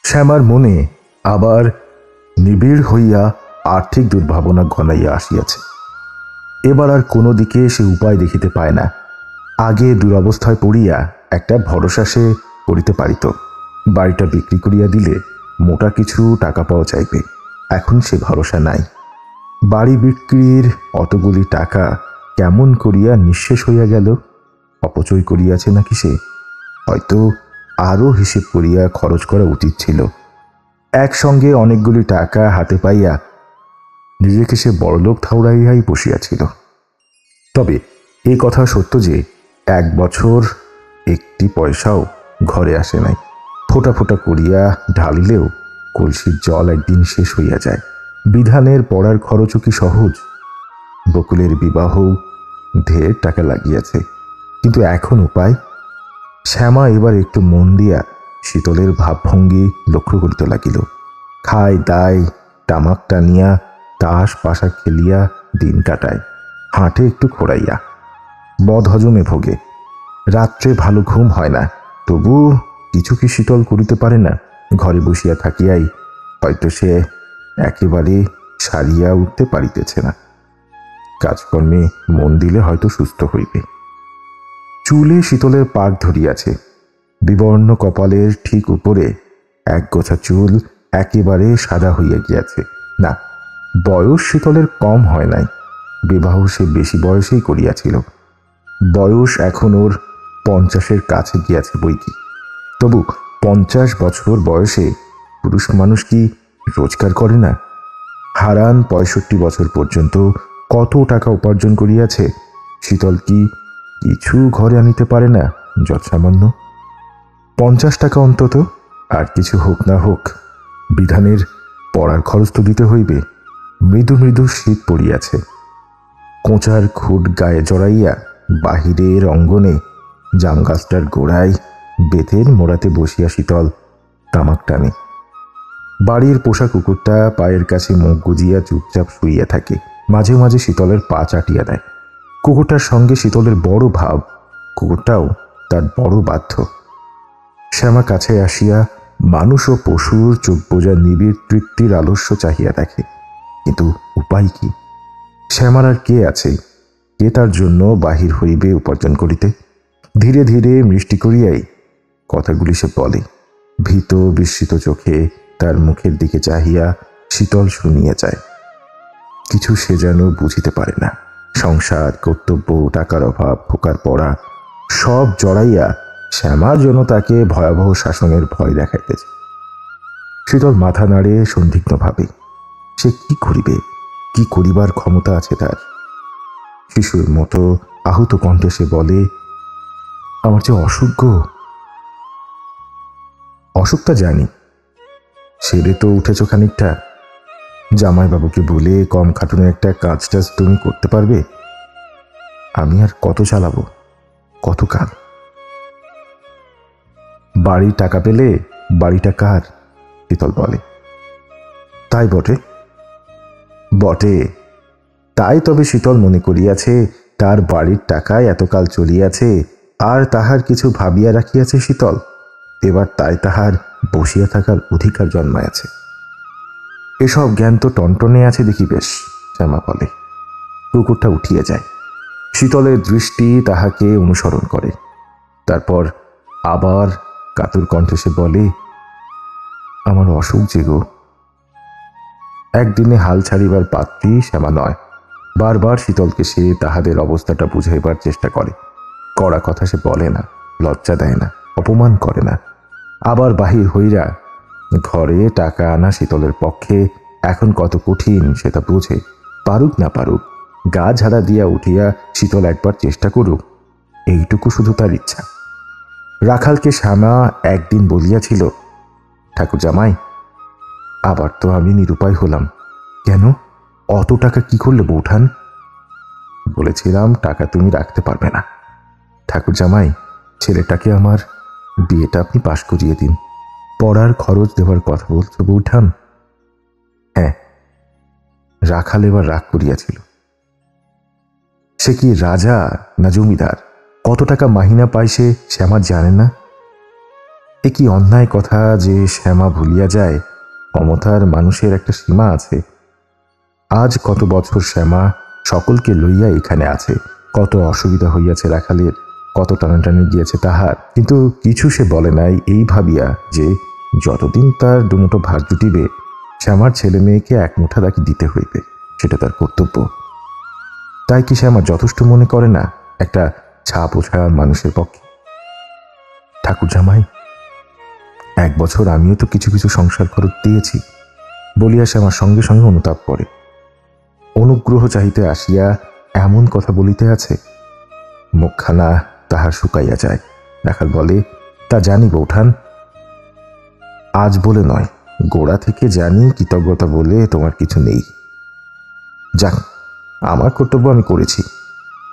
শ্যামার মনে আবার নিবিড় হইয়া আর্থিক দুর্ভাবনা ঘনাইয়া আসিয়াছে। এবার আর কোনো দিকে সে উপায় দেখিতে পায় না। আগে দুরবস্থায় পড়িয়া একটা ভরসা সে করিতে পারিত, বাড়িটা বিক্রি করিয়া দিলে মোটা কিছু টাকা পাওয়া যাইবে। এখন সে ভরসা নাই। বাড়ি বিক্রির অতগুলি টাকা কেমন করিয়া নিঃশেষ হইয়া গেল। অপচয় করিয়াছে নাকি সে? হয়তো আরও হিসেব করিয়া খরচ করা উচিত ছিল। একসঙ্গে অনেকগুলি টাকা হাতে পাইয়া নিজেকে সে বড়লোক থাউড়াইয়াই বসিয়াছিল। তবে এ কথা সত্য যে 1 বছর একটি পয়সাও ঘরে আসে নাই। ফোঁটা ফোঁটা করিয়া ঢালিলেও কলসির জল একদিন শেষ হইয়া যায়। বিধানের পড়ার খরচও কি সহজ? বকুলের বিবাহ ঢের টাকা লাগিয়াছে, কিন্তু এখন উপায়? শ্যামা এবার একটু মন দিয়া শীতলের ভাবভঙ্গি লক্ষ্য করিতে লাগিল। খায় দায়, তামাক টানিয়া, তাস পাশা খেলিয়া দিন কাটায়। হাঁটে একটু খোড়াইয়া, বদ হজমে ভোগে। রাত্রে ভালো ঘুম হয় না। তবু কিছু কি শীতল করিতে পারে না? ঘরে বসিয়া থাকিয়াই হয়তো সে একেবারে সারিয়া উঠতে পারিতেছে না। কাজকর্মে মন দিলে হয়তো সুস্থ হইবে। চুলে শীতলের পাক ধরিয়াছে। বিবর্ণ কপালের ঠিক উপরে এক গোছা চুল একেবারে সাদা হইয়া গিয়াছে। না, বয়স শীতলের কম হয় নাই। বিবাহ সে বেশি বয়সেই করিয়াছিল। বয়স এখন ওর 50-এর কাছে গিয়াছে বইকি। তবু 50 বছর বয়সে পুরুষ মানুষ কি রোজগার করে না? হারান 65 বছর পর্যন্ত কত টাকা উপার্জন করিয়াছে। শীতল কি কিছু ঘরে আনিতে পারে না? যৎসামান্য 50 টাকা অন্তত। আর কিছু হোক না হোক, বিধানের পড়ার খরচ তো দিতে হইবে। মৃদু মৃদু শীত পড়িয়াছে। কোঁচার খুঁট গায়ে জড়াইয়া বাহিরের অঙ্গনে জামগাছটার গোড়ায় বেতের মোড়াতে বসিয়া শীতল তামাক টানে। বাড়ির পোষা কুকুরটা পায়ের কাছে মুখ গুজিয়া চুপচাপ শুইয়া থাকে। মাঝে মাঝে শীতলের পা চাটিয়া দেয়। কুকুরটার সঙ্গে শীতলের বড় ভাব, কুকুরটাও তার বড় বাধ্য। শ্যামা কাছে আসিয়া মানুষ ও পশুর চোখ বোঝা নিবিড় তৃপ্তির আলস্য চাহিয়া দেখে। কিন্তু উপায় কি? শ্যামার আর কে আছে? কে তার জন্য বাহির হইবে উপার্জন করিতে? ধীরে ধীরে মিষ্টি করিয়াই কথাগুলি সে বলে। ভীত বিস্মিত চোখে তার মুখের দিকে চাহিয়া শীতল শুনিয়া যায়। কিছু সে যেন বুঝিতে পারে না। সংসার, কর্তব্য, টাকার অভাব, খোকার পড়া সব জড়াইয়া শ্যামার জন্য তাকে ভয়াবহ শাসনের ভয় দেখাইতেছে। শীতল মাথা নাড়ে সন্দিগ্ধভাবে। সে কি করিবে? কি করিবার ক্ষমতা আছে তার? শিশুর মতো আহত কণ্ঠে সে বলে, আমার যে অসুখ গো। অসুখটা জানি, সেরে তো উঠেছ খানিকটা। জামাইবাবুকে বলে কম খাটুনে একটা কাজ টাজ তুমি করতে পারবে? আমি আর কত চালাবো, কত কাল? বাড়ির টাকা পেলে বাড়িটা কার? শীতল বলে। তাই বটে বটে, তাই তবে শীতল মনে করিয়াছে তার বাড়ির টাকায় এতকাল চলিয়াছে, আর তাহার কিছু ভাবিয়া রাখিয়াছে শীতল। এবার তাই তাহার বসিয়া থাকার অধিকার জন্মায়াছে। এসব জ্ঞান তো টনটনে আছে দেখি বেশ, শ্যামা বলে। কুকুরটা উঠিয়া যায়। শীতলের দৃষ্টি তাহাকে অনুসরণ করে। তারপর আবার কাতর কণ্ঠে সে বলে, আমার অসুখ যে গো। একদিনে হাল ছাড়িবার পাত্রী শ্যামা নয়। বারবার শীতলকে সে তাহাদের অবস্থাটা বুঝাইবার চেষ্টা করে। কড়া কথা সে বলে না, লজ্জা দেয় না, অপমান করে না। আবার বাহির হইরা ঘরে টাকা আনা শীতলের পক্ষে এখন কত কঠিন সেটা বুঝে। পারুক না পারুক, গা ঝাড়া দিয়া উঠিয়া শীতল একবার চেষ্টা করুক, এইটুকু শুধু তার ইচ্ছা। রাখালকে শ্যামা একদিন বলিয়াছিল, ঠাকুর জামাই, আবার তো আমি নিরুপায় হলাম। কেন? অত টাকা কি করলে বৌঠান? বলেছিলাম টাকা তুমি রাখতে পারবে না। ঠাকুর জামাই, ছেলেটাকে আমার বিয়েটা আপনি পাশ করিয়ে দিন। পড়ার খরচ দেওয়ার কথা বলছো বৌঠান? হ্যাঁ। রাখাল এবার রাগ করিয়াছিল। সে কি রাজা না জমিদার? কত টাকা মাহিনা পায় সে শ্যামা জানে না। এ কি অন্যায় কথা যে শ্যামা ভুলিয়া যায় ক্ষমতার মানুষের একটা সীমা আছে। আজ কত বছর শ্যামা সকলকে লইয়া এখানে আছে, কত অসুবিধা হইয়াছে রাখালের, কত টানাটানি গিয়েছে তাহার, কিন্তু কিছু সে বলে নাই এই ভাবিয়া যে যতদিন তার দুমুঠো ভাত জুটিবে শ্যামার ছেলে মেয়েকে এক মুঠা তাকে দিতে হইবে, সেটা তার কর্তব্য। তাই কি শ্যামা যথেষ্ট মনে করে না একটা ছাপ ওঠা মানুষের পক্ষে? ঠাকুর জামাই, 1 বছর আমিও তো কিছু কিছু সংসার খরচ দিয়েছি বলিয়া শ্যামার সঙ্গে সঙ্গে অনুতাপ করে। অনুগ্রহ চাহিতে আসিয়া এমন কথা বলিতে আছে, মুখখানা তাহার শুকাইয়া যায়। রাখাল বলে, তা জানি বৌঠান, আজ বলে নয়, গোড়া থেকে জানি কৃতজ্ঞতা বলে তোমার কিছু নেই। যাক, আমার কর্তব্য আমি করেছি,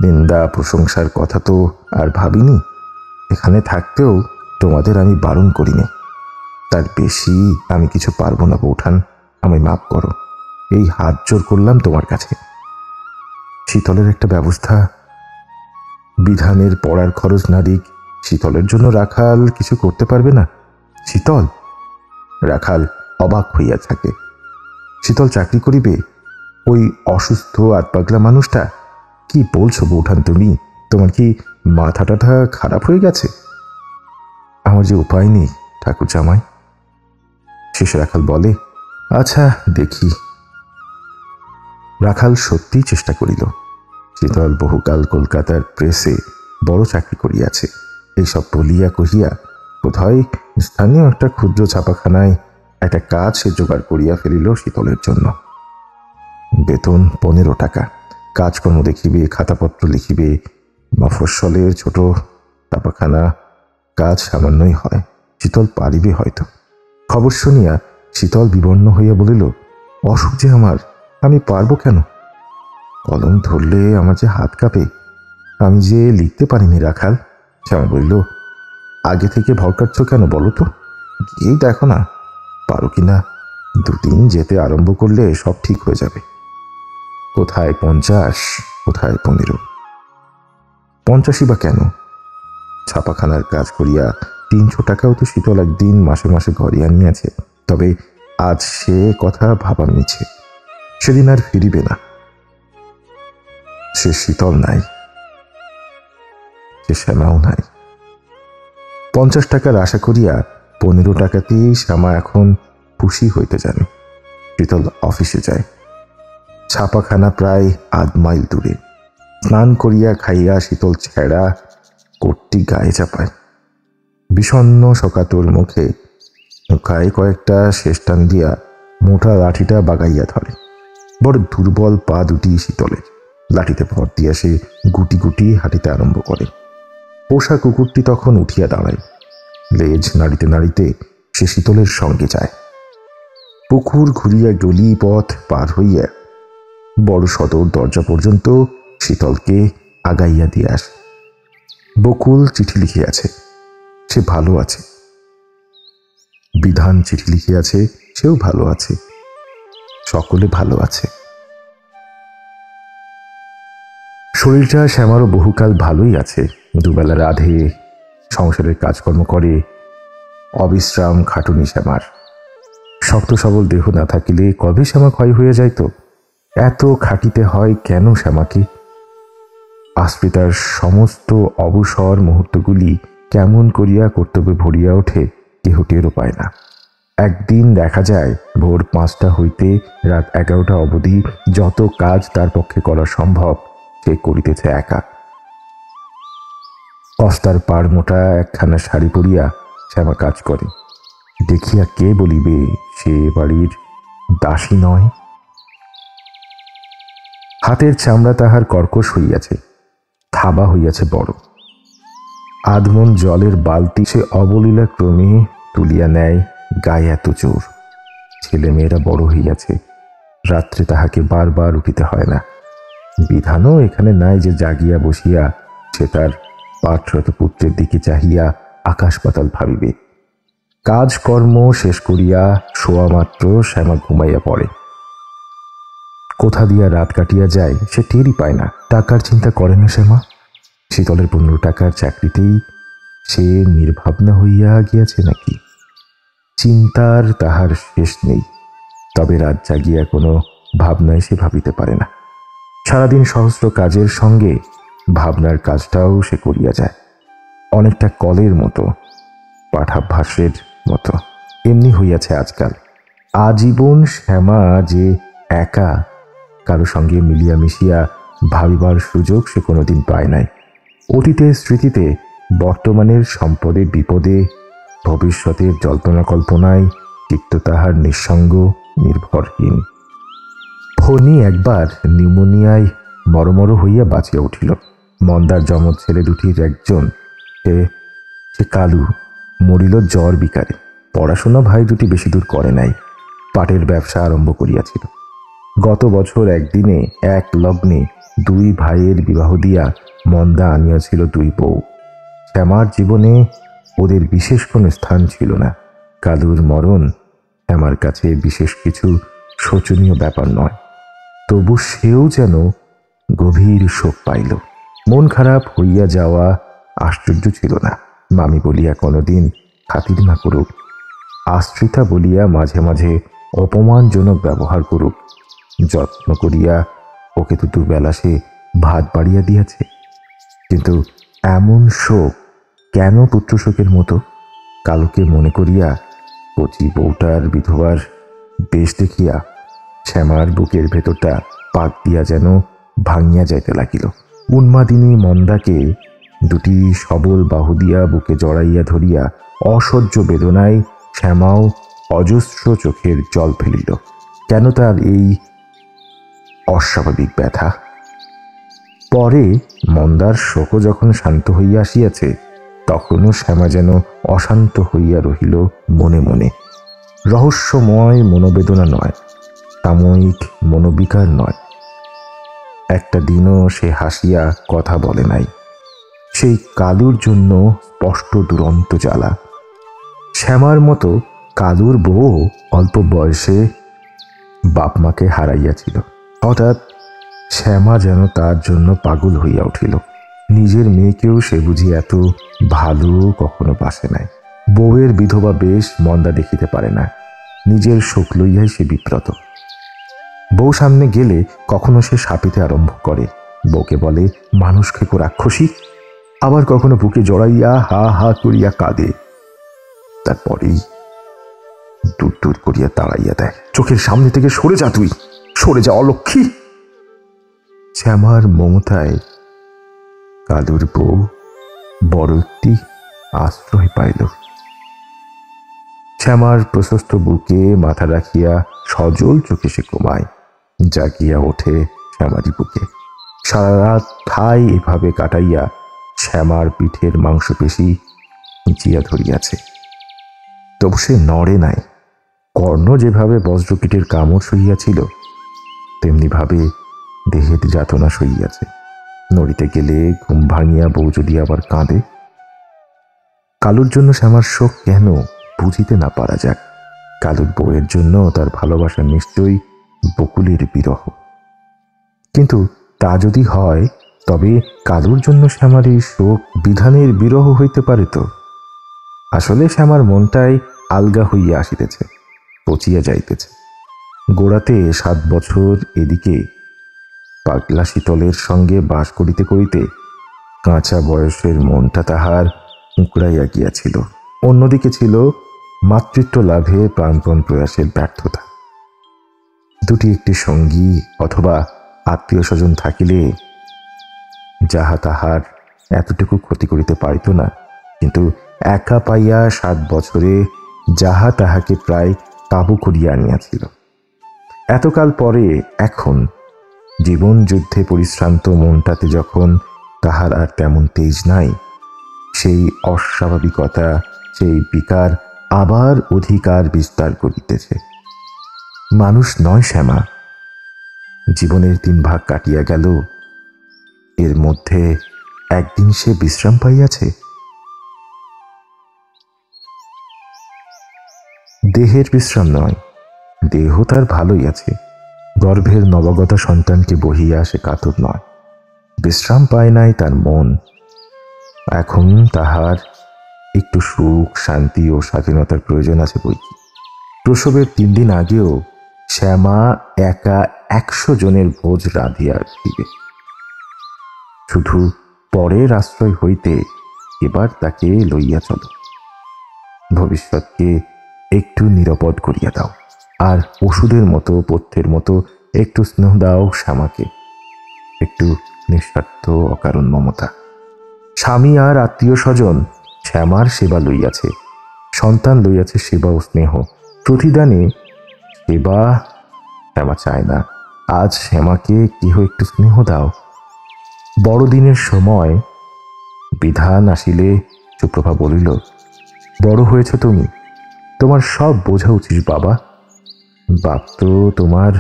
নিন্দা প্রশংসার কথা তো আর ভাবিনি। এখানে থাকতেও তোমাদের আমি বারণ করিনি, তার বেশি আমি কিছু পারবো না বৌঠান, আমায় মাফ করো, এই হাত জোর করলাম তোমার কাছে। শীতলের একটা ব্যবস্থা, বিধানের পড়ার খরচ না দিক, শীতলের জন্য রাখাল কিছু করতে পারবে না? শীতল? রাখাল অবাক হইয়া থাকে। শীতল চাকরি করিবে? ওই অসুস্থ আতপাগলা মানুষটা? কি বলছো বৌঠান তুমি? তোমার কি মাথা টাথা খারাপ হয়ে গেছে? আমার যে উপায় নেই ঠাকুর জামাই। শেষে রাখাল বলে, আচ্ছা দেখি। রাখাল সত্যিই চেষ্টা করিল। শীতল বহুকাল কলকাতার প্রেসে বড় চাকরি করিয়াছে, এইসব বলিয়া কহিয়া বোধহয় স্থানীয় একটা ক্ষুদ্র ছাপাখানায় একটা কাজ সে জোগাড় করিয়া ফেলিল শীতলের জন্য। বেতন 15 টাকা, কাজকর্ম দেখিবে, খাতাপত্র লিখিবে, মফস্বলের ছোট ছাপাখানা, কাজ সামান্যই হয়, শীতল পারিবে হয়তো। খবর শুনিয়া শীতল বিবর্ণ হইয়া বলিল, অসুখ যে আমার, আমি পারবো কেন? কলম ধরলে আমার যে হাত কাঁপে, আমি যে লিখতে পারিনি রাখাল। শ্যামা বলল, আগে থেকে ভরকাচ্ছ কেন বলো তো, গিয়েই দেখো না পারো কিনা, 2 দিন যেতে আরম্ভ করলে সব ঠিক হয়ে যাবে। কোথায় 50, কোথায় 15? 50ই বা কেন? ছাপাখানার কাজ করিয়া 300 টাকাও তো শীতল একদিন মাসে মাসে ঘরে আনিয়াছে। তবে আজ সে কথা ভাবা মিছে, সেদিন আর ফিরিবে না। সে শীতল নাই, সে শ্যামাও নাই। 50 টাকার আশা করিয়া 15 টাকাতেই শ্যামা এখন খুশি হইতে জানে। শীতল অফিসে যায়। ছাপাখানা প্রায় 1/2 মাইল দূরে। স্নান করিয়া খাইয়া শীতল ছেঁড়া কোটটি গায়ে চাপায়। বিষণ্ণ শোকাতুর মুখে গায়ে কয়েকটা শেষ টান দিয়া মোটা লাঠিটা বাগাইয়া ধরে। বড় দুর্বল পা দুটি শীতলের। লাঠিতে ভর দিয়া সে গুটি গুটি হাঁটিতে আরম্ভ করে। পোষা কুকুরটি তখন উঠিয়া দাঁড়ায়। লেজ নাড়িতে নাড়িতে সে শীতলের সঙ্গে যায়। পুকুর ঘুরিয়া গলি পথ পার হইয়া বড় সদর দরজা পর্যন্ত শীতলকে আগাইয়া দিয়ে আসে। বকুল চিঠি লিখিয়াছে, সে ভালো আছে। বিধান চিঠি লিখিয়াছে, সেও ভালো আছে। সকলে ভালো আছে। শরীরটা শ্যামারও বহুকাল ভালোই আছে। দুবেলা রাধে, সংসারের কাজকর্ম করে, অবিশ্রাম খাটুনি শ্যামার। শক্ত সবল দেহ না থাকিলে কবে শ্যামা ক্ষয় হয়ে যাইত? এত খাটিতে হয় কেন শ্যামাকে? আস্পৃতার সমস্ত অবসর মুহূর্তগুলি কেমন করিয়া কর্তব্যে ভরিয়া ওঠে কেহ টেরও পায় না। একদিন দেখা যায় ভোর 5টা হইতে রাত 11টা অবধি যত কাজ তার পক্ষে করা সম্ভব সে করিতেছে একা। কস্তার পাড় মোটা একখানা শাড়ি পরিয়া শ্যামা কাজ করে। দেখিয়া কে বলিবে সে বাড়ির দাসী নয়? হাতের চামড়া তাহার কর্কশ হইয়াছে, থাবা হইয়াছে বড়। আধমন জলের বালতি সে অবলীলা ক্রমে তুলিয়া নেয়, গায়ে এত জোর। ছেলে মেয়েরা বড় হইয়াছে, রাত্রে তাহাকে বারবার উঠিতে হয় না। বিধানও এখানে নাই যে জাগিয়া বসিয়া সে তার পাঠরত পুত্রের দিকে চাহিয়া আকাশ পাতাল ভাবিবে। কাজকর্ম শেষ করিয়া শোয়া মাত্র শ্যামা ঘুমাইয়া পড়ে। কোথা দিয়া রাত কাটিয়া যায় সে টেরই পায় না। টাকার চিন্তা করে না শ্যামা। শীতলের 15 টাকার চাকরিতেই সে নির্ভাবনা হইয়া গিয়াছে নাকি? চিন্তার তাহার শেষ নেই, তবে রাত জাগিয়া কোনো ভাবনায় সে ভাবিতে পারে না। সারাদিন সহস্র কাজের সঙ্গে ভাবনার কাজটাও সে করিয়া যায়, অনেকটা কলের মতো, পাঠাভ্যাসের মতো। এমনি হইয়াছে আজকাল। আজীবন শ্যামা যে একা, কারো সঙ্গে মিলিয়া মিশিয়া ভাবিবার সুযোগ সে কোনোদিন পায় নাই। অতীতের স্মৃতিতে, বর্তমানের সম্পদে বিপদে, ভবিষ্যতের জল্পনা কল্পনায় চিত্ত তাহার নিঃসঙ্গ, নির্ভরহীন। ফণি একবার নিউমোনিয়ায় মরমর হইয়া বাঁচিয়া উঠিল। মন্দার যমজ ছেলে দুটির একজন, সে কালু, মরিল জ্বর বিকারে। পড়াশোনা ভাই দুটি বেশি দূর করে নাই, পাটের ব্যবসা আরম্ভ করিয়াছিল। গত বছর একদিনে এক লগ্নে দুই ভাইয়ের বিবাহ দিয়া মন্দা আনিয়াছিল দুই বউ। শ্যামার জীবনে ওদের বিশেষ কোনো স্থান ছিল না। কালুর মরণ শ্যামার কাছে বিশেষ কিছু শোচনীয় ব্যাপার নয়, তবু সেও যেন গভীর শোক পাইল। মন খারাপ হইয়া যাওয়া আশ্চর্য ছিল না। মামি বলিয়া কোনোদিন খাতির না করুক, আশ্রিতা বলিয়া মাঝে মাঝে অপমানজনক ব্যবহার করুক, যত্ন করিয়া ওকে তো দুবেলা সে ভাত বাড়িয়া দিয়াছে, কিন্তু এমন শোক কেন পুত্রশোকের মতো? কালুকে মনে করিয়া, কচি বউটার বিধবার বেশ দেখিয়া শ্যামার বুকের ভেতরটা পাক দিয়া যেন ভাঙিয়া যাইতে লাগিল। উন্মাদিনী মন্দাকে দুটি সবল বাহু দিয়া বুকে জড়াইয়া ধরিয়া অসহ্য বেদনায় শ্যামাও অজস্র চোখের জল ফেলিল। কেন তার এই অস্বাভাবিক ব্যথা? পরে মন্দার শোকও যখন শান্ত হইয়া আসিয়াছে, তখনও শ্যামা যেন অশান্ত হইয়া রহিল মনে মনে। রহস্যময় মনোবেদনা নয়, সাময়িক মনোবিকার নয়। একটা দিনও সে হাসিয়া কথা বলে নাই। সেই কালুর জন্য স্পষ্ট দুরন্ত জ্বালা। শ্যামার মতো কালুর বউ অল্প বয়সে বাপ মাকে হারাইয়াছিল। হঠাৎ শ্যামা যেন তার জন্য পাগল হইয়া উঠিল। নিজের মেয়েকেও সে বুঝি এত ভালো কখনো বাসে নাই। বউয়ের বিধবা বেশ মন্দা দেখিতে পারে না, নিজের শোক লইয়াই সে বিব্রত। বউ সামনে গেলে কখনো সে সাপিতে আরম্ভ করে, বউকে বলে মানুষ খেকো রাক্ষসী, আবার কখনো বুকে জড়াইয়া হা হা করিয়া কাঁদে। তারপরেই দূর দূর করিয়া তাড়াইয়া দেয়, চোখের সামনে থেকে সরে যা, তুই সরে যা অলক্ষী। শ্যামার মমতায় কালুর বউ বড় একটি আশ্রয় পাইল। শ্যামার প্রশস্ত বুকে মাথা রাখিয়া সজল চোখে সে ঘুমায়, জাগিয়া ওঠে শ্যামারি বুকে। সারা রাত ঠাই এভাবে কাটাইয়া শ্যামার পিঠের মাংসপেশি চিয়া ধরিয়াছে, তবু সে নড়ে নাই। কর্ণ যেভাবে বজ্রকীটের কামড় সহিয়াছিল, তেমনি ভাবে দেহের যাতনা সহিয়াছে। নড়িতে গেলে ঘুম ভাঙিয়া বউ যদি আবার কাঁদে। কালুর জন্য শ্যামার শোক কেন বুঝিতে না পারা যাক। কালুর বউয়ের জন্য তার ভালোবাসা নিশ্চয়ই বকুলের বিরহ, কিন্তু তা যদি হয়, তবে কালুর জন্য শ্যামার এই শোক বিধানের বিরহ হইতে পারে তো? আসলে শ্যামার মনটাই আলগা হইয়া আসিতেছে, পচিয়া যাইতেছে। গোড়াতে 7 বছর এদিকে পাগলা শীতলের সঙ্গে বাস করিতে করিতে কাঁচা বয়সের মনটা তাহার উঁকড়াইয়া গিয়াছিল। অন্যদিকে ছিল মাতৃত্ব লাভে প্রাণপণ প্রয়াসের ব্যর্থতা। দুটি একটি সঙ্গী অথবা আত্মীয় স্বজন থাকিলে যাহা তাহার এতটুকু ক্ষতি করিতে পারিত না, কিন্তু একা পাইয়া 7 বছরে যাহা তাহাকে প্রায় কাবু করিয়া আনিয়াছিল। এতকাল পরে এখন জীবন যুদ্ধে পরিশ্রান্ত মনটাতে যখন তাহার আর তেমন তেজ নাই, সেই অস্বাভাবিকতা, সেই বিকার আবার অধিকার বিস্তার করিতেছে। মানুষ নয় শ্যামা, জীবনের 3 ভাগ কাটিয়া গেল, এর মধ্যে একদিন সে বিশ্রাম পাইয়াছে। দেহের বিশ্রাম নয়, দেহ তার ভালোই আছে, গর্ভের নবাগতা সন্তানকে বহিয়া সে কাতর নয়। বিশ্রাম পায় নাই তার মন। এখন তাহার একটু সুখ, শান্তি ও স্বাধীনতার প্রয়োজন আছে বইকি। প্রসবের 3 দিন আগেও শ্যামা একা 100 জনের ভোজ রাঁধিয়া দিবে। শুধু পরের আশ্রয় হইতে এবার তাকে লইয়া চলো। ভবিষ্যৎকে একটু নিরাপদ করিয়া দাও, আর ওষুধের মতো, পথ্যের মতো একটু স্নেহ দাও শ্যামাকে, একটু নিঃস্বার্থ অকারণ মমতা। স্বামী আর আত্মীয় স্বজন শ্যামার সেবা লইয়াছে, সন্তান লইয়াছে সেবা ও স্নেহ। প্রতিদানে সেবা শ্যামা চায় না। আজ শ্যামাকে কেহ একটু স্নেহ দাও। বড়দিনের সময় বিধান আসিলে সুপ্রভা বলিল, বড় হয়েছ তুমি, তোমার সব বোঝা উচিত বাবা। বাপ তো তোমার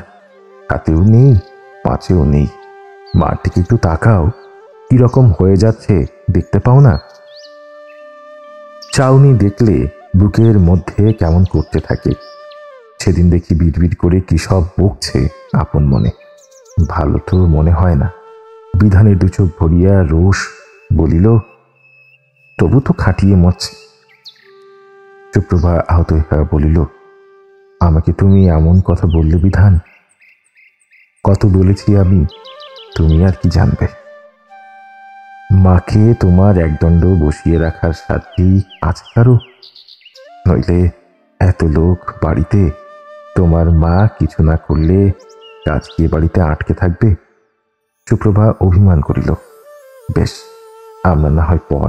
হাতেও নেই, পাঁচেও নেই। মার দিকে একটু তাকাও, কিরকম হয়ে যাচ্ছে দেখতে পাও না? চাউনি দেখলে বুকের মধ্যে কেমন করতে থাকে। সেদিন দেখি বিড়বিড় করে কি সব বকছে আপন মনে। ভালো তো মনে হয় না। বিধানের 2 চোখ ভরিয়া রোষ বলিল, তবু তো খাটিয়ে মরছে। সুপ্রভা আহত হয়ে বলিল, আমাকে তুমি এমন কথা বললে বিধান? কত বলেছি আমি, তুমি আর কি জানবে? মাকে তোমার একদণ্ড বসিয়ে রাখার সাধ্যি আছে কারো? নইলে এত লোক বাড়িতে, তোমার মা কিছু না করলে কাজ কি বাড়িতে আটকে থাকবে? সুপ্রভা অভিমান করিল, বেশ, আমরা না হয় পর,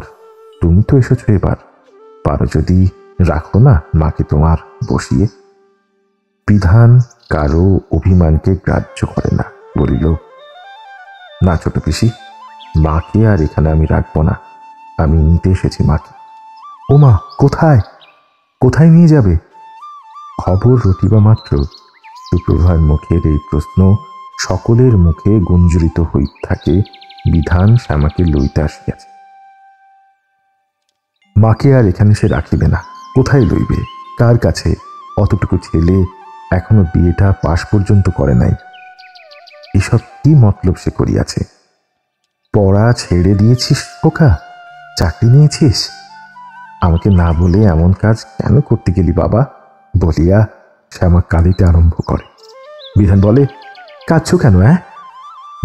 তুমি তো এসেছ এবার, পারো যদি রাখো না মাকে তোমার বসিয়ে। বিধান কারো অভিমানকে গ্রাহ্য করে না, বলিল, না ছোট পিসি, মাকে আর এখানে আমি রাখবো না, আমি নিতে এসেছি মাকে। ও মা, কোথায় কোথায় নিয়ে যাবে? খবর রটিবা মাত্র সুপ্রভার মুখের এই প্রশ্ন সকলের মুখে গুঞ্জরিত হইতে থাকে। বিধান শ্যামাকে লইতে আসিয়াছে। মাকে আর এখানে সে রাখিবে না। কোথায় লইবে, কার কাছে? অতটুকু ছেলে এখনো বিয়েটা পাশ পর্যন্ত করে নাই। এসব কি মতলব সে করিয়াছে? পড়া ছেড়ে দিয়েছিস খোকা? চাকরি নিয়েছিস? আমাকে না বলে এমন কাজ কেন করতে গেলি বাবা? বলিয়া শ্যামা কাঁদিতে আরম্ভ করে। বিধান বলে, কাঁদছ কেন?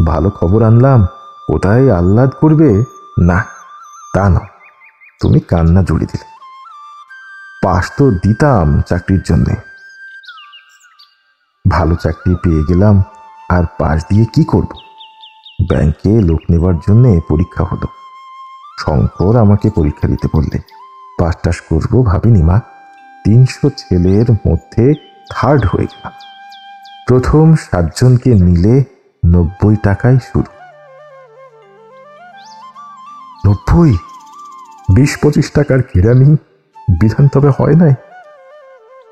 ভালো খবর আনলাম, কোথায় আহ্লাদ করবে? না, তা না, তুমি কান্না জুড়ে দিলে। পাশ তো দিতাম চাকরির জন্যে। ভালো চাকরি পেয়ে গেলাম, আর পাশ দিয়ে কি করব? ব্যাংকে লোক নেবার জন্যে পরীক্ষা হলো। শঙ্কর আমাকে পরীক্ষা দিতে বললে। পাস টাস করবো ভাবিনি মা। 300 ছেলের মধ্যে 3rd হয়ে গেলাম। প্রথম 7 জনকে নিলে 90 টাকায় শুরু। 90? 20-25 টাকার কেরানি বিধান তবে হয় নাই?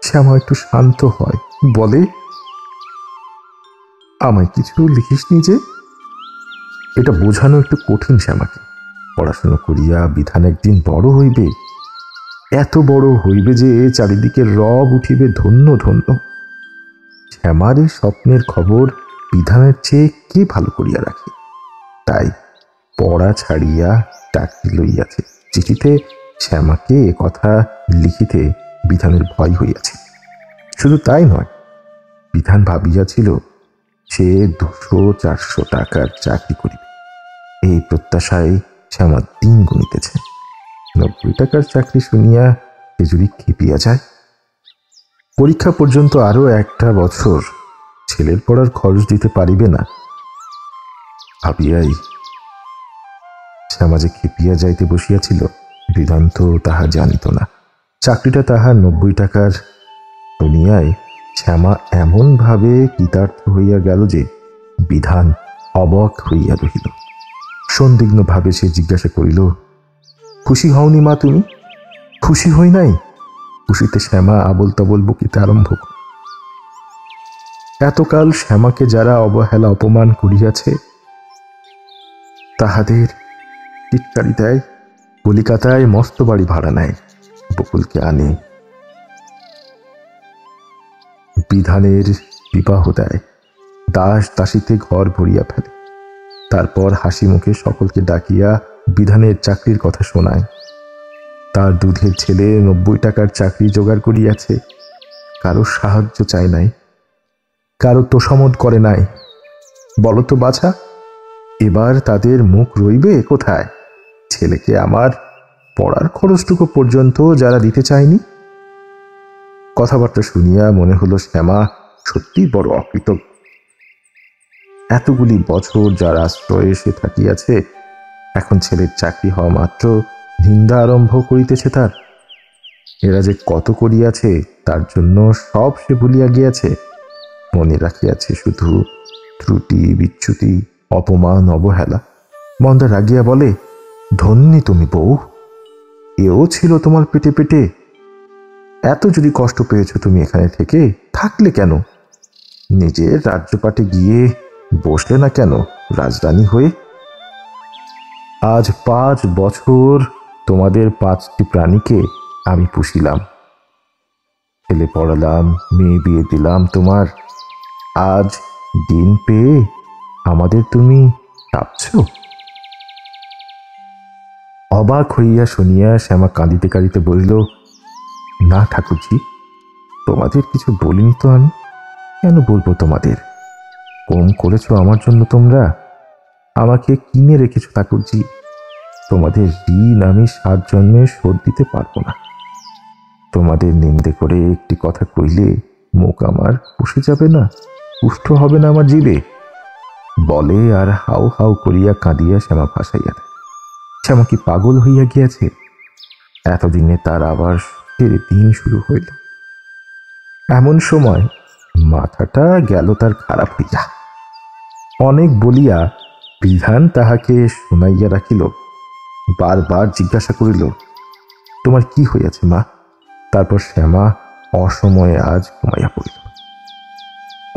শ্যামা একটু শান্ত হয়, বলে, আমায় কিছু লিখিস নি যে? এটা বোঝানো একটু কঠিন শ্যামাকে। পড়াশুনো করিয়া বিধান একদিন বড় হইবে, এত বড় হইবে যে চারিদিকে রব উঠিবে ধন্য ধন্য। শ্যামার এই স্বপ্নের খবর বিধানের চেয়ে কে ভালো করিয়া রাখে? তাই পড়া ছাড়িয়া চাকরি লইয়াছে। চিঠিতে শ্যামাকে এ কথা লিখিতে বিধানের ভয় হইয়াছে। শুধু তাই নয়, বিধান ভাবিয়াছিল সে 200-400 টাকার চাকরি করিবে। এই প্রত্যাশায় শ্যামা দিন গুনিতেছে। 90 টাকার চাকরি শুনিয়া খেজুরি খেপিয়া যায়। পরীক্ষা পর্যন্ত আরো 1টা বছর ছেলের পড়ার খরচ দিতে পারিবে না ভাবিয়াই শ্যামা যে খেপিয়া যাইতে বসিয়াছিল, বিধান তো তাহা জানিত না। চাকরিটা তাহার 90 টাকার শুনিয়ায় শ্যামা এমন ভাবে কৃতার্থ হইয়া গেল যে বিধান অবাক হইয়া রহিল। সন্দিগ্ধ ভাবে সে জিজ্ঞাসা করিল, খুশি হওনি মা তুমি? খুশি হই নাই? খুশিতে শ্যামা আবল তাবল বকিতে আরম্ভ করে। এতকাল শ্যামাকে যারা অবহেলা অপমান করিয়াছে তাহাদের টিটকারি দেয়, কলিকাতায় মস্ত বাড়ি ভাড়া নেয়, বকুলকে আনে, বিধানের বিবাহ দেয়, দাস দাসীতে ঘর ভরিয়া ফেলে। তারপর হাসি মুখে সকলকে ডাকিয়া বিধানের চাকরির কথা শোনায়। তার দুধের ছেলে 90 টাকার চাকরি জোগাড় করিয়াছে, কারো সাহায্য চায় নাই, কারো তোষামোদ করে নাই। বলো তো বাছা, এবার তাদের মুখ রইবে কোথায়? ছেলেকে আমার পড়ার খরচটুকু পর্যন্ত যারা দিতে চায়নি। কথাবার্তা শুনিয়া মনে হলো শ্যামা সত্যি বড় অকৃতজ্ঞ। এতগুলি বছর যার আশ্রয়ে সে থাকিয়াছে, এখন ছেলের চাকরি হওয়া মাত্র নিন্দা আরম্ভ করিতেছে তার। এরা যে কত করিয়াছে তার জন্য সব সে ভুলিয়া গিয়াছে, মনে রাখিয়াছে শুধু ত্রুটি বিচ্যুতি, অপমান অবহেলা। মন্দা রাগিয়া বলে, ধন্যী তুমি বউ, এও ছিল তোমার পেটে পেটে। এত যদি কষ্ট পেয়েছ তুমি এখানে থেকে, থাকলে কেন? নিজের রাজ্যপাটে গিয়ে বসলে না কেন রাজরানী হয়ে? আজ 5 বছর তোমাদের 5টি প্রাণীকে আমি পুষিলাম, ছেলে পড়ালাম, মেয়ে বিয়ে দিলাম তোমার। আজ দিন পেয়ে আমাদের তুমি কাঁদছ? অবাক হইয়া শুনিয়া শ্যামা কাঁদিতে কাঁদিতে বলিল, না ঠাকুরজি, তোমাদের কিছু বলিনি তো আমি। কেন বলবো তোমাদের? কম করেছ আমার জন্য তোমরা, আমাকে কিনে রেখেছ ঠাকুরজি। তোমাদের ঋণ আমি 7 জন্মে শোধ দিতে পারবো না। তোমাদের নিন্দে করে একটি কথা কইলে মুখ আমার পুষে যাবে না, পুষ্ট হবে না আমার জিবে? বলে আর হাউ হাউ করিয়া কাঁদিয়া শ্যামা ভাসাইয়া দেয়। শ্যামা কি পাগল হইয়া গিয়াছে? এতদিনে তার আবার সুখের দিন শুরু হইল। এমন সময় মাথাটা গেল তার খারাপ হইয়া। অনেক বলিয়া বিধান তাহাকে শুনাইয়া রাখিল। বারবার জিজ্ঞাসা করিল, তোমার কি হইয়াছে মা? তারপর শ্যামা অসময়ে আজ ঘুমাইয়া পড়িল।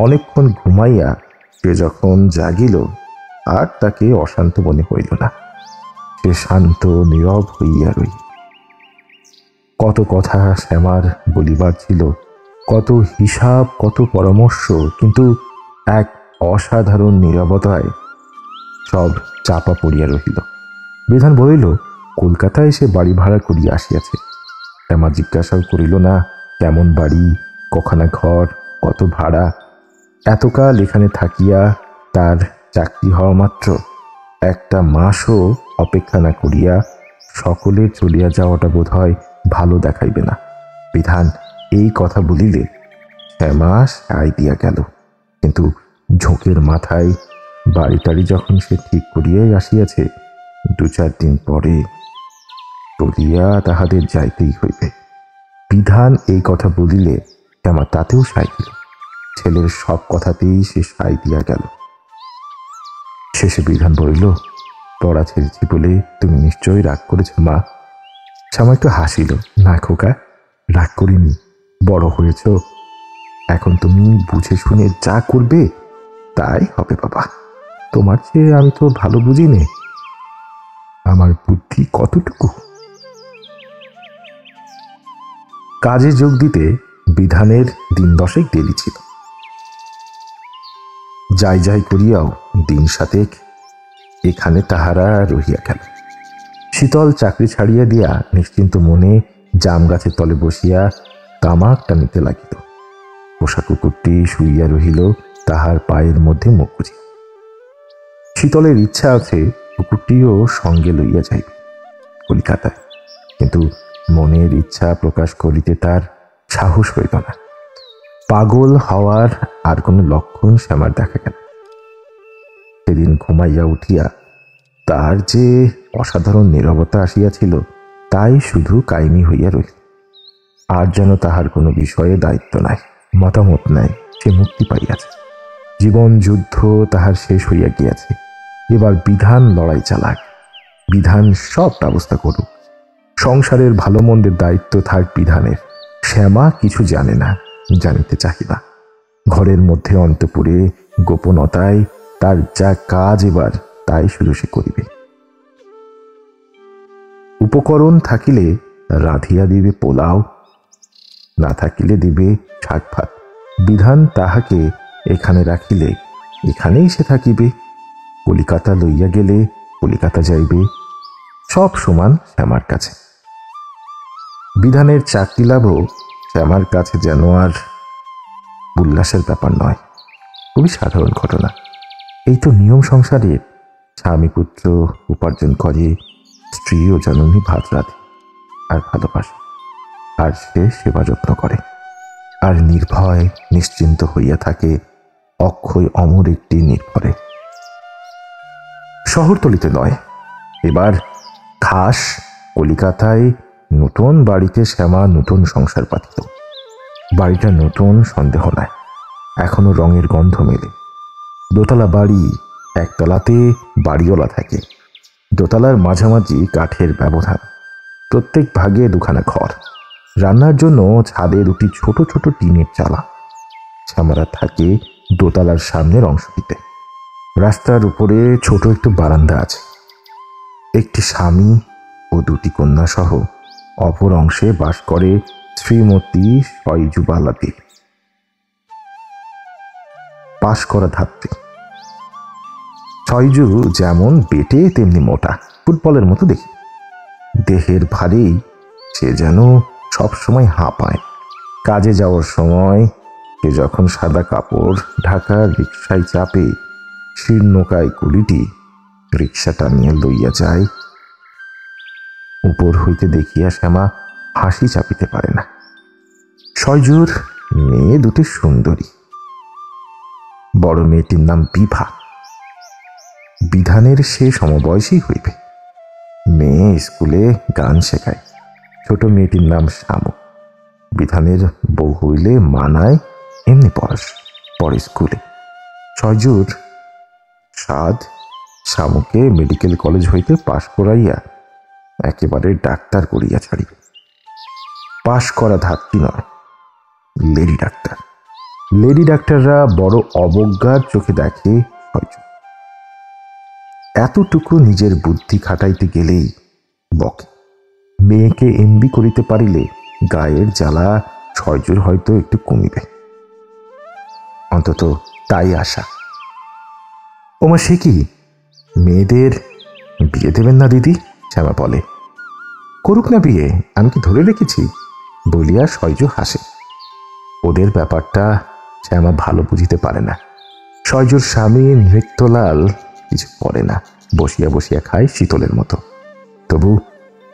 অনেকক্ষণ ঘুমাইয়া সে যখন জাগিল, আর তাকে অশান্ত মনে হইল না। সে শান্ত নীরব হইয়া রইল। কত কথা শ্যামার বলিবার ছিল, কত হিসাব, কত পরামর্শ, কিন্তু এক অসাধারণ নীরবতায় সব চাপা পড়িয়া রহিল। বিধান বলিল, কলকাতায় সে বাড়ি ভাড়া করিয়া আসিয়াছে। শ্যামা জিজ্ঞাসাও করিল না কেমন বাড়ি, কখানা ঘর, কত ভাড়া। এতকাল এখানে থাকিয়া তার চাকরি হওয়া মাত্র 1টা মাসও অপেক্ষা না করিয়া সকলের চলিয়া যাওয়াটা বোধ হয় ভালো দেখাইবে না। বিধান এই কথা বলিলে শ্যামা সায় দিয়া গেল, কিন্তু ঝোঁকের মাথায় বাড়িটারি যখন সে ঠিক করিয়াই আসিয়াছে, 2-4 দিন পরে চলিয়া তাহাদের যাইতেই হইবে। বিধান এই কথা বলিলে শ্যামা তাতেও সায় দিল। ছেলের সব কথাতেই সে সায় দিয়া গেল। শেষে বিধান বলিল, পড়া ছেড়েছি বলে তুমি নিশ্চয়ই রাগ করেছ মা? শ্যামা একটু হাসিল, না খোকা, রাগ করিনি, বড় হয়েছ, এখন তুমি বুঝে শুনে যা করবে তাই হবে বাবা। তোমার চেয়ে আমি তো ভালো বুঝি নে, আমার বুদ্ধি কতটুকু। কাজে যোগ দিতে বিধানের 10 দেরি ছিল। যাই যাই করিয়াও 7 এখানে তাহারা রহিয়া গেল। শীতল চাকরি ছাড়িয়া দিয়া নিশ্চিন্ত মনে জাম গাছের তলে বসিয়া তামাক টানিতে লাগিল। পোষা কুকুরটি শুইয়া রহিল তাহার পায়ের মধ্যে মুখ গুজিয়া। শীতলের ইচ্ছা আছে কুকুরটিও সঙ্গে লইয়া যাইবে কলিকাতায়, কিন্তু মনের ইচ্ছা প্রকাশ করিতে তার সাহস হইল না। পাগল হওয়ার আর কোনো লক্ষণ শ্যামার দেখা গেল। সেদিন ঘুমাইয়া উঠিয়া তার যে অসাধারণ নীরবতা আসিয়াছিল, তাই শুধু কায়েমি হইয়া রহিল। আর যেন তাহার কোনো বিষয়ে দায়িত্ব নাই, মতামত নাই, সে মুক্তি পাইয়াছে। জীবন যুদ্ধ তাহার শেষ হইয়া গিয়াছে। এবার বিধান লড়াই চালাক, বিধান সব ব্যবস্থা করুক। সংসারের ভালো মন্দের দায়িত্ব থাক বিধানের। শ্যামা কিছু জানে না, জানিতে চাহিবা। ঘরের মধ্যে অন্তপুরে গোপনতায় তার যা কাজ এবার তাই শুধু সে করিবে। উপকরণ থাকিলে রাঁধিয়া দিবে পোলাও, না থাকিলে দিবে শাক ভাত। বিধান তাহাকে এখানে রাখিলে এখানেই সে থাকিবে, কলিকাতা লইয়া গেলে কলিকাতা যাইবে, সব সমান শ্যামার কাছে। বিধানের চাকরি লাভও শ্যামার কাছে যেন আর উল্লাসের ব্যাপার নয়, খুবই সাধারণ ঘটনা। এই তো নিয়ম সংসারের। স্বামী পুত্র উপার্জন করে, স্ত্রী ও জননী ভাত রাঁধে আর ভালোবাসে, আর সে সেবা যত্ন করে, আর নির্ভয় নিশ্চিন্ত হইয়া থাকে অক্ষয় অমর একটি নির্ভরে। শহরতলিতে নয়, এবার খাস কলিকাতায় নতুন বাড়িতে শ্যামা নতুন সংসার পাতিল। বাড়িটা নতুন সন্দেহ নাই, এখনো রঙের গন্ধ মেলে। দোতলা বাড়ি, একতলাতে বাড়িওয়ালা থাকে। দোতলার মাঝামাঝি কাঠের ব্যবধান, প্রত্যেক ভাগে দুখানা ঘর। রান্নার জন্য ছাদে দুটি ছোট ছোট টিনের চালা। শ্যামারা থাকে দোতলার সামনের অংশটিতে। রাস্তার উপরে ছোট একটু বারান্দা আছে। একটি স্বামী ও দুটি কন্যা সহ অপর অংশে বাস করে শ্রীমতী সয়জুবালাদি, পাশ করা ধাত্রী। সয়জু যেমন বেটে তেমনি মোটা, ফুটবলের মতো দেখি। দেহের ভারেই সে যেন সবসময় হাঁপায়। কাজে যাওয়ার সময় সে যখন সাদা কাপড় ঢাকা রিকশায় চাপে, শীর্ণকায় কুলিটি রিকশাটা নিয়ে লইয়া যায়, উপর হইতে দেখিয়া শ্যামা হাসি চাপিতে পারে না। সয়জুর মেয়ে দুটি সুন্দরী। বড় মেয়েটির নাম বিভা। বিধানের সে সমবয়সী হইবে। মেয়ে স্কুলে গান শেখায়। ছোট মেয়েটির নাম শামু। বিধানের বউ হইলে মানায়, এমনি পড়ে স্কুলে। সয়জুর সাধ শামুকে মেডিকেল কলেজ হইতে পাশ করাইয়া একেবারে ডাক্তার করিয়া ছাড়িবে। পাশ করা ধাত্রী নয়, লেডি ডাক্তার। লেডি ডাক্তাররা বড় অবজ্ঞার চোখে দেখে সয়জু। এতটুকু নিজের বুদ্ধি খাটাইতে গেলেই বকে। মেয়েকে এমবি করিতে পারিলে গায়ের জ্বালা সয়জুর হয়তো একটু কমিবে, অন্তত তাই আশা। ওমা সে কি, মেয়েদের বিয়ে দেবেন না দিদি? শ্যামা বলে। করুক না বিয়ে, আমি কি ধরে রেখেছি বলিয়া সয়জু হাসে। ওদের ব্যাপারটা শ্যামা ভালো বুঝিতে পারে না। সয়জুর স্বামী নৃত্যলাল কিছু করে না, বসিয়া বসিয়া খায় শীতলের মতো। তবু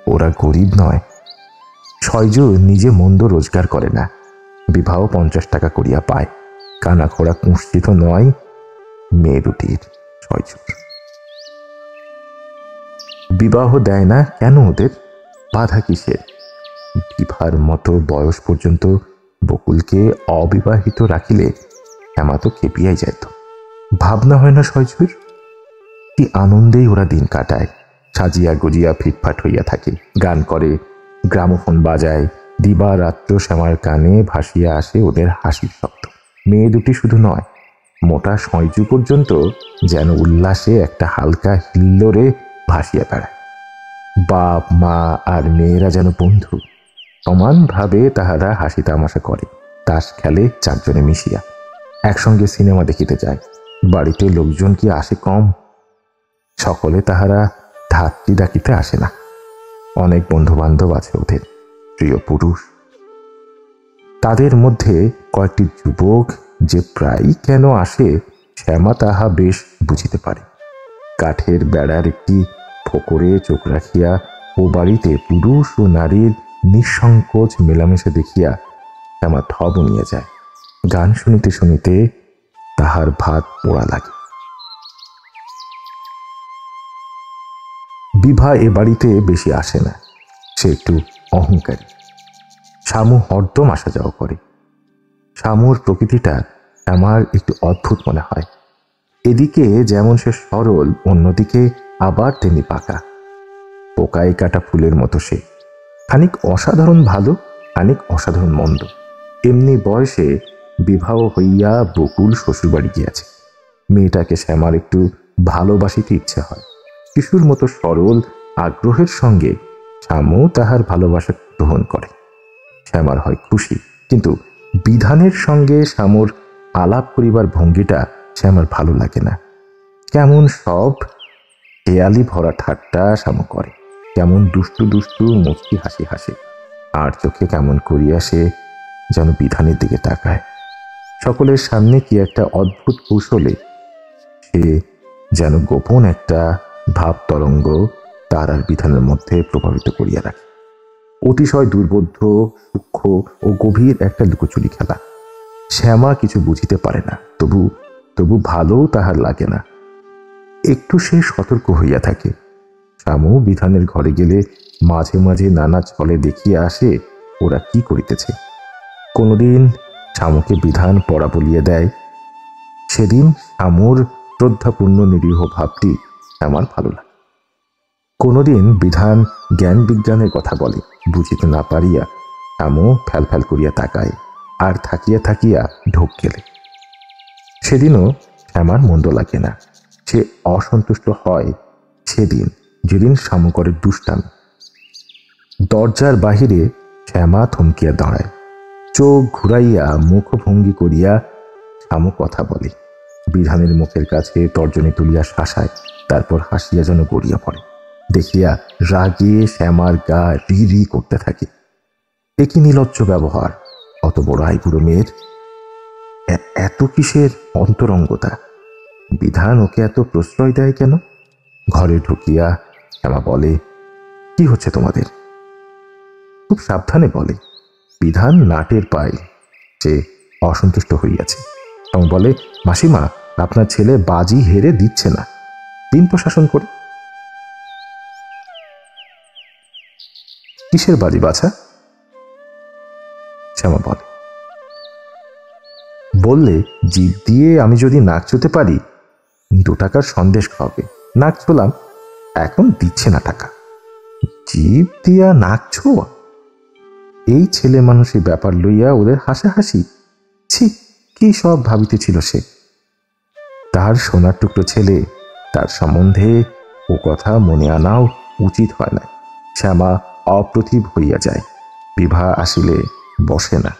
ওরা গরিব নয়। সয়জু নিজে মন্দ রোজগার করে না, বিবাহ 50 টাকা করিয়া পায়। কানা খোড়া কুঁষ্ঠিত নয় মেয়ে দুটির। সয়জুর বিবাহ দেয় না কেন? ওদের বাধা কিসের? বিভার মতো বয়স পর্যন্ত বকুলকে অবিবাহিত রাখিলে শ্যামা তো খেপিয়াই যেত। ভাবনা হয় না সয়জুর? কি আনন্দেই ওরা দিন কাটায়। সাজিয়া গুজিয়া ফিটফাট হইয়া থাকে, গান করে, গ্রামোফোন বাজায়। দিবারাত্র শ্যামার কানে ভাসিয়া আসে ওদের হাসির শব্দ। মেয়ে দুটি শুধু নয়, মোটা সয়জু পর্যন্ত যেন উল্লাসে একটা হালকা হিল্লোরে ভাসিয়া বেড়ায়। বাপ মা আর মেয়েরা যেন বন্ধু। সমানভাবে তাহারা হাসি তামাশা করে, তাস খেলে চারজনে মিশিয়া। একসঙ্গে সিনেমা দেখিতে যায়। বাড়িতে লোকজন কি আসে কম? সকলে তাহারা ধাত্রী ডাকিতে আসে না। অনেক বন্ধু বান্ধব আছে ওদের, প্রিয় পুরুষ। তাদের মধ্যে কয়েকটি যুবক যে প্রায়ই কেন আসে শ্যামা তাহা বেশ বুঝিতে পারে। কাঠের বেড়ার একটি ফোকরে চোখ রাখিয়া ও বাড়িতে পুরুষ ও নারীর নিঃসংকোচ মেলামেশা দেখিয়া শ্যামা থ বনিয়া যায়। গান শুনিতে শুনিতে তাহার ভাত পোড়া লাগে। বিভা এ বাড়িতে বেশি আসে না, সে একটু অহংকারী। শামু হরদম আসা যাওয়া করে। শামুর প্রকৃতিটা আমার একটু অদ্ভুত মনে হয়। এদিকে যেমন সে সরল, অন্যদিকে আবার তেমনি পাকা। পোকায় কাটা ফুলের মতো সে, খানিক অসাধারণ ভালো, খানিক অসাধারণ মন্দ। এমনি বয়সে বিবাহ হইয়া বকুল শ্বশুরবাড়ি গিয়াছে। মেয়েটাকে শ্যামার একটু ভালোবাসিতে ইচ্ছা হয়। শিশুর মতো সরল আগ্রহের সঙ্গে শ্যামু তাহার ভালোবাসা গ্রহণ করে। শ্যামার হয় খুশি, কিন্তু বিধানের সঙ্গে শ্যামুর আলাপ করিবার ভঙ্গিটা শ্যামার ভালো লাগে না। কেমন সব হেয়ালি ভরা ঠাট্টা শ্যামু করে, কেমন দুষ্টু দুষ্টু মুচকি হাসি হাসে। আর চোখে কেমন করিয়া সে যেন বিধানের দিকে তাকায়। সকলের সামনে কি একটা অদ্ভুত কৌশলে সে যেন গোপন একটা ভাব তরঙ্গ তার আর বিধানের মধ্যে প্রভাবিত করিয়া রাখে। অতিশয় দুর্বোধ্য, সূক্ষ্ম ও গভীর একটা লুকোচুরি খেলা। শ্যামা কিছু বুঝিতে পারে না, তবু ভালো তাহার লাগে না। একটু সে সতর্ক হইয়া থাকে। শ্যামু বিধানের ঘরে গেলে মাঝে মাঝে নানা ছলে দেখিয়া আসে ওরা কি করিতেছে। কোনোদিন শ্যামুকে বিধান পড়া বলিয়া দেয়। সেদিন শ্যামুর শ্রদ্ধাপূর্ণ নিরীহ ভাবটি আমার ভালো লাগে। কোনোদিন বিধান জ্ঞান বিজ্ঞানের কথা বলে, বুঝিতে না পারিয়া শ্যামু ফ্যাল করিয়া তাকায় আর থাকিয়া থাকিয়া ঢোক গেলে। সেদিনও শ্যামার মন্দ লাগে না। সে অসন্তুষ্ট হয় সেদিন যেদিন শ্যামু করে দুষ্টামি। দরজার বাহিরে শ্যামা থমকিয়া দাঁড়ায়, চোখ ঘুরাইয়া মুখভঙ্গি করিয়া শ্যামু কথা বলে। বিধানের মুখের কাছে তর্জনী তুলিয়া শাসায়, তারপর হাসিয়া যেন গড়িয়া পড়ে। দেখিয়া রাগে শ্যামার গা রি রি করতে থাকে। একই নির্লজ্জ ব্যবহার অত বড় আইবুড়ো মেয়ের। এত কিসের অন্তরঙ্গতা? বিধান ওকে এত প্রশ্রয় দেয় কেন? ঘরে ঢুকিয়া শ্যামা বলে, কি হচ্ছে তোমাদের? খুব সাবধানে বলে। বিধান নাটের পায় সে অসন্তুষ্ট হইয়াছে এবং বলে, মাসিমা, আপনার ছেলে বাজি হেরে দিচ্ছে না, দিন প্রশাসন করে। কিসের বাজি বাছা? শ্যামা বললে, জিভ দিয়ে আমি যদি নাক চুতে পারি 2 টাকার সন্দেশ খাওয়াবে। নাক চুলাম, এখন দিচ্ছে না টাকা। জিভ দিয়া নাক ছোঁয়া? এই ছেলে মানুষের ব্যাপার লইয়া ওদের হাসাহাসি। ছি, কি সব ভাবিতেছিল সে। তার সোনার টুকরো ছেলে, তার সম্বন্ধে ও কথা মনে আনাও উচিত হয় না। শ্যামা অপ্রতিভ হইয়া যায়। বিভা আসিলে বসে না,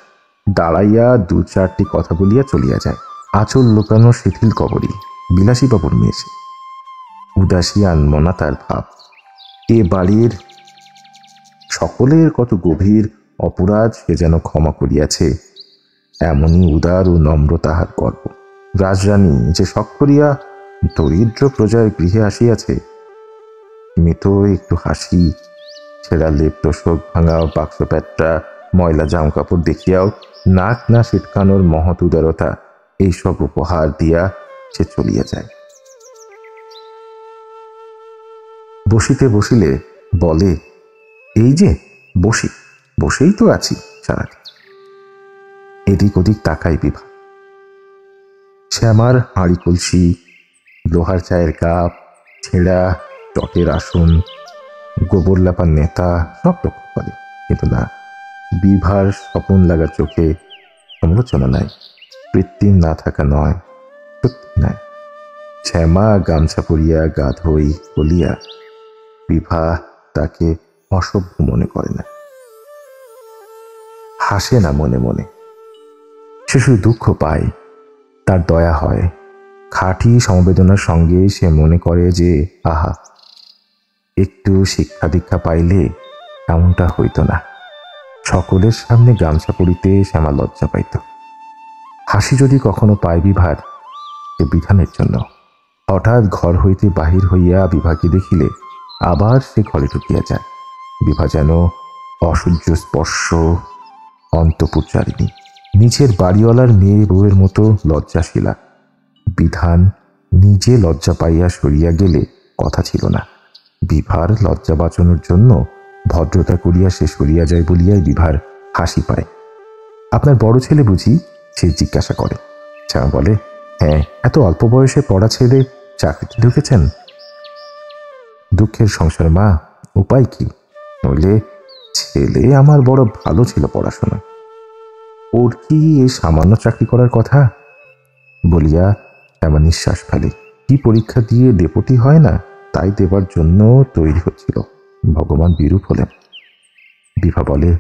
দাঁড়াইয়া 2-4টি কথা বলিয়া চলিয়া যায়। আঁচল লুকানো শিথিল কবরী বিলাসীবাবুর মেয়ে। উদাসী আনমনা তার ভাব। এ বাড়ির সকলের কত গভীর অপরাধ সে যেন ক্ষমা করিয়াছে, এমনই উদার ও নম্র তাহার গর্ব। রাজরানী যে শখ করিয়া দরিদ্র প্রজার গৃহে আসিয়াছে, মৃত একটু হাসি, ছেঁড়া লেপ তোষক, ভাঙা বাক্স প্যাট্রা, ময়লা জামকাপড় দেখিয়াও নাক না সিটকানোর মহৎ উদারতা, এইসব উপহার দিয়া সে চলিয়া যায়। বসিতে বসিলে বলে, এই যে বসেই তো আছি সারাদিন। এদিক ওদিক তাকাই বিভা। শ্যামার হাঁড়ি কলসি, লোহার চায়ের কাপ, ছেঁড়া টটের আসন, গোবর লাপার নেতা সব লক্ষ্য করে, কিন্তু না, বিভার স্বপন লাগার চোখে সমালোচনা নাই, কৃত্রিম না থাকা নয়, সত্যি নাই। শ্যামা গামছা পরিয়া গা ধোই বলিয়া বিভা তাকে অসভ্য মনে করে না, হাসে না মনে মনে। সে শুধু দুঃখ পায়, তার দয়া হয়। খাঁটি সমবেদনার সঙ্গে সে মনে করে যে, আহা, একটু শিক্ষা দীক্ষা পাইলে এমনটা হইত না। সকলের সামনে গামছা পরিতে শ্যামা লজ্জা পাইত। হাসি যদি কখনো পায় বিভার, সে বিধানের জন্য। হঠাৎ ঘর হইতে বাহির হইয়া বিভাকে দেখিলে আবার সে ঘরে ঢুকিয়া যায়। বিভা যেন অসহ্য স্পর্শ, অন্তঃপুরচারিণী, নিচের বাড়িওয়ালার মেয়ে বউয়ের মতো লজ্জাশীলা। বিধান নিজে লজ্জা পাইয়া সরিয়া গেলে কথা ছিল না। বিভার লজ্জা বাঁচানোর জন্য ভদ্রতা করিয়া সে সরিয়া যায় বলিয়াই বিভার হাসি পায়। আপনার বড় ছেলে বুঝি? সে জিজ্ঞাসা করে। শ্যামা বলে, হ্যাঁ, এত অল্প বয়সে পড়া ছেলে চাকরিতে ঢুকেছেন। দুঃখের সংসার মা, উপায় কি? নইলে ছেলে আমার বড় ভালো ছিল পড়াশোনা, ওর কি এই সামান্য চাকরি করার কথা? বলিয়া এমন নিঃশ্বাস ফেলে। কি পরীক্ষা দিয়ে ডেপুটি হয় না, তাই দেবার জন্য তৈরি হচ্ছিল। ভগবান বিরূপ হলেন। বিভা বলে,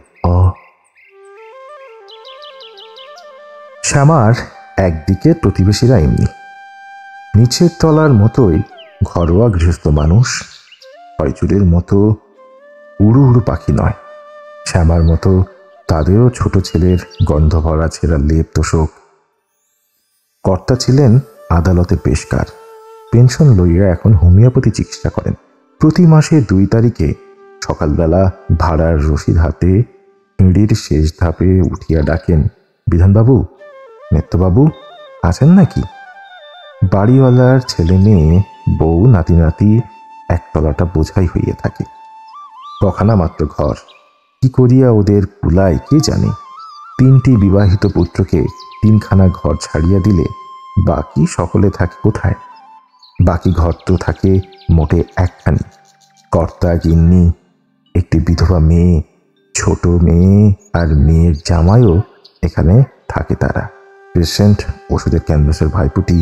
শ্যামার একদিকে প্রতিবেশীরা এমনি, নিচের তলার মতোই ঘরোয়া গৃহস্থ মানুষ, হয়চুরের মতো উড়ু উড়ু পাখি নয়। শ্যামার মতো তাদেরও ছোট ছেলের গন্ধ ভরা ছেঁড়া লেপ তোষক। কর্তা ছিলেন আদালতে পেশকার, পেনশন লইয়া এখন হোমিওপ্যাথি চিকিৎসা করেন। প্রতি মাসে 2 তারিখে সকালবেলা ভাড়ার রসিদ হাতে সিঁড়ির শেষ ধাপে উঠিয়া ডাকেন, বিধানবাবু, নেত্যবাবু আছেন নাকি? বাড়িওয়ালার ছেলে মেয়ে, বউ, নাতি নাতি একতলাটা বোঝাই হইয়া থাকে। কখানা মাত্র ঘর, কি করিয়া ওদের কুলায় কে জানে। 3টি বিবাহিত পুত্রকে 3খানা ঘর ছাড়িয়া দিলে বাকি সকলে থাকে কোথায়? বাকি ঘর তো থাকে মোটে 1খানি। কর্তা, গিন্নি, একটি বিধবা মেয়ে, ছোট মেয়ে আর মেয়ের জামাইও এখানে থাকে। তারা পেশেন্ট, ওষুধের ক্যানভাসের ভাইপুটি,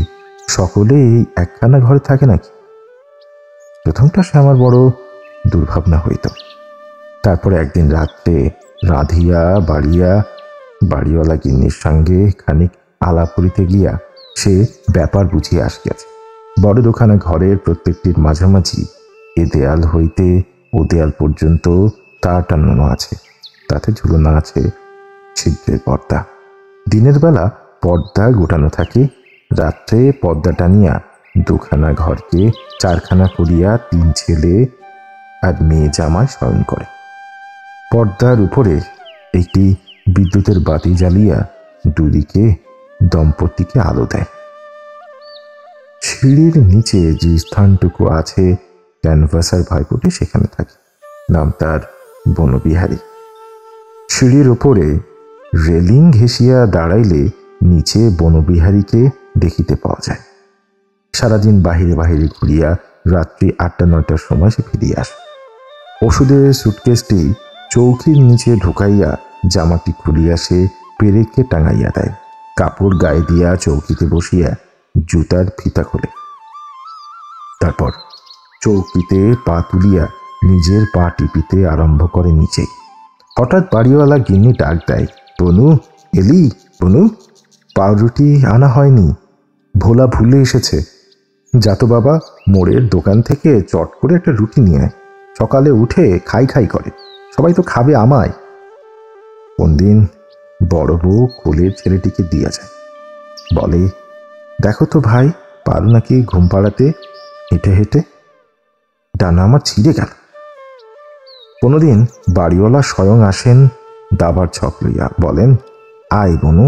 সকলে এই 1খানা ঘরে থাকে নাকি? প্রথমটা সে আমার বড় দুর্ভাবনা হইত। তারপরে একদিন রাত্রে রাঁধিয়া বাড়িয়া বাড়িওয়ালা গিন্নির সঙ্গে খানিক আলাপ করিতে গিয়া সে ব্যাপার বুঝিয়া আসিয়াছে। বড় 2খানা ঘরের প্রত্যেকটির মাঝামাঝি এ দেয়াল হইতে ও দেয়াল পর্যন্ত তার টানানো আছে, তাতে ঝুলানো আছে ছিদ্রের পর্দা। দিনের বেলা পর্দা গোটানো থাকে, রাত্রে পর্দা টানিয়া 2খানা ঘরকে 4খানা করিয়া 3 ছেলে আর মেয়ে জামাই শয়ন করে। পর্দার উপরে একটি বিদ্যুতের বাতি জ্বালিয়া দুদিকে দম্পতিকে আলো দেয়। সিঁড়ির নিচে যে স্থানটুকু আছে ক্যানভাসার ভাইপুটি সেখানে থাকে। নাম তার বনবিহারী। সিঁড়ির ওপরে রেলিং ঘেঁষিয়া দাঁড়াইলে নিচে বনবিহারীকে দেখিতে পাওয়া যায়। সারাদিন বাহিরে বাহিরে ঘুরিয়া রাত্রি 8টা-9টার সময় সে ফিরিয়া আসে। ওষুধের সুটকেসটি চৌকির নিচে ঢুকাইয়া জামাটি খুলিয়া সে পেরেককে টাঙাইয়া দেয়। কাপড় গায়ে দিয়া চৌকিতে বসিয়া জুতার ফিতা খোলে। তারপর চৌকিতে পা তুলিয়া নিজের পা টিপিতে আরম্ভ করে নিচে। হঠাৎ বাড়িওয়ালা গিন্নি ডাক দেয়, বনু, এলি? বনু, পাউরুটি আনা হয়নি, ভোলা ভুলে এসেছে। যাতো বাবা, মোড়ের দোকান থেকে চট করে একটা রুটি নিয়ে আয়, সকালে উঠে খাই খাই করে, সবাই তো খাবে আমায়। কোনদিন বড় বউ কোলের ছেলেটিকে দিয়া যায়, বলে, দেখো তো ভাই, পারো নাকি ঘুম পাড়াতে হেঁটে হেঁটে? ডানা আমার ছিঁড়ে গেল। কোনোদিন বাড়িওয়ালা স্বয়ং আসেন দাবার ছক লইয়া, বলেন, আয় বনু,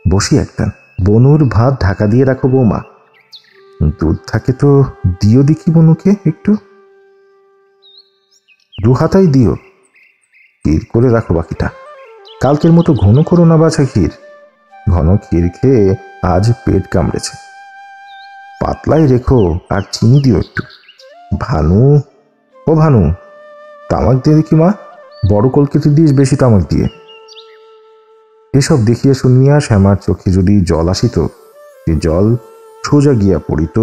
বসি একটান। বনুর ভাত ঢাকা দিয়ে রাখো বৌমা, দুধ থাকে তো দিও দেখি বনুকে একটু, 2 হাতাই দিও, ক্ষীর করে রাখো বাকিটা। কালকের মতো ঘন করো না বাছা ক্ষীর, ঘন ক্ষীর খেয়ে আজ পেট কামড়েছে। পাতলাই রেখো আর চিনি দিও একটু। ভানু, ও ভানু, তামাক দিয়ে দেখি মা, বড় কলকেতে দিস বেশি তামাক দিয়ে। এসব দেখিয়া শুনিয়া শ্যামার চোখে যদি জল আসিত, সে জল সোজা গিয়া পড়িত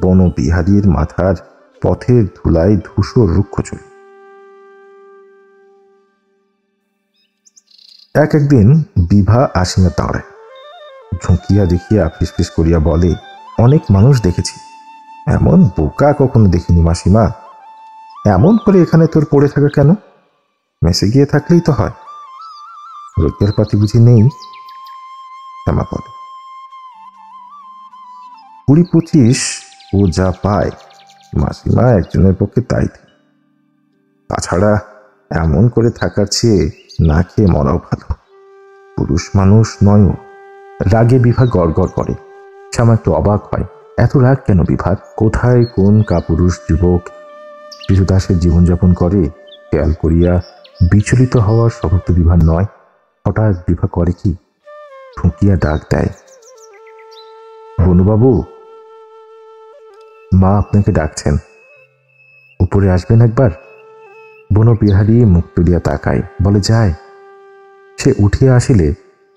বনবিহারীর মাথার পথের ধুলায় ধূসর রুক্ষ চুল। একদিন বিভা আসিয়া দাঁড়ায়, ঝুঁকিয়া দেখিয়া ফিসফিস করিয়া বলে, অনেক মানুষ দেখেছি, এমন বোকা কখনো দেখিনি মাসিমা। এমন করে এখানে তোর পড়ে থাকা কেন? মেসে গিয়ে থাকলেই তো হয়, রোজগার পাতি বুঝি নেই? শ্যামা বলে, 20-25 ও যা পায় মাসিমা একজনের পক্ষে তাই। তাছাড়া এমন করে থাকার চেয়ে না খেয়ে মরাও ভালো। পুরুষ মানুষ নয়। রাগে বিভা গড়গড় করে। শ্যামা একটু অবাক হয়, এত রাগ কেন বিভার? কোথায় কোন কাপুরুষ যুবক কৃতদাসের জীবনযাপন করে খেয়াল করিয়া বিচলিত হওয়ার স্বভাব তো বিভার নয়। হঠাৎ বিভা করে কি, ঠুকিয়া ডাক দেয়, বনুবাবু, মা আপনাকে ডাকছেন, উপরে আসবেন একবার। বনবিহারী মুখ তুলিয়া তাকায়, বলে, যায়। সে উঠিয়া আসিলে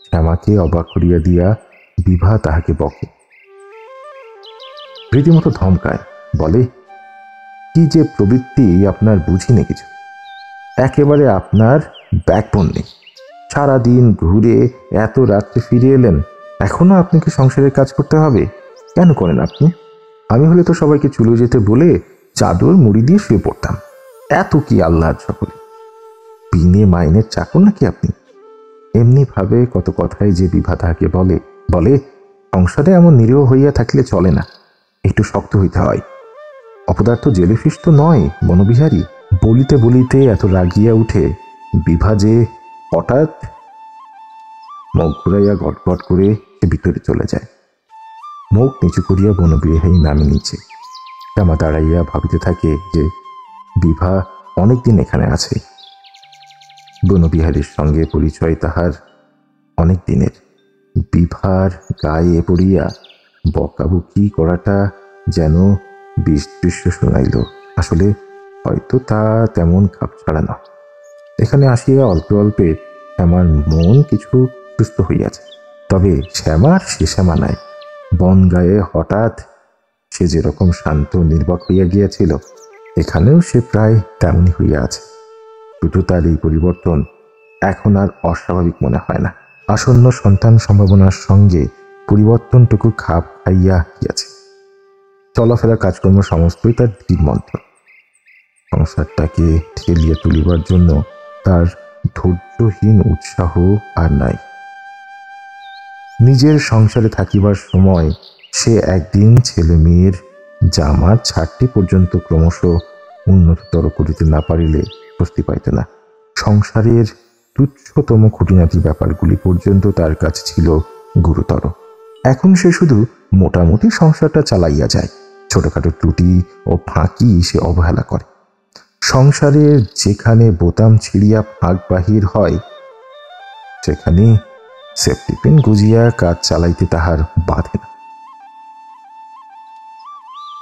শ্যামাকে অবাক করিয়া দিয়া বিভা তাহাকে বকে, রীতিমতো ধমকায়, বলে, কি যে প্রবৃত্তি আপনার বুঝি না কিছু, একেবারে আপনার ব্যাকবোন নেই। সারাদিন ঘুরে এত রাত্রে ফিরে এলেন, এখনো আপনাকে সংসারের কাজ করতে হবে? কেন করেন আপনি? আমি হলে তো সবাইকে চলে যেতে বলে চাদর মুড়ি দিয়ে শুয়ে পড়তাম। এত কি আল্লাহর সকলে? বিনে মাইনের চাকর নাকি আপনি? এমনি ভাবে কত কথাই যে বিভা তাহাকে বলে বলে সংসারে এমন নিরীহ হইয়া থাকলে চলে না, একটু শক্ত হইতে হয়। অপদার্থ জেলিফিশ তো নয় বনবিহারী। বলিতে বলিতে এত রাগিয়া উঠে বিভা যে হঠাৎ মুখ ঘুরাইয়া গটগট করে সে ভিতরে চলে যায়। মুখ নিচু করিয়া বনবিহারী নামে নিচে। শ্যামা দাঁড়াইয়া ভাবিতে থাকে যে বিভা অনেকদিন এখানে আছে। বনবিহারীর সঙ্গে পরিচয় তাহার অনেক দিনের। বিভার গায়ে পড়িয়া বকাবকি করাটা যেন বিদৃশ্য শোনাইল। আসলে হয়তো তা তেমন খাপ ছাড়া নয়। এখানে আসিয়া অল্পে অল্পে শ্যামার মন কিছু সুস্থ হইয়াছে। তবে শ্যামার সে শ্যামা নাই। বন গায়ে হঠাৎ সে যেরকম শান্ত নির্বাক হইয়া গিয়াছিল, এখানেও সে প্রায় তেমনি হইয়া আছে। শুধু তার এই পরিবর্তন এখন আর অস্বাভাবিক মনে হয় না। আসন্ন সন্তান সম্ভাবনার সঙ্গে পরিবর্তনটুকু খাপ খাইয়া গিয়াছে। চলাফেরা কাজকর্ম সমস্তই তার দৃঢ়মন্ত্র। সংসারটাকে ঠেলিয়া তুলিবার জন্য তার ধৈর্যহীন উৎসাহ আর নাই। নিজের সংসারে থাকিবার সময় সে একদিন ছেলে মেয়ের জামার ছাড়টি পর্যন্ত ক্রমশ উন্নততর করিতে না পারিলে স্বস্তি পাইত না। সংসারের তুচ্ছতম খুঁটিনাটি ব্যাপারগুলি পর্যন্ত তার কাছে ছিল গুরুতর। এখন সে শুধু মোটামুটি সংসারটা চালাইয়া যায়। ছোটখাটো ত্রুটি ও ফাঁকি সে অবহেলা করে। সংসারের যেখানে বোতাম ছিঁড়িয়া ফাঁক বাহির হয়, সেখানে সেফটি পিন গুজিয়া কাজ চালাইতে তাহার বাধে না।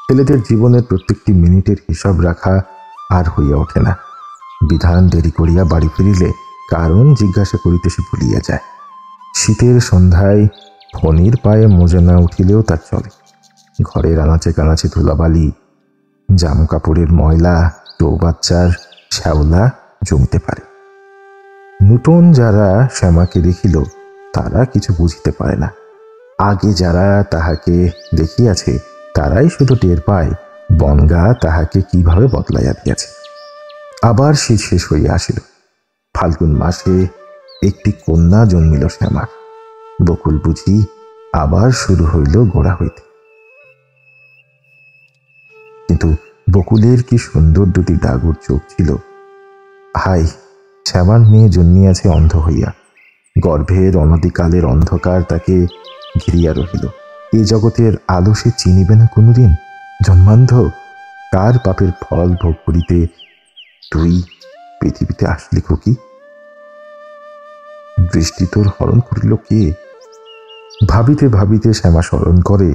ছেলেদের জীবনের প্রত্যেকটি মিনিটের হিসাব রাখা আর হইয়া ওঠে না। বিধান দেরি করিয়া বাড়ি ফিরিলে কারণ জিজ্ঞাসা করিতে সে ভুলিয়া যায়। শীতের সন্ধ্যায় ফণির পায়ে মোজা না উঠিলেও তার চলে। ঘরের আনাচে কানাচে ধুলাবালি, জামা কাপড়ের ময়লা, চৌবাচ্চার শ্যাওলা জমিতে পারে। নূতন যারা শ্যামাকে দেখিল তারা কিছু বুঝিতে পারে না। আগে যারা তাহাকে দেখিয়াছে তারাই শুধু টের পায় বনগা তাহাকে কিভাবে বদলাইয়া দিয়াছে। আবার শীত শেষ হইয়া আসিল। ফাল্গুন মাসে একটি কন্যা জন্মিল শ্যামার। বকুল বুঝি আবার শুরু হইল গোড়া হইতে। কিন্তু বকুলের কি সুন্দর দুটি ডাগর চোখ ছিল! হাই, শ্যামার মেয়ে জন্মিয়াছে অন্ধ হইয়া। গর্ভের অনতিকালের অন্ধকার তাকে ঘিরিয়া রহিল। এ জগতের আলো সে চিনিবে না কোনোদিন। জন্মান্ধ, কার পাপের ফল ভোগ করিতে তুই পৃথিবীতে আসলি খুকি? দৃষ্টি তোর হরণ করিল কে? ভাবিতে ভাবিতে শ্যামা স্মরণ করে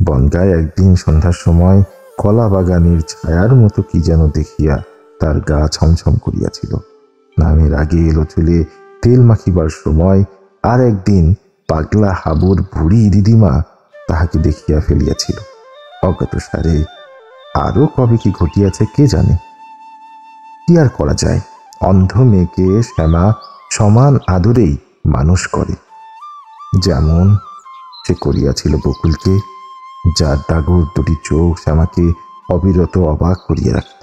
বনগায় একদিন সন্ধ্যার সময় কলা বাগানের ছায়ার মতো কি যেন দেখিয়া তার গা ছমছম করিয়াছিল। নামের আগে এলো চুলে তেল মাখিবার সময় আর একদিন পাগলা হাবুর বুড়ি দিদিমা তাহাকে দেখিয়া ফেলিয়াছিল। অজ্ঞাত সারে আরো কবে কি ঘটিয়াছে কে জানে। কি আর করা যায়, অন্ধ মেয়েকে শ্যামা সমান আদরেই মানুষ করে, যেমন সে করিয়াছিল বকুলকে, যার ডাগর দুটি চোখ শ্যামাকে অবিরত অবাক করিয়া রাখিত।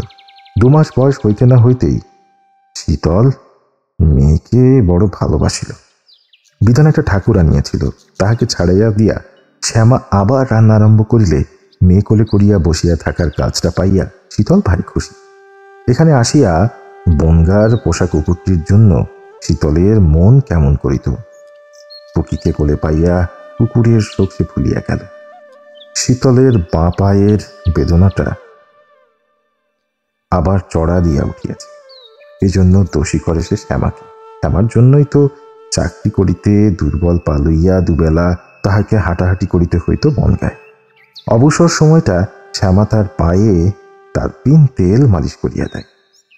2 মাস বয়স হইতে না হইতেই শীতল মেয়েকে বড় ভালোবাসিল। বিধান একটা ঠাকুর আনিয়াছিল, তাহাকে ছাড়াইয়া দিয়া শ্যামা আবার রান্না আরম্ভ করিলে মেয়ে কোলে করিয়া বসিয়া থাকার কাজটা পাইয়া শীতল ভারী খুশি। এখানে আসিয়া বনগার পোষা কুকুরটির জন্য শীতলের মন কেমন করিত। পুকিকে কোলে পাইয়া কুকুরের শোক সে ভুলিয়া গেল। শীতলের বাঁ পায়ের বেদনাটা আবার চড়া দিয়া উঠিয়াছে। এজন্য দোষী করে সে শ্যামাকে। শ্যামার জন্যই তো চাকরি করিতে দুর্বল পা লইয়া দুবেলা তাহাকে হাঁটাহাঁটি করিতে হইত বনগায়। অবসর সময়টা শ্যামা তার পায়ে তার পিন তেল মালিশ করিয়া দেয়।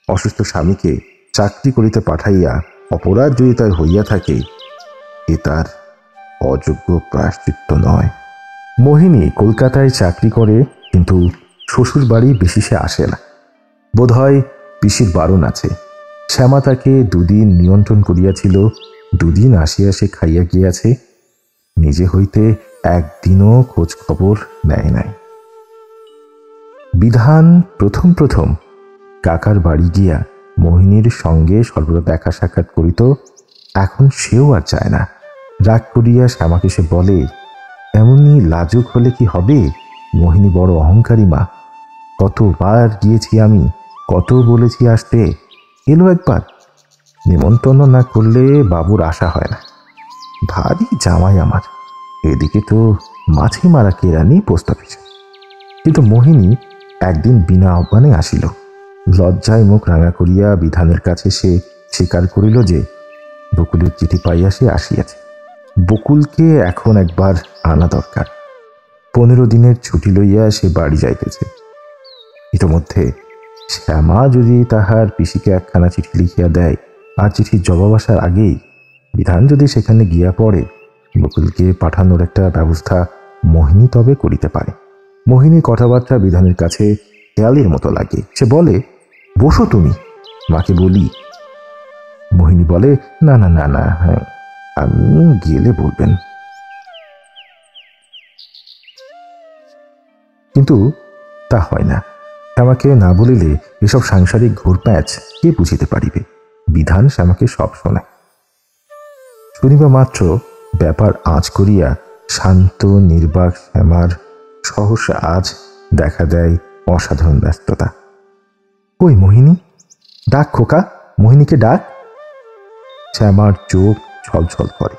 অসুস্থ স্বামীকে চাকরি করিতে পাঠাইয়া অপরাধ যদি তার হইয়া থাকে, এ তার অযোগ্য প্রায়শ্চিত্ত নয়। মোহিনী কলকাতায় চাকরি করে, কিন্তু শ্বশুর বাড়ি বেশি সে আসে না। বোধহয় পিসির বারণ আছে। শ্যামা তাকে 2 দিন নিয়ন্ত্রণ করিয়াছিল, 2 দিন আসিয়া সে খাইয়া গিয়াছে। নিজে হইতে একদিনও খোঁজ খবর নেয় নাই। বিধান প্রথম কাকার বাড়ি গিয়া মোহিনীর সঙ্গে সর্বদা দেখা সাক্ষাৎ করিত, এখন সেও আর চায় না। রাগ করিয়া শ্যামাকে সে বলে, এমনই লাজুক হলে কি হবে? মোহিনী বড় অহংকারী মা। কতবার গিয়েছি আমি, কত বলেছি আসতে, এলো একবার। নিমন্ত্রণ না করলে বাবুর আশা হয় না। ভারী জামাই আমার। এদিকে তো মাছি মারা কেরানি পোস্ট অফিসে। কিন্তু মোহিনী একদিন বিনা আহ্বানে আসিল। লজ্জায় মুখ রাঙা করিয়া বিধানের কাছে সে স্বীকার করিল যে বকুলের চিঠি পাইয়া সে আসিয়াছে। বকুলকে এখন একবার আনা দরকার। 15 দিনের ছুটি লইয়া সে বাড়ি যাইতেছে। ইতোমধ্যে শ্যামা যদি তাহার পিসিকে একখানা চিঠি লিখিয়া দেয়, আর চিঠির জবাব আসার আগেই বিধান যদি সেখানে গিয়া পড়ে, বকুলকে পাঠানোর একটা ব্যবস্থা মোহিনী তবে করিতে পারে। মোহিনীর কথাবার্তা বিধানের কাছে খেয়ালের মতো লাগে। সে বলে, বসো তুমি, মাকে বলি। মোহিনী বলে, না না না না, হ্যাঁ আমি গেলে বলবেন। কিন্তু তা হয় না। শ্যামাকে না বলিলে এসব সাংসারিক ঘুরপ্যাঁচ কে বুঝিতে পারিবে? বিধান শ্যামাকে সব শোনায়। শুনিবা মাত্র ব্যাপার আঁচ করিয়া শান্ত নির্বাক শ্যামার সহসা আজ দেখা দেয় অসাধারণ ব্যস্ততা। কই মোহিনী, ডাক খোকা, মোহিনীকে ডাক। শ্যামার চোখ ছলছল করে।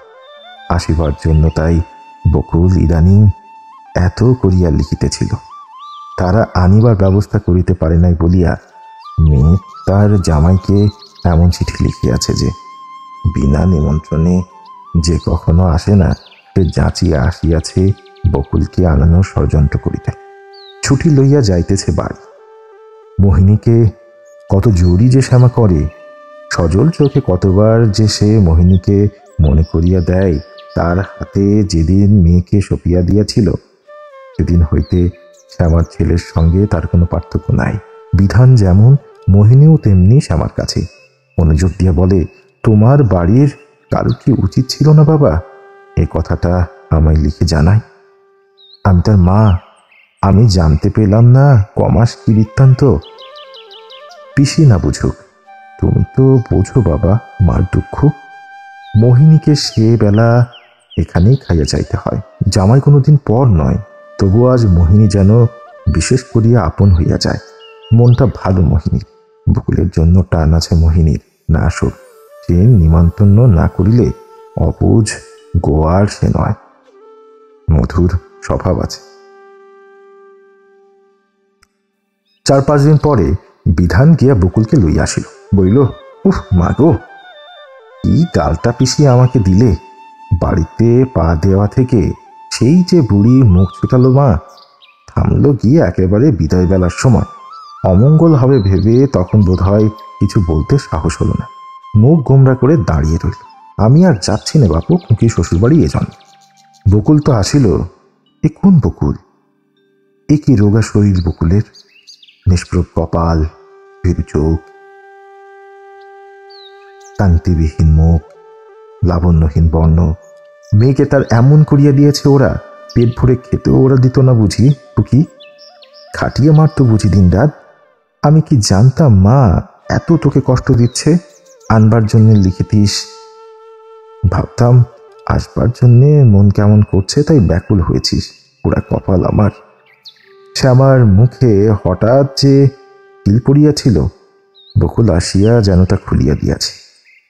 আসিবার জন্য তাই বকুল ইদানিং এত করিয়া লিখিতেছিল। তারা আনিবার ব্যবস্থা করিতে পারে নাই বলিয়া মেয়ে তার জামাইকে এমন চিঠি লিখিয়াছে যে বিনা নিমন্ত্রণে যে কখনো আসে না, সে যাচিয়া আসিয়াছে বকুলকে আনানোর ষড়যন্ত্র করিতে। ছুটি লইয়া যাইতেছে বাড়ি। মোহিনীকে কত জোরই যে শ্যামা করে, সজল চোখে কতবার যে সে মোহিনীকে মনে করিয়া দেয়। তার হাতে যেদিন মেয়েকে সঁপিয়া দিয়াছিল, সেদিন হইতে শ্যামার ছেলের সঙ্গে তার কোনো পার্থক্য নাই। বিধান যেমন, মোহিনীও তেমনি শ্যামার কাছে। মনোযোগ দিয়া বলে, তোমার বাড়ির কারো কি উচিত ছিল না বাবা এ কথাটা আমায় লিখে জানাই? আমি তার মা, আমি জানতে পেলাম না কমাস কি বৃত্তান্ত। পিসি না বুঝুক, তুমি তো বোঝো বাবা মার দুঃখ। মোহিনীকে সে বেলা এখানেই খাইয়া যাইতে হয়। জামাই কোনোদিন পর নয়, তবু আজ মোহিনী যেন বিশেষ করিয়া আপন হইয়া যায়। মনটা ভালো মোহিনীর। বকুলের জন্য টান আছে মোহিনীর। না আসুক, সে নিমন্ত্রণ না করিলে অবুঝ গোয়ার সে নয়। মধুর স্বভাব আছে। 4-5 দিন পরে বিধান গিয়া বকুলকে লইয়া আসিল। বলিল, উহ মা গো, কি গালটা পিছিয়ে আমাকে দিলে! বাড়িতে পা দেওয়া থেকে সেই যে বুড়ি মুখ ছুটালো মা, থামলো গিয়ে একেবারে বিদায় বেলার সময়। অমঙ্গল হবে ভেবে তখন বোধহয় কিছু বলতে সাহস হলো না। মুখ গোমরা করে দাঁড়িয়ে রইল। আমি আর যাচ্ছি না বাপু, খুঁকি শ্বশুরবাড়ি এজন। বকুল তো আসিল। এ কোন বকুল? এ কি রোগা শরীর বকুলের, নিষ্প্রভ কপাল, ভীরু চোখ, কান্তিবিহীন মুখ, লাবণ্যহীন বর্ণ। মেয়েকে তার এমন করিয়া দিয়েছে ওরা, পেট ভরে খেতেও ওরা দিত না বুঝি? টুকি খাটিয়ে মারতো বুঝি দিন রাত? আমি কি জানতাম মা এত তোকে কষ্ট দিচ্ছে? আনবার জন্য লিখিতিস, ভাবতাম আসবার জন্যে মন কেমন করছে তাই ব্যাকুল হয়েছিস। ওরা কপাল আমার। শ্যামার মুখে হঠাৎ যে কিল পড়িয়াছিল, বকুল আসিয়া যেন তা খুলিয়া দিয়াছে।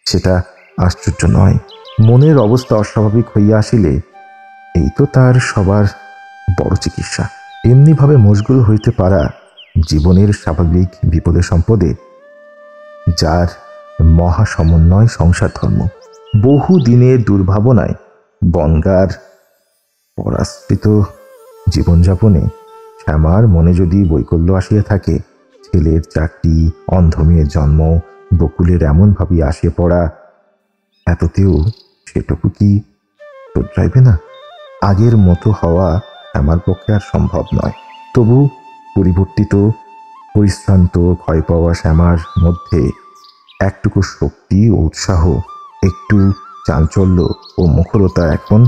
সেটা আশ্চর্য নয়। মনের অবস্থা অস্বাভাবিক হইয়া আসিলে এই তো তার সবার বড় চিকিৎসা। এমনিভাবে মশগুল হইতে পারা জীবনের স্বাভাবিক বিপদে সম্পদে, যার মহা সমন্বয় সংসার ধর্ম। বহু দিনের দুর্ভাবনায় বনগার পরাস্পৃত জীবনযাপনে শ্যামার মনে যদি বৈকল্য আসিয়া থাকে, ছেলের চাকরি, অন্ধ মেয়ের জন্ম, বকুলের এমন ভাবে আসিয়া পড়া, এততেও সেটুকু কি শোধরাইবে না? আগের মতো হওয়া আমার পক্ষে আর সম্ভব নয়। তবু পরিবর্তিত, পরিশ্রান্ত, ভয় পাওয়া শ্যামার মধ্যে একটুকু শক্তি ও উৎসাহ, একটু চাঞ্চল্য ও মুখরতা এখন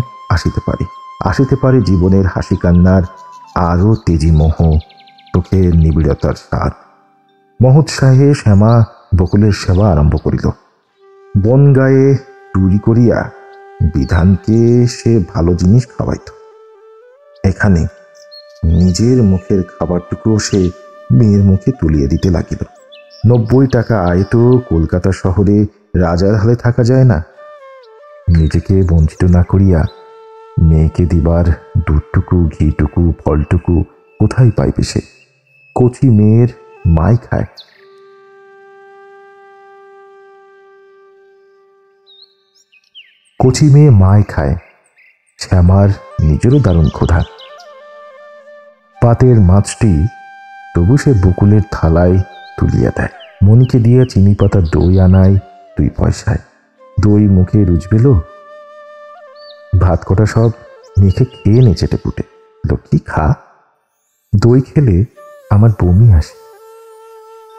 আসিতে পারে জীবনের হাসি কান্নার আরও তেজি মোহ, চোখের নিবিড়তার স্বাদ। মহোৎসাহে শ্যামা বকুলের সেবা আরম্ভ করিল। বন গায়ে চুরি করিয়া বিধানকে সে ভালো জিনিস খাওয়াইত। এখানে নিজের মুখের খাবারটুকু সে মেয়ের মুখে তুলিয়ে দিতে লাগিল। 90 টাকা আয় তো কলকাতা শহরে রাজার হালে থাকা যায় না। নিজেকে বঞ্চিত না করিয়া মেয়েকে দিবার দুধটুকু, ঘিটুকু, ফলটুকু কোথায় পাইবে সে? কচি মেয়ের মাই খায়। কচি মেয়ে মায় খায়। শ্যামার নিজেরও দারুণ ক্ষুধা। পাতের মাছটি তবু সে বকুলের থালায় তুলিয়া দেয়। মণিকে দিয়া চিনি পাতা দই আনায় 2 পয়সায়। দই মুখে রুজবেল। ভাত কটা সব মেখে খেয়ে নে চেটে পুটে। লক্ষ্মী খা, দই খেলে আমার বমি আসে।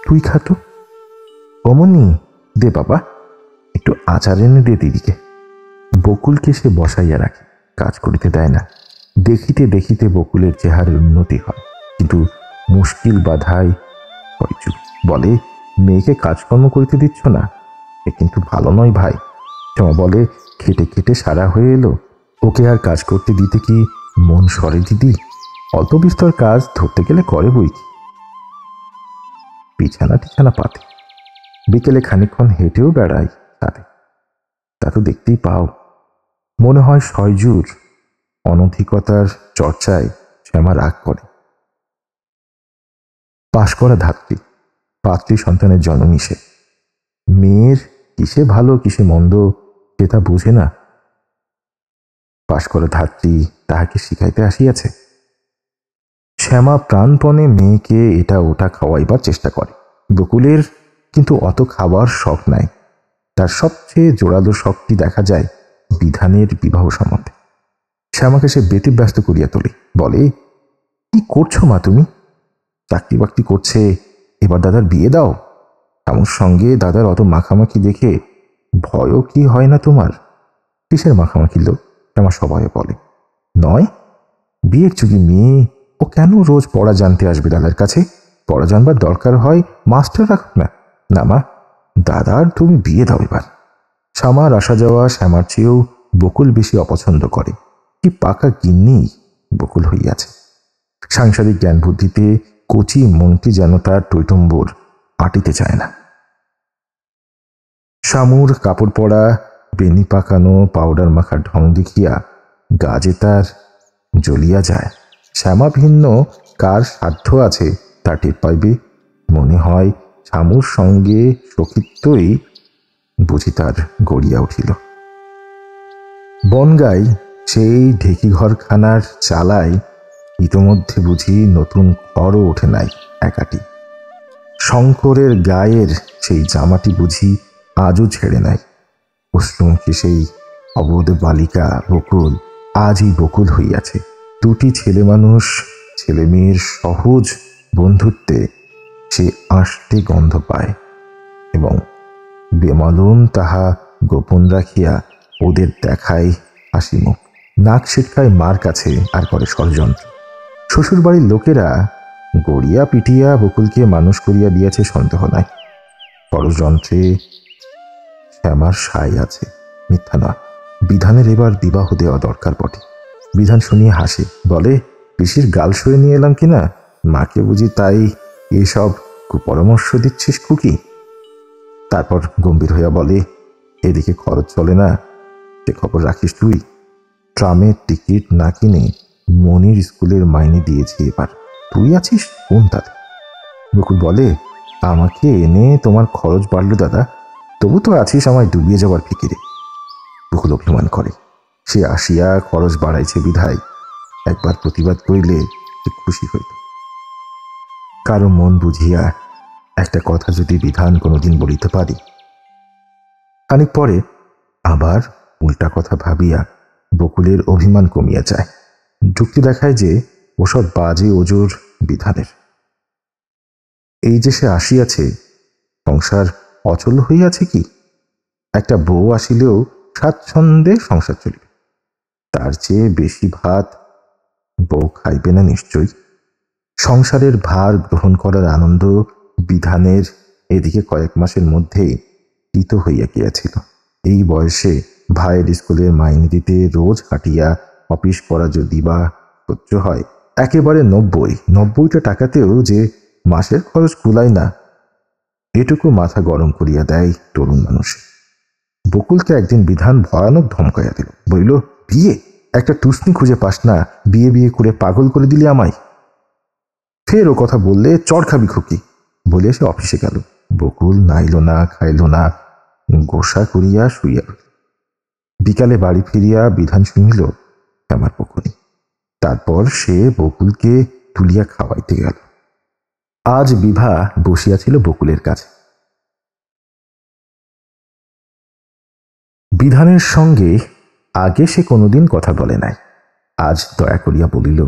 তুই খা তো। অমনি দে বাবা, একটু আচার এনে দে দিদিকে। বকুলকে সে বসাইয়া রাখে, কাজ করিতে দেয় না। দেখিতে দেখিতে বকুলের চেহারার উন্নতি হয়, কিন্তু মুশকিল বাধায় চুপ। বলে, মেয়েকে কাজকর্ম করিতে দিচ্ছ না, এ কিন্তু ভালো নয় ভাই। ক্ষমা বলে, খেটে খেটে সারা হয়ে এলো, ওকে আর কাজ করতে দিতে কি মন সরে দিদি? অল্প বিস্তর কাজ ধরতে গেলে করে বই কি। বিছানা টিছানা পাতে, বিকেলে খানিকক্ষণ হেঁটেও বেড়াই তাতে। তা তো দেখতেই পাও। মনে হয় সয়জুর অনধিকতার চর্চায় শ্যামা রাগ করে। পাশ করা ধাত্রী, পাত্রী সন্তানের জননী সে। মেয়ের কিসে ভালো কিসে মন্দ সে তা বুঝে না। পাশ করা ধাত্রী তাহাকে শিখাইতে আসিয়াছে। শ্যামা প্রাণপণে মেয়েকে এটা ওটা খাওয়াইবার চেষ্টা করে। বকুলের কিন্তু অত খাবার শখ নাই। তার সবচেয়ে জোরালো শখটি দেখা যায় বিধানের বিবাহ সম্বন্ধে। শ্যামাকে সে ব্যতিব্যস্ত করিয়া তোলে। বলে, কি করছো মা তুমি? চাকরি বাকরি করছে, এবার দাদার বিয়ে দাও। আমার সঙ্গে দাদার অত মাখামাখি দেখে ভয়ও কি হয় না তোমার? কিসের মাখামাখি লোক? শ্যামা সবাই বলে। নয়, বিয়ের চুগি মেয়ে, ও কেন রোজ পড়া জানতে আসবে দাদার কাছে? পড়া জানবার দরকার হয় মাস্টার রাখো না। না মা, দাদার তুমি বিয়ে দাও এবার। শ্যামার আসা যাওয়া শ্যামার চেয়েও বকুল বেশি অপছন্দ করে। কি পাকা গিন্নি বকুল হইয়াছে। সাংসারিক জ্ঞান বুদ্ধিতে কচি মনটি যেন তার টৈটম্বর আটিতে চায় না। শামুর কাপড় পরা, বেনি পাকানো, পাউডার মাখার ঢং দেখিয়া গা যে তার জ্বলিয়া যায়। শ্যামা ভিন্ন কার সাধ্য আছে তা টের পাইবে। মনে হয় শামুর সঙ্গে সখিত্বই বুঝি তার গড়িয়া উঠিল। বনগাই সেই ঢেকিঘরখানার চালায় ইতোমধ্যে বুঝি নতুন খড়ও ওঠে নাই একাটি। শঙ্করের গায়ের সেই জামাটি বুঝি আজও ছেড়ে নাই। অশ্রুমুখী সেই অবোধ বালিকা বকুল আজই বকুল হইয়াছে। 2টি ছেলে মানুষ, ছেলে মেয়ের সহজ বন্ধুত্বে সে আষ্টে গন্ধ পায় এবং বেমালুম তাহা গোপন রাখিয়া ওদের দেখায় হাসি মুখ। নাক ছিটকায় মার কাছে আর করে ষড়যন্ত্র। শ্বশুরবাড়ির লোকেরা গড়িয়া পিটিয়া বকুলকে মানুষ করিয়া দিয়েছে সন্দেহ নাই। ষড়যন্ত্রে শ্যামার সাই আছে, মিথ্যা নয়। বিধানের এবার বিবাহ দেওয়া দরকার বটে। বিধান শুনিয়ে হাসে, বলে, পিসির গাল সয়ে নিয়ে এলাম কিনা? মাকে বুঝি তাই এসব কুপরামর্শ দিচ্ছিস খুকি? তারপর গম্ভীর হইয়া বলে, এদিকে খরচ চলে না, সে খবর রাখিস তুই? ট্রামের টিকিট না কিনে মনির স্কুলের মাইনে দিয়েছি এবার। তুই আছিস কোন তাতে? বকুল বলে, আমাকে এনে তোমার খরচ বাড়ল দাদা, তবু তো আছিস আমায় ডুবিয়ে যাবার ফিকিরে। বকুল অভিমান করে, সে আসিয়া খরচ বাড়াইছে বিধায় একবার প্রতিবাদ করিলে খুশি হইত। কারো মন বুঝিয়া একটা কথা যদি বিধান কোনোদিন বলিতে পারি। খানিক পরে আবার উল্টা কথা ভাবিয়া বকুলের অভিমান কমিয়া যায়। যুক্তি দেখায় যে ওসব বাজে ওজোর বিধানের। এই যে সে আসিয়াছে, সংসার অচল হইয়াছে কি? একটা বউ আসিলেও স্বাচ্ছন্দ্যে সংসার চলিবে। তার চেয়ে বেশি ভাত বউ খাইবে না নিশ্চয়ই। সংসারের ভার গ্রহণ করার আনন্দ বিধানের এদিকে কয়েক মাসের মধ্যেই তিত হইয়া গিয়াছিল। এই বয়সে ভাইয়ের স্কুলের মাইনে দিতে রোজ হাঁটিয়া অফিস করা যদি বা সহ্য হয়, একেবারে ৯০টা টাকাতেও যে মাসের খরচ কুলায় না, এটুকু মাথা গরম করিয়া দেয় তরুণ মানুষ। বকুলকে একদিন বিধান ভয়ানক ধমকাইয়া দিল, বলিল, বিয়ে একটা টুসনি খুঁজে পাস না, বিয়ে বিয়ে করে পাগল করে দিলি আমায়। ফের ও কথা বললে চড় খাবি খুকি বলিয়া সে অফিসে গেল। বকুল নাইল না, খাইল না, গোসা করিয়া শুইয়া রইল। বিকালে বাড়ি ফিরিয়া বিধান শুনিল আমার বকুনি। তারপর সে বকুলকে তুলিয়া খাওয়াইতে গেল। আজ বিভা বসিয়াছিল বকুলের কাছে। বিধানের সঙ্গে আগে সে কোনোদিন কথা বলে নাই। আজ দয়া করিয়া বলিল,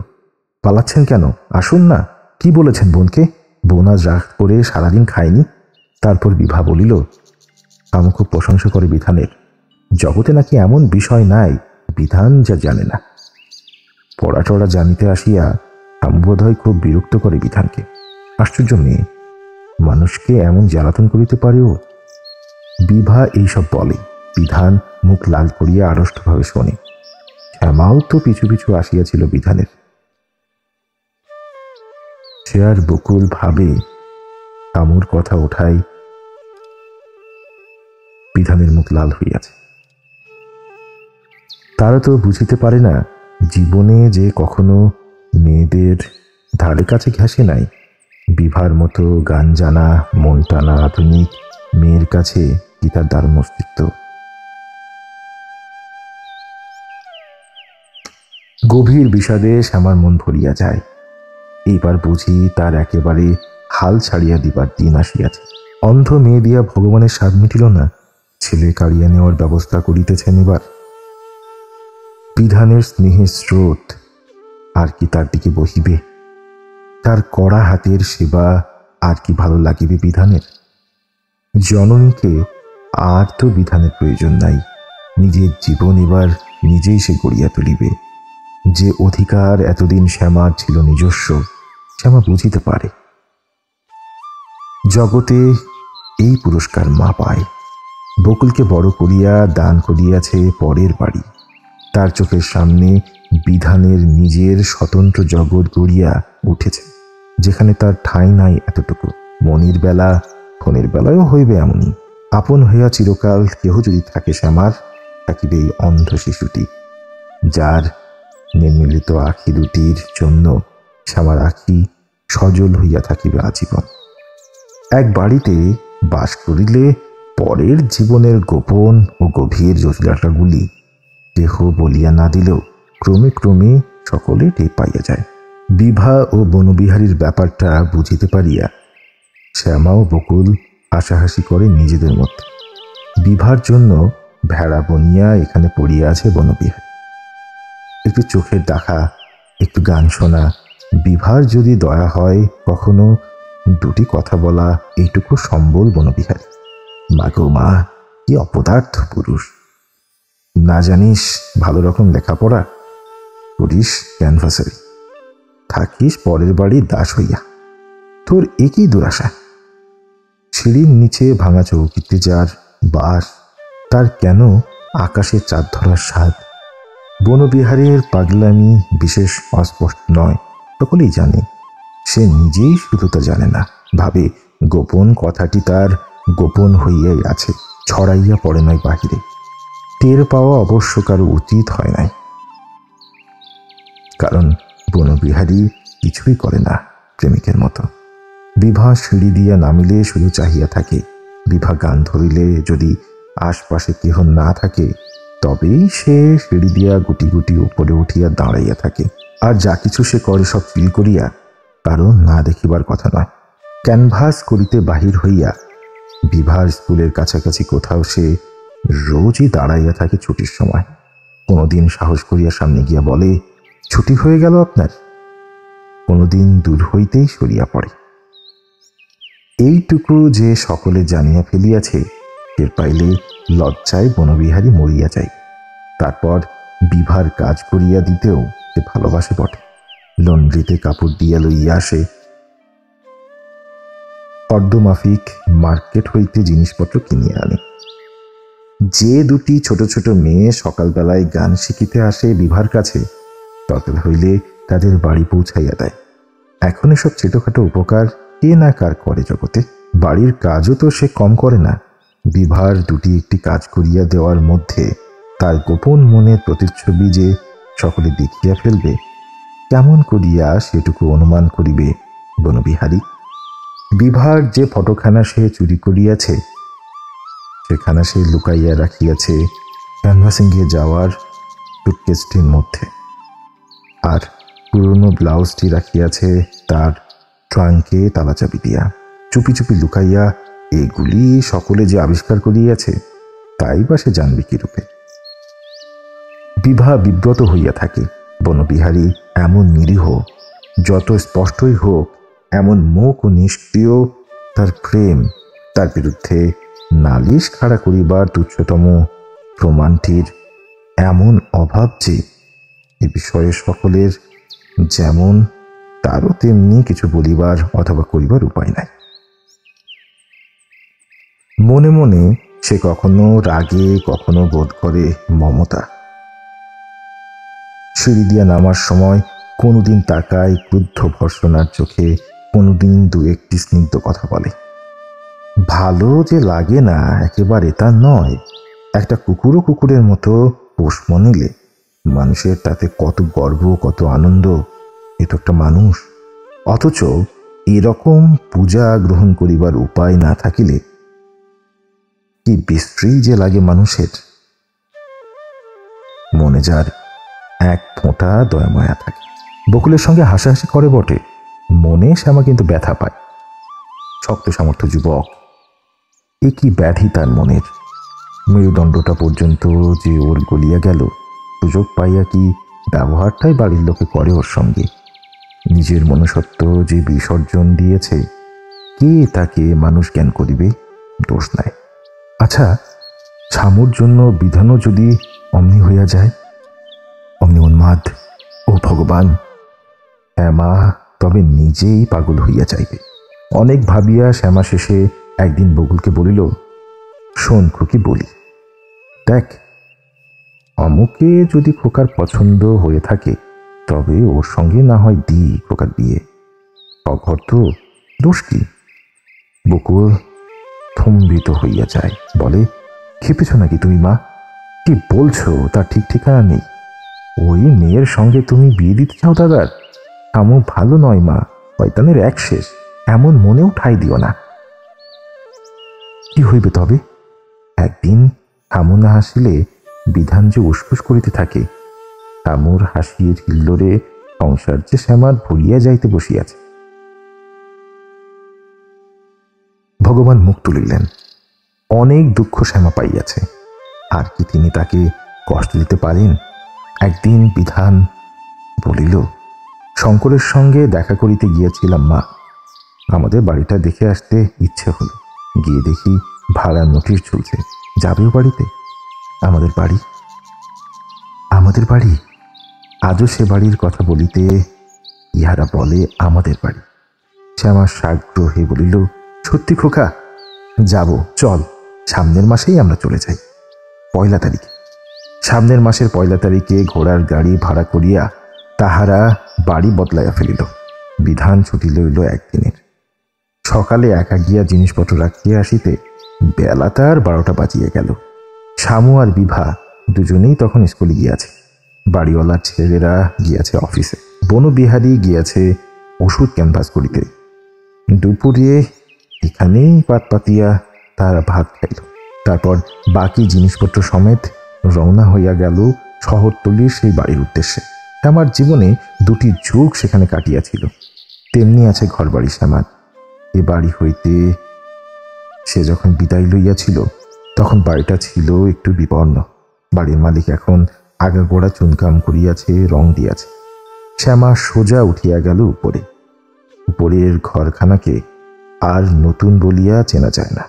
পালাচ্ছেন কেন? আসুন না। কি বলেছেন বোনকে? বোন আজ রাগ করে সারাদিন খায়নি। তারপর বিভা বলিল, আমু খুব প্রশংসা করে বিধানের। জগতে নাকি এমন বিষয় নাই বিধান যা জানে না। পড়াটড়া জানিতে আসিয়া আমু বোধহয় খুব বিরক্ত করে বিধানকে। আশ্চর্য মেয়ে, মানুষকে এমন জ্বালাতন করিতে পারেও। বিভা এইসব বলে। বিধান মুখ লাল করিয়া আড়ষ্টভাবে শোনে। শ্যামাও তো পিছু পিছু আসিয়াছিল বিধানের। সে আর বকুল ভাবে আমুর কথা ওঠাই বিধানের মুখ লাল হইয়াছে। তারা তো বুঝিতে পারে না জীবনে যে কখনো মেয়েদের ধারে কাছে ঘেঁষে নাই। বিভার মতো গান জানা, মন টানা আধুনিক মেয়ের কাছে কি তার দারুণ অস্তিত্ব। গভীর বিষাদে শ্যামার মন ভরিয়া যায়। এইবার বুঝি তার একেবারে হাল ছাড়িয়া দিবার দিন আসিয়াছে। অন্ধ মেয়ে দিয়া ভগবানের স্বাদ মিটিল না, ছেলে কাড়িয়া নেওয়ার ব্যবস্থা করিতেছেন এবার। বিধানের স্নেহের স্রোত আর কি তার দিকে বহিবে? তার কড়া হাতের সেবা আর কি ভালো লাগিবে বিধানের? জননীকে আর তো বিধানের প্রয়োজন নাই। নিজের জীবন এবার নিজেই সে গড়িয়া তুলিবে। যে অধিকার এতদিন শ্যামার ছিল নিজস্ব, শ্যামা বুঝিতে পারে। জগতে এই পুরস্কার মা পায়। বকুলকে বড় করিয়া দান করিয়াছে পরের বাড়ি। তার চোখের সামনে বিধানের নিজের স্বতন্ত্র জগৎ গড়িয়া উঠেছে, যেখানে তার ঠাঁই নাই এতটুকু। মনির বেলা, ফোনের বেলায়ও হইবে এমনই। আপন হইয়া চিরকাল কেহ যদি থাকে শ্যামার, থাকিবে এই অন্ধ শিশুটি, যার নির্মিলিত আখি দুটির জন্য শ্যামার আখি সজল হইয়া থাকিবে আজীবন। এক বাড়িতে বাস করিলে পরের জীবনের গোপন ও গভীর জটিলতাগুলি কেহ বলিয়া না দিলেও ক্রমে ক্রমে সকলে টের পাইয়া যায়। বিভা ও বনবিহারীর ব্যাপারটা বুঝিতে পারিয়া শ্যামা ও বকুল হাসাহাসি করে নিজেদের মধ্যে। বিভার জন্য ভেড়া বনিয়া এখানে পড়িয়া আছে বনবিহারী। একটু চোখের দেখা, একটু গান শোনা, বিভার যদি দয়া হয় কখনো দুটি কথা বলা, এইটুকু সম্বল বনবিহারী। মা গো মা, কি অপদার্থ পুরুষ! না জানিস ভালো রকম লেখাপড়া করিস ক্যানভাসারি, থাকিস পরের বাড়ির দাস হইয়া, তোর একই দুরাশা। সিঁড়ির নিচে ভাঙা চৌকিতে যার বাস, তার কেন আকাশের চাঁদ ধরার স্বাদ? বনবিহারীর পাগলামি বিশেষ অস্পষ্ট নয়, সকলেই জানে। সে নিজেই শুধু তা জানে না, ভাবে গোপন কথাটি তার গোপন হইয়াই আছে, ছড়াইয়া পড়ে নাই বাহিরে। টের পাওয়া অবশ্য কারো উচিত হয় নাই, কারণ বনবিহারী কিছুই করে না প্রেমিকের মতো। বিভা সিঁড়ি দিয়া নামিলে শুধু চাহিয়া থাকে। বিভা গান ধরিলে যদি আশপাশে কেহ না থাকে, তবেই সে সিঁড়ি দিয়া গুটি গুটি উপরে উঠিয়া দাঁড়াইয়া থাকে। আর যা কিছু সে করে সব ফিল করিয়া, কারণ না দেখিবার কথা নয়। ক্যানভাস করিতে বাহির হইয়া বিভার স্কুলের কাছাকাছি কোথাও সে রোজই দাঁড়াইয়া থাকে ছুটির সময়। কোনোদিন সাহস করিয়া সামনে গিয়া বলে, ছুটি হয়ে গেল আপনার? কোনোদিন দূর হইতেই সরিয়া পড়ে। এইটুকু যে সকলে জানিয়া ফেলিয়াছে, টের পাইলে লজ্জায় বনবিহারী মরিয়া যায়। তারপর বিভার কাজ করিয়া দিতেও সে ভালোবাসে বটে। লন্ড্রিতে কাপড় দিয়া লইয়া আসে, অর্ধমাফিক মার্কেট হইতে জিনিসপত্র কিনিয়া আনে। যে দুটি ছোট ছোট মেয়ে সকালবেলায় গান শিখিতে আসে বিভার কাছে, দরকার হইলে তাদের বাড়ি পৌঁছাইয়া দেয়। এখন এসব ছোটখাটো উপকার কে না কার করে জগতে। বাড়ির কাজও তো সে কম করে না। বিভার দুটি একটি কাজ করিয়া দেওয়ার মধ্যে তার গোপন মনের প্রতিচ্ছবি যে সকলে দেখিয়া ফেলবে, কেমন করিয়া সেটুকু অনুমান করিবে বনবিহারী? বিভার যে ফটোখানা সে চুরি করিয়াছে, সেখানা সে লুকাইয়া রাখিয়াছে ক্যানভাসিংয়ে যাওয়ার সুটকেসটির মধ্যে, আর পুরনো ব্লাউজটি রাখিয়াছে তার ট্রাঙ্কে তালাচাবি দিয়া। চুপি চুপি লুকাইয়া এগুলি সকলে যে আবিষ্কার করিয়াছে, তাই বা সে জানবে কিরূপে? বিভা বিব্রত হইয়া থাকে। বনবিহারী এমন নিরীহ, যত স্পষ্টই হোক এমন মুখ ও নিষ্ক্রিয় তার প্রেম, তার বিরুদ্ধে নালিশ খাড়া করিবার তুচ্ছতম প্রমাণটির এমন অভাব যে এ বিষয়ে সকলের যেমন তারও তেমনি কিছু বলিবার অথবা করিবার উপায় নাই। মনে মনে সে কখনো রাগে, কখনো বোধ করে মমতা। সিঁড়ি দিয়া নামার সময় কোনোদিন তাকায় ক্রুদ্ধ ভর্সনার চোখে, কোনোদিন দু একটি স্নিগ্ধ কথা বলে। ভালো যে লাগে না একেবারে তা নয়। একটা কুকুরও কুকুরের মতো পোষ্য নিলে মানুষের তাতে কত গর্ব, কত আনন্দ। এ তো একটা মানুষ। অথচ এরকম পূজা গ্রহণ করিবার উপায় না থাকিলে কি বিশ্রী যে লাগে মানুষের। মনে যার এক ফোঁটা দয়ামায়া থাকে। বকুলের সঙ্গে হাসাহাসি করে বটে, মনে শ্যামা কিন্তু ব্যথা পায়। শক্ত সামর্থ্য যুবক, এ কি ব্যাধি তার মনের! মেরুদণ্ডটা পর্যন্ত যে ওর গলিয়া গেল, সুযোগ পাইয়া কি ব্যবহারটাই বাড়ির লোকে করে ওর সঙ্গে। নিজের মনুষ্যত্ব যে বিসর্জন দিয়েছে, কে তাকে মানুষ জ্ঞান করিবে? দোষ নাই। আচ্ছা, ছামুর জন্য বিধানও যদি অমনি হইয়া যায়, অমনি উন্মাদ! ও ভগবান! শ্যামা তবে নিজেই পাগল হইয়া যাইবে। অনেক ভাবিয়া শ্যামা শেষে একদিন বকুলকে বলিল, শোন খুকি বলি, দেখ, অমুকে যদি খোকার পছন্দ হয়ে থাকে, তবে ওর সঙ্গে না হয় দি খোকার বিয়ে। অঘর তো, দোষ কি? বকুল থম্বিত হইয়া যায়, বলে, খেপেছ নাকি তুমি মা? কি বলছো তার ঠিক ঠিকানা নেই। ওই মেয়ের সঙ্গে তুমি বিয়ে দিতে চাও দাদার? আমও ভালো নয় মা, শয়তানের এক শেষ। এমন মনেও ঠাঁই দিও না। কি হইবে তবে? একদিন হামু না হাসিলে বিধান যে উসফুস করিতে থাকে। হামুর হাসির হিল্লোরে সংসার যে শ্যামার ভুলিয়া যাইতে বসিয়াছে। ভগবান মুখ তুলিলেন। অনেক দুঃখ শ্যামা পাইয়াছে, আর কি তিনি তাকে কষ্ট দিতে পারেন? একদিন বিধান বলিল, শঙ্করের সঙ্গে দেখা করিতে গিয়েছিলাম মা, আমাদের বাড়িটা দেখে আসতে ইচ্ছে হলো। গিয়ে দেখি ভাড়া নোটিশ ঝুলছে, যাবেও বাড়িতে? আমাদের বাড়ি, আমাদের বাড়ি। আজও সে বাড়ির কথা বলিতে ইহারা বলে আমাদের বাড়ি। শ্যামা সাগ্রহে বলিল, সত্যি খোকা? যাব, চল, সামনের মাসেই আমরা চলে যাই, 1 তারিখে। সামনের মাসের 1 তারিখে ঘোড়ার গাড়ি ভাড়া করিয়া তাহারা বাড়ি বদলাইয়া ফেলিল। বিধান ছুটি লইল একদিনের। সকালে একা গিয়া জিনিসপত্র রাখিয়া আসিতে বেলা তার 12টা বাজিয়া গেল। শামু আর বিভা দুজনেই তখন স্কুলে গিয়াছে। বাড়িওয়ালার ছেলেরা গিয়াছে অফিসে। বনবিহারী গিয়াছে ওষুধ ক্যানভাস করিতে। দুপুরে এখানেই পাত পাতিয়া তারা ভাত খাইল। তারপর বাকি জিনিসপত্র সমেত রওনা হইয়া গেল শহরতলির সেই বাড়ির উদ্দেশ্যে। শ্যামার জীবনে 2টি যুগ সেখানে কাটিয়াছিল, তেমনি আছে ঘরবাড়ি শ্যামার। এ বাড়ি হইতে সে যখন বিদায় লইয়াছিল, তখন বাড়িটা ছিল একটু বিপন্ন। বাড়ির মালিক এখন আগাগোড়া চুনকাম করিয়াছে, রং দিয়াছে। শ্যামা সোজা উঠিয়া গেল উপরে। উপরের ঘরখানাকে আর নতুন বলিয়া চেনা যায় না।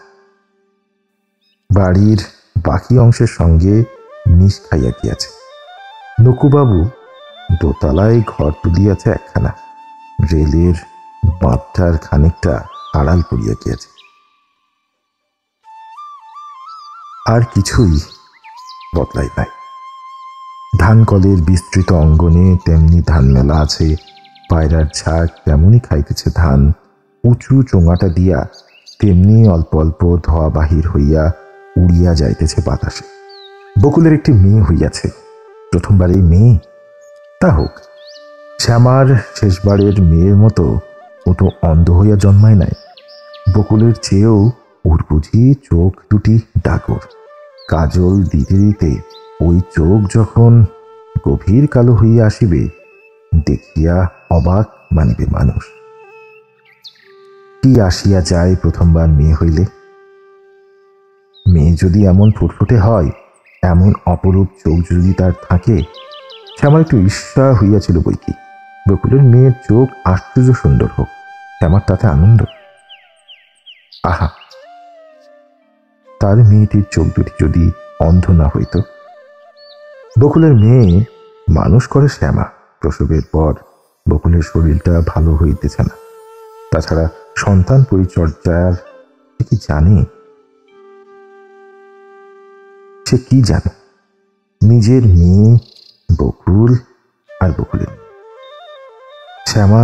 বাড়ির বাকি অংশের সঙ্গে মিশ খাইয়া গিয়াছে। নকুবাবু দোতলায় ঘর তুলিয়াছে একখানা, রেলের বাঁধটার খানিকটা আড়াল পড়িয়া গিয়াছে। আর কিছুই বদলাই নাই। ধানকলের বিস্তৃত অঙ্গনে তেমনি ধান মেলা আছে, পায়রার ঝাঁক তেমনি খাইতেছে ধান, উঁচু চোঙাটা দিয়া তেমনি অল্প অল্প ধোয়া বাহির হইয়া উড়িয়া যাইতেছে বাতাসে। বকুলের একটি মেয়ে হইয়াছে, প্রথমবার এই মেয়ে। তা হোক, শ্যামার শেষবারের মেয়ের মতো ও তো অন্ধ হইয়া জন্মায় নাই। বকুলের চেয়েও ওর বুঝি চোখ দুটি ডাগর। কাজল দিতে দিতে ওই চোখ যখন গভীর কালো হইয়া আসিবে, দেখিয়া অবাক মানিবে মানুষ। কি আসিয়া যায় প্রথমবার মেয়ে হইলে? মেয়ে যদি এমন ফুটফুটে হয়, এমন অপরূপ চোখ যদি তার থাকে, শ্যামার একটু ঈর্ষা হইয়াছিল বই কি। বকুলের মেয়ের চোখ আশ্চর্য সুন্দর হোক, শ্যামার তাতে আনন্দ। আহা, তার মেয়েটির চোখ দুটি যদি অন্ধ না হইত। বকুলের মেয়ে মানুষ করে শ্যামা। প্রসবের পর বকুলের শরীরটা ভালো হইতেছে না। তাছাড়া সন্তান পরিচর্যার কি জানে? সে কি জানে? নিজের মেয়ে বকুল আর বকুলের শ্যামা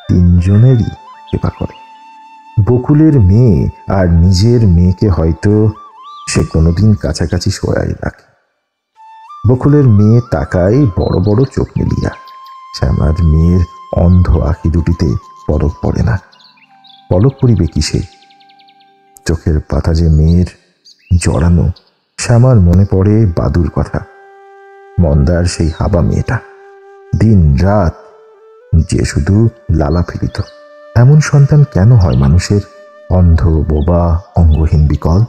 তিনজনেরই সেবা করে। বকুলের মেয়ে আর নিজের মেয়েকে হয়তো সে কোনোদিন কাছাকাছি সরাই রাখে। বকুলের মেয়ে তাকায় বড় বড় চোখ মেলিয়া। শ্যামার মেয়ের অন্ধ আঁখি দুটিতে পলক পড়ে না। পলক পড়িবে কিসে? চোখের পাতা যে মেয়ের জড়ানো। শ্যামার মনে পড়ে বাদুর কথা, মন্দার সেই হাবা মেয়েটা, দিন রাত যে শুধু লালা ফেলিত। এমন সন্তান কেন হয় মানুষের? অন্ধ, বোবা, অঙ্গহীন, বিকল।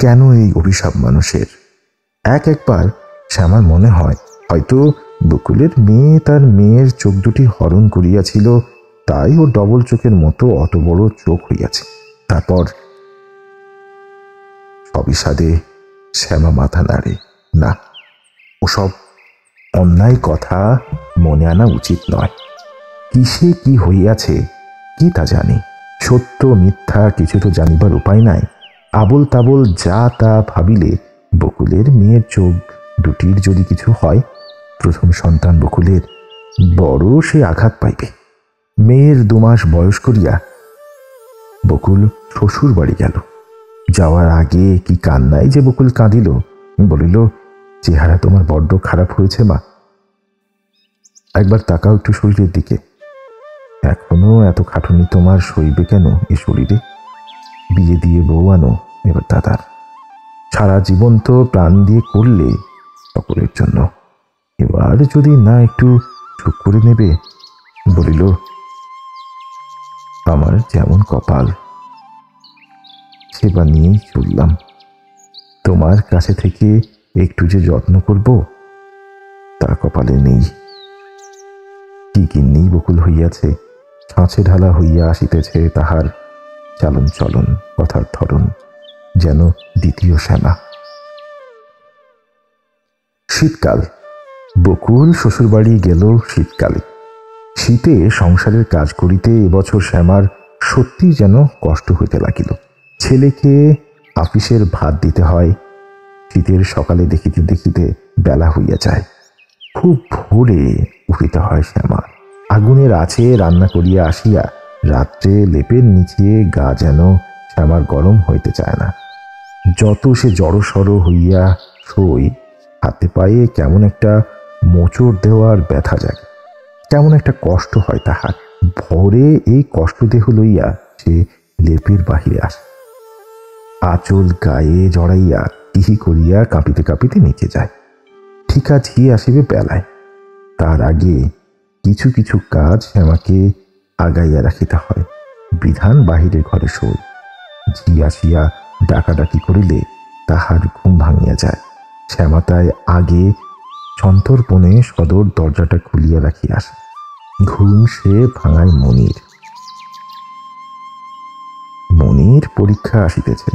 কেন এই অভিশাপ মানুষের? একবার শ্যামার মনে হয় হয়তো বকুলের মেয়ে তার মেয়ের চোখ দুটি হরণ করিয়াছিল, তাই ও ডবল চোখের মতো অত বড় চোখ হইয়াছে। তারপর অবিষাদে শ্যামা মাথা নাড়ে। না, ওসব অন্যায় কথা মনে আনা উচিত নয়। কিসে কি হইয়াছে কি তা জানি। সত্য মিথ্যা কিছু তো জানিবার উপায় নাই। আবল তাবল যা তা ভাবিলে বকুলের মেয়ের চোখ দুটির যদি কিছু হয়, প্রথম সন্তান বকুলের বড় সে আঘাত পাইবে। মেয়ের 2 মাস বয়স করিয়া বকুল শ্বশুর বাড়ি গেল। যাওয়ার আগে কি কান্নাই যে বকুল কাঁদিল। বলিল, চেহারা তোমার বড্ড খারাপ হয়েছে মা, একবার তাকাও একটু শরীরের দিকে। এখনো এত খাটুনি তোমার সইবে কেন এ শরীরে? বিয়ে দিয়ে বউ আনো এবার দাদার। সারা জীবন তো প্রাণ দিয়ে করলে সকলের জন্য, এবার যদি না একটু চুপ করে নেবে। বলিল, আমার যেমন কপাল সেবা নিয়েই চললাম। তোমার কাছে থেকে একটু যে যত্ন করব তা কপালে নেই। কি গিন্নি বকুল হইয়াছে, ছাঁচে ঢালা হইয়া আসিতেছে তাহার চালন চলন, কথার ধরন, যেন দ্বিতীয় শ্যামা। শীতকাল। বকুল শ্বশুরবাড়ি গেল শীতকালে। শীতে সংসারের কাজ করিতে এবছর শ্যামার সত্যি যেন কষ্ট হইতে লাগিল। ছেলেকে আফিসের ভাত দিতে হয়। শীতের সকালে দেখিতে দেখিতে বেলা হইয়া যায়। খুব ভোরে উঠিতে হয় শ্যামার। আগুনের আছে রান্না করিয়া আসিয়া রাত্রে লেপের নিচে গা যেন শ্যামার গরম হইতে চায় না। যত সে জড়সড় হইয়া শোয়, হাতে পায়ে কেমন একটা মোচড় দেওয়ার ব্যথা জাগে, কেমন একটা কষ্ট হয় তাহার। ভোরে এই কষ্ট দেহ লইয়া সে লেপের বাহিরে আসে। আঁচল গায়ে জড়াইয়া টিহি করিয়া কাঁপিতে কাঁপিতে নিচে যায়। ঠিকা ঝি আসিবে বেলায়। তার আগে কিছু কিছু কাজ শ্যামাকে আগাইয়া রাখিতে হয়। বিধান বাহিরের ঘরে শোয়। ঝি আসিয়া ডাকাডাকি করিলে তাহার ঘুম ভাঙিয়া যায়। শ্যামা তাই আগে সন্তর্পণে সদর দরজাটা খুলিয়া রাখিয়া আসে। ঘুম সে ভাঙায় মনির। মনির পরীক্ষা আসিতেছে।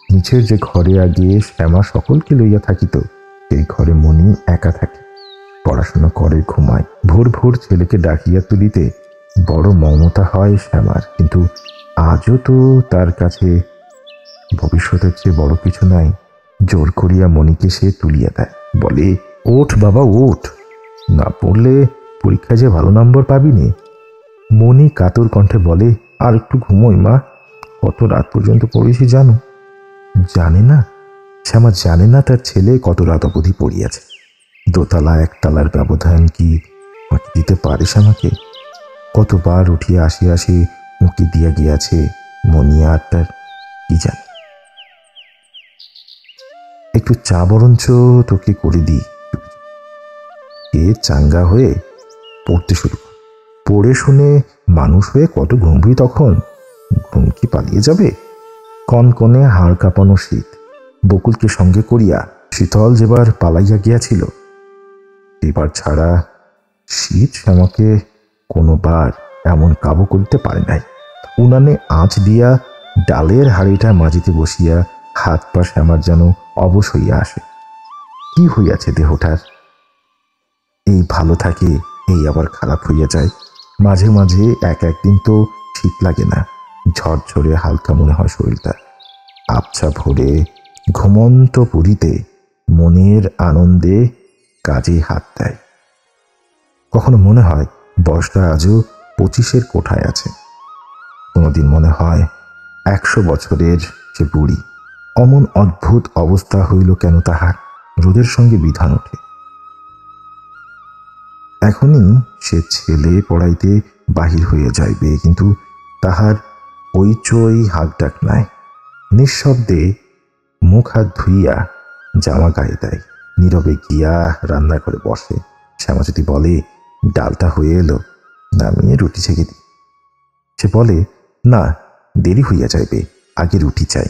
নিচের যে ঘরে আগে শ্যামা সকলকে লইয়া থাকিত, সেই ঘরে মনি একা থাকে, পড়াশোনা করে, ঘুমায়। ভোর ভোর ছেলেকে ডাকিয়া তুলিতে বড় মমতা হয় শ্যামার, কিন্তু আজও তো তার কাছে ভবিষ্যতের চেয়ে বড় কিছু নাই। জোর করিয়া মণিকে সে তুলিয়া দেয়, বলে, ওঠ বাবা ওঠ, না পড়লে পরীক্ষায় যে ভালো নম্বর পাবি নে। মণি কাতর কণ্ঠে বলে, আর একটু ঘুমোই মা, কত রাত পর্যন্ত পড়েছি জানো? জানে না, শ্যামা জানে না তার ছেলে কত রাত অবধি পড়িয়াছে। দোতলা একতলার ব্যবধান কি ফাঁকি দিতে পারে শ্যামাকে? কতবার উঠিয়া আসি আসি উঁকি দিয়া গিয়াছে মণি, আর তার কি জানে। একটু চা বরঞ্চ তোকে করে দিই। এ চাঙ্গা হয়ে পড়তে শুরু কর। পড়ে শুনে মানুষ হয়ে কত ঘুমবি তখন? ঘুম কি পালিয়ে যাবে? কনকনে হাড় কাঁপানো শীত বকুলকে সঙ্গে করিয়া শীতল যেবার পালাইয়া গিয়াছিল, এবার ছাড়া শীত শ্যামাকে কোনোবার এমন কাবু করিতে পারে নাই। উনানে আঁচ দিয়া ডালের হাড়িটা মাজিতে বসিয়া হাত পা শ্যামার যেন অবশ হইয়া আসে। কি হইয়াছে দেহটার? এই ভালো থাকে, এই আবার খারাপ হইয়া যায়। মাঝে মাঝে একদিন তো শীত লাগে না, ঝরঝরে হালকা মনে হয় শরীরটা। আবছা ভোরে ঘুমন্ত পুরীতে মনের আনন্দে কাজে হাত দেয়। কখনো মনে হয় বয়সটা আজও 25-এর কোঠায় আছে। কোনোদিন মনে হয় 100 বছরের সে বুড়ি। অমন অদ্ভুত অবস্থা হইল কেন তাহার? রোদের সঙ্গে বিধান ওঠে। এখনই সে ছেলে পড়াইতে বাহির হইয়া যাইবে, কিন্তু তাহার ওইচই হাঁক ডাক নাই। নিঃশব্দে মুখ হাত ধুইয়া জামা গায়ে দেয়, নীরবে গিয়া রান্না করে বসে। শ্যামা যদি বলে, ডালটা হয়ে এলো, নামিয়ে রুটি ছেঁকে দিই। সে বলে, না, দেরি হইয়া যাইবে, আগে রুটি চাই।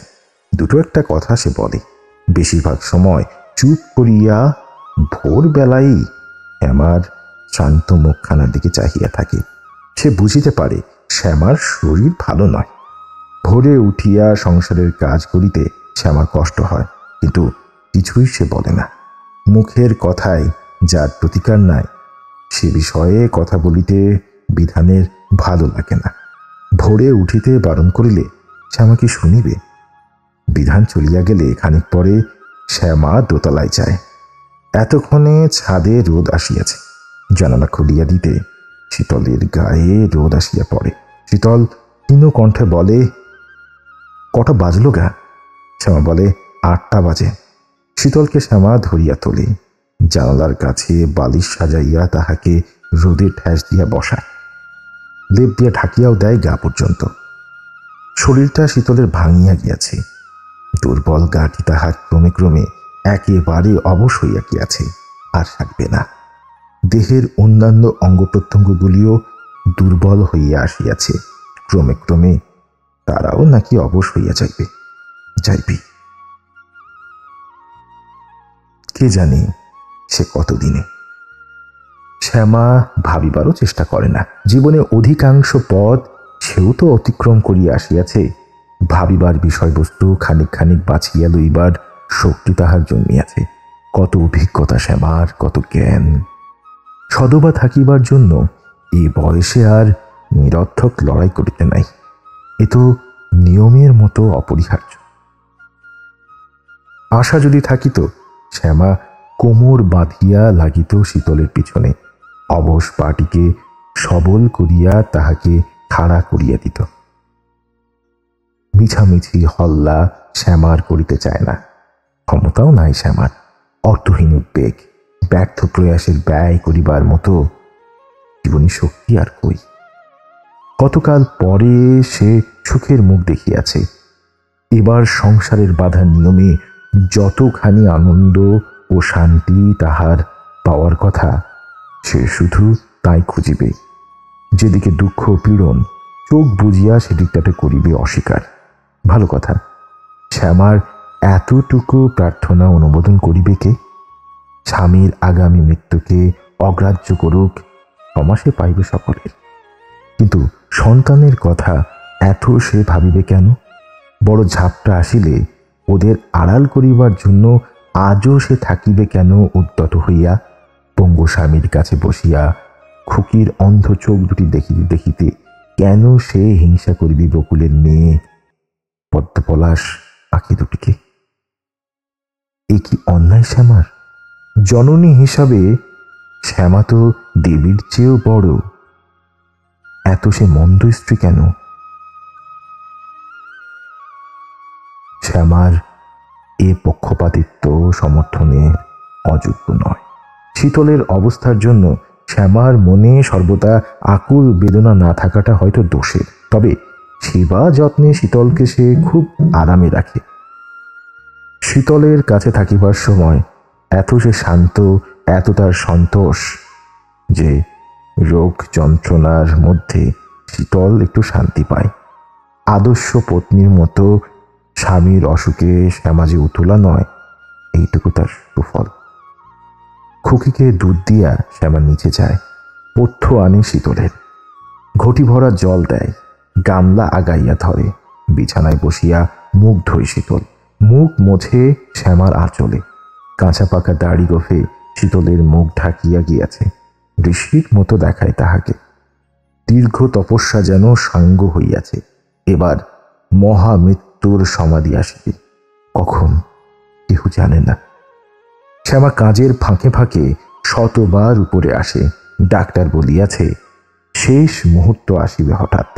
দুটো একটা কথা সে বলে। বেশিরভাগ সময় চুপ করিয়া ভোরবেলাই শ্যামার শান্ত মুখখানার দিকে চাহিয়া থাকে। সে বুঝিতে পারে শ্যামার শরীর ভালো নয়। ভোরে উঠিয়া সংসারের কাজ করিতে শ্যামার কষ্ট হয়, কিন্তু কিছুই সে বলে না। মুখের কথায় যার প্রতিকার নাই, সে বিষয়ে কথা বলিতে বিধানের ভালো লাগে না। ভোরে উঠিতে বারণ করিলে শ্যামা কি শুনিবে? বিধান চলিয়া গেলে খানিক পরে শ্যামা দোতলায় যায়। এতক্ষণে ছাদে রোদ আসিয়াছে। জানালা খুলিয়া দিতে শীতলের গায়ে রোদ আসিয়া পড়ে। শীতল ক্ষীণ কণ্ঠে বলে, কটা বাজলো গা? শ্যামা বলে, 8টা বাজে। শীতলকে শ্যামা ধরিয়া তোলে, জানালার কাছে বালিশ সাজাইয়া তাহাকে রোদে ঠ্যাস দিয়া বসায়। লেপ দিয়া ঢাকিয়াও দেয় গা পর্যন্ত। শরীরটা শীতলের ভাঙিয়া গিয়াছে। দুর্বল গাটি তাহার ক্রমে ক্রমে একেবারে অবশ হইয়া গিয়াছে, আর থাকবে না। দেহের অন্যান্য অঙ্গ প্রত্যঙ্গগুলিও দুর্বল হইয়া আসিয়াছে। ক্রমে ক্রমে তারাও নাকি অবশ হইয়া যাইবে। কে জানে সে কতদিনে। শ্যামা ভাবিবারও চেষ্টা করে না। জীবনে অধিকাংশ পথ সেও তো অতিক্রম করিয়া আসিয়াছে। ভাবিবার বিষয়বস্তু খানিক খানিক বাছিয়া লইবার শক্তি তাহার জন্মিয়াছে। কত অভিজ্ঞতা শ্যামার, কত জ্ঞান। সদবা থাকিবার জন্য এই বয়সে আর নিরর্থক লড়াই করিতে নাই। এ তো নিয়মের মতো অপরিহার্য। আশা যদি থাকিত, শ্যামা কোমর বাঁধিয়া লাগিত শীতলের পিছনে, অবশ পাটিকে সবল করিয়া তাহাকে খাড়া করিয়া দিত। মিছামিছি হল্লা শ্যামার করিতে চায় না। ক্ষমতাও নাই শ্যামার। অর্থহীন উদ্বেগ, ব্যর্থ প্রয়াসের ব্যয় করিবার মতো জীবনী শক্তি আর কই। কতকাল পরে সে সুখের মুখ দেখিয়াছে। এবার সংসারের বাধার নিয়মে যতখানি আনন্দ ও শান্তি তাহার পাওয়ার কথা, সে শুধু তাই খুঁজিবে। যেদিকে দুঃখ পীড়ন, চোখ বুঝিয়া সেদিকটাতে করিবে অস্বীকার। ভালো কথা, শ্যামার এতটুকু প্রার্থনা অনুমোদন করিবে কে? স্বামীর আগামী মৃত্যুকে অগ্রাহ্য করুক, ক্ষমা পাইবে সকলের। কিন্তু সন্তানের কথা এত সে ভাবিবে কেন? বড় ঝাপটা আসিলে ওদের আড়াল করিবার জন্য আজও সে থাকিবে কেন উদ্যত হইয়া? পঙ্গু স্বামীর কাছে বসিয়া খুকির অন্ধ চোখ দুটি দেখিতে দেখিতে কেন সে হিংসা করিবে বকুলের মেয়ে পদ্মপলাশ আঁখি দুটিকে। এ কি অন্যায় শ্যামার? জননী হিসাবে শ্যামা তো দেবীর চেয়েও বড়, এত সে মন্দ স্ত্রী কেন? শ্যামার এ পক্ষপাতিত্ব সমর্থনে অযোগ্য নয়। শীতলের অবস্থার জন্য শ্যামার মনে সর্বদা আকুল বেদনা না থাকাটা হয়তো দোষের, তবে সেবা যত্নে শীতলকে সে খুব আরামে রাখে। শীতলের কাছে থাকিবার সময় এত সে শান্ত, এত তার সন্তোষ যে রোগ যন্ত্রণার মধ্যে শীতল একটু শান্তি পায়। আদর্শ পত্নীর মতো স্বামীর অসুখে শ্যামা যে উতলা নয়, এইটুকু তার সুফল। খুকিকে দুধ দিয়া শ্যামা নিচে যায়, পথ্য আনে শীতলের, ঘটি ভরা জল দেয়, গামলা আগাইয়া ধরে, বিছানায় বসিয়া মুখ ধোয় শীতল, মুখ মোছে শ্যামার আঁচলে। কাঁচা পাকা দাড়ি গোফে শীতলের মুখ ঢাকিয়া গিয়াছে, ঋষির মতো দেখায় তাহাকে। দীর্ঘ তপস্যা যেন সাঙ্গ হইয়াছে, এবার মহামৃত্যুর সমাধি আসিবে, কখন কেহ জানে না। শ্যামা কাজের ফাঁকে ফাঁকে শতবার উপরে আসে, ডাক্তার বলিয়াছে শেষ মুহূর্ত আসিবে হঠাৎ।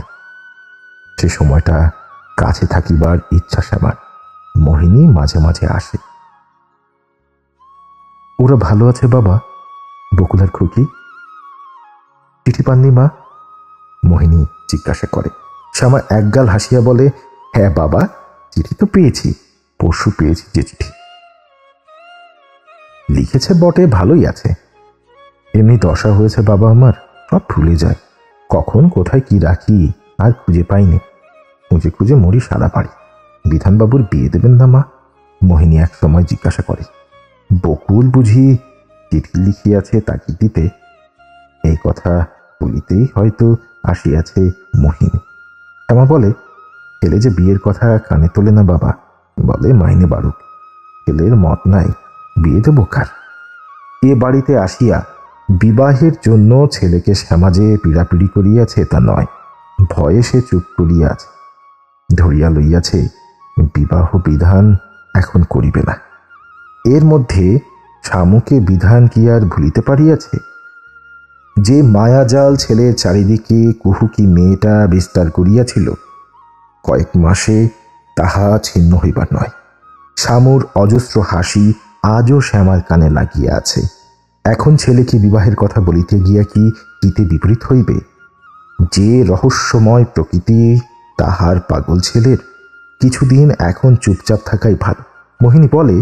সে সময়টা কাছে থাকিবার ইচ্ছা শ্যামার। মোহিনী মাঝে মাঝে আসে। ওরা ভালো আছে বাবা? বকুলার খুকি চিঠি পাননি মা? মোহিনী জিজ্ঞাসা করে। শ্যামা একগাল হাসিয়া বলে, হ্যাঁ বাবা, চিঠি তো পেয়েছি, পরশু পেয়েছি যে চিঠি। লিখেছে বটে, ভালোই আছে। এমনি দশা হয়েছে বাবা আমার, সব ভুলে যায়। কখন কোথায় কি রাখি আর খুঁজে পাইনি। খুঁজে খুঁজে মরি সারা বাড়ি। বিধানবাবুর বিয়ে দেবেন না মা? মোহিনী এক সময় জিজ্ঞাসা করে। বকুল বুঝি চিঠি লিখিয়াছে তাকে দিতে? এই কথা বলিতেই হয়তো আসিয়াছে মোহিনী। শ্যামা বলে, ছেলে যে বিয়ের কথা কানে তোলে না বাবা, বলে মাইনে বাড়ুক, ছেলের মত নাই, বিয়ে দেব কার? এ বাড়িতে আসিয়া বিবাহের জন্য ছেলেকে শ্যামা যে পীড়াপিড়ি করিয়াছে তা নয়, ভয়ে সে চুপ করিয়া আছে, ধরিয়া লইয়াছে বিবাহ বিধান এখন করিবে না। এর মধ্যে শামুকে বিধান কি আর ভুলিতে পারিয়াছে? যে মায়াজাল ছেলের চারিদিকে কুহুকি মেয়েটা বিস্তার করিয়াছিল, কয়েক মাসে তাহা ছিন্ন হইবার নয়। শামুর অজস্র হাসি আজও শ্যামার কানে লাগিয়া আছে। এখন ছেলেকে বিবাহের কথা বলিতে গিয়া কি হিতে বিপরীত হইবে? যে রহস্যময় প্রকৃতি তাহার পাগল ছেলের, কিছুদিন এখন চুপচাপ থাকাই ভালো। মোহিনী বলে,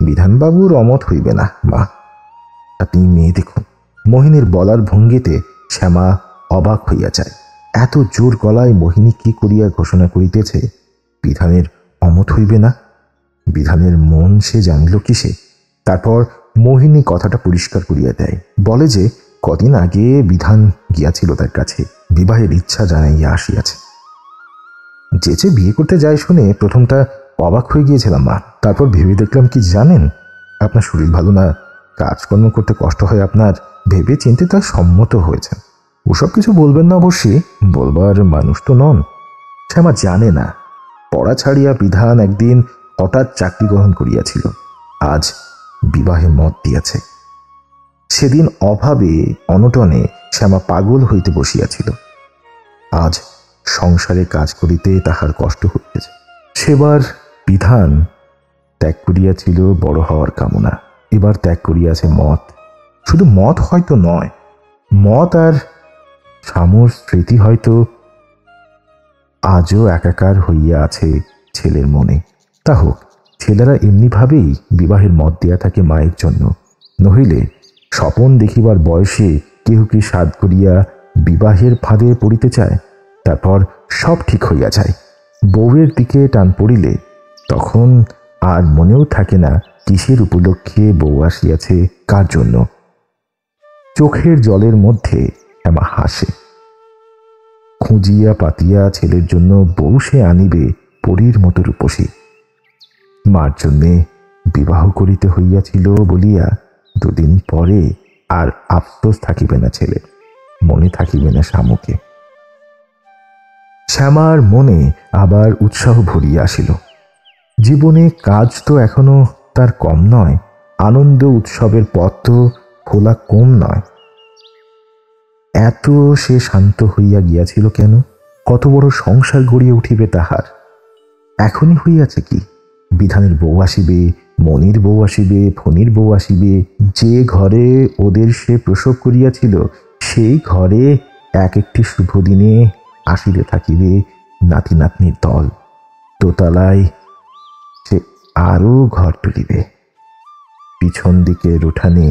বিধানবাবুর অমত হইবে না মা, আপনি মেয়ে দেখুন। মোহিনীর বলার ভঙ্গিতে শ্যামা অবাক হইয়া যায়। এত জোর গলায় মোহিনী কি করিয়া ঘোষণা করিতেছে বিধানের অমত হইবে না? বিধানের মন সে জানিল কিসে? তারপর মোহিনী কথাটা পরিষ্কার করিয়া দেয়, বলে যে কদিন আগে বিধান গিয়াছিল তার কাছে, বিবাহের ইচ্ছা জানাইয়া আসিয়াছে। যে বিয়ে করতে যায় শুনে প্রথমটা অবাক হয়ে গিয়েছিলাম মা, তারপর ভেবে দেখলাম কি জানেন, আপনার শরীর ভালো না, কাজকর্ম করতে কষ্ট হয় আপনার, ভেবে চিন্তে তার সম্মত হয়েছেন। ওসব কিছু বলবেন না অবশ্যই, বলবার মানুষ তো নন। শ্যামা জানে না, পড়া ছাড়িয়া বিধান একদিন হঠাৎ চাকরি গ্রহণ করিয়াছিল, আজ বিবাহে মত দিয়াছে। সেদিন অভাবে অনটনে শ্যামা পাগল হইতে বসিয়াছিল, আজ সংসারে কাজ করিতে তাহার কষ্ট হইতেছে। সেবার বিধান ত্যাগ করিয়াছিল বড় হওয়ার কামনা, এবার ত্যাগ করিয়াছে মত। শুধু মত হয়তো নয়, মত আর শামুর স্মৃতি হয়তো আজও একাকার হইয়া আছে ছেলের মনে। তা হোক, ছেলেরা এমনিভাবেই বিবাহের মত দিয়া থাকে মায়ের জন্য, নহিলে স্বপন দেখিবার বয়সে কেহ কি সাধ করিয়া বিবাহের ফাঁদে পড়িতে চায়? তারপর সব ঠিক হইয়া যায়। বউয়ের দিকে টান পড়িলে তখন আর মনেও থাকে না কিসের উপলক্ষে বউ আসিয়াছে, কার জন্য। চোখের জলের মধ্যে শ্যামা হাসে। খুঁজিয়া পাতিয়া ছেলের জন্য বউ সে আনিবে পরীর মতো রূপসী। মার জন্যে বিবাহ করিতে হইয়াছিল বলিয়া দুদিন পরে আর আফসোস থাকিবে না ছেলের, মনে থাকিবে না শামুকে। শ্যামার মনে আবার উৎসাহ ভরিয়া আসিল। জীবনে কাজ তো এখনো তার কম নয়, আনন্দ উৎসবের পথ তো খোলা কম নয়। এত সে শান্ত হইয়া গিয়াছিল কেন? কত বড় সংসার গড়িয়া উঠিবে তাহার। এখনই হইয়াছে কি? বিধানের বউ আসিবে, মনির বউ আসিবে, ফণির বউ আসিবে। যে ঘরে ওদের সে প্রসব করিয়াছিল সেই ঘরে এক একটি শুভ দিনে আসিতে থাকিবে নাতি নাতনির দল। দোতলায় সে আরো ঘর তুলিবে, পিছন দিকের উঠানে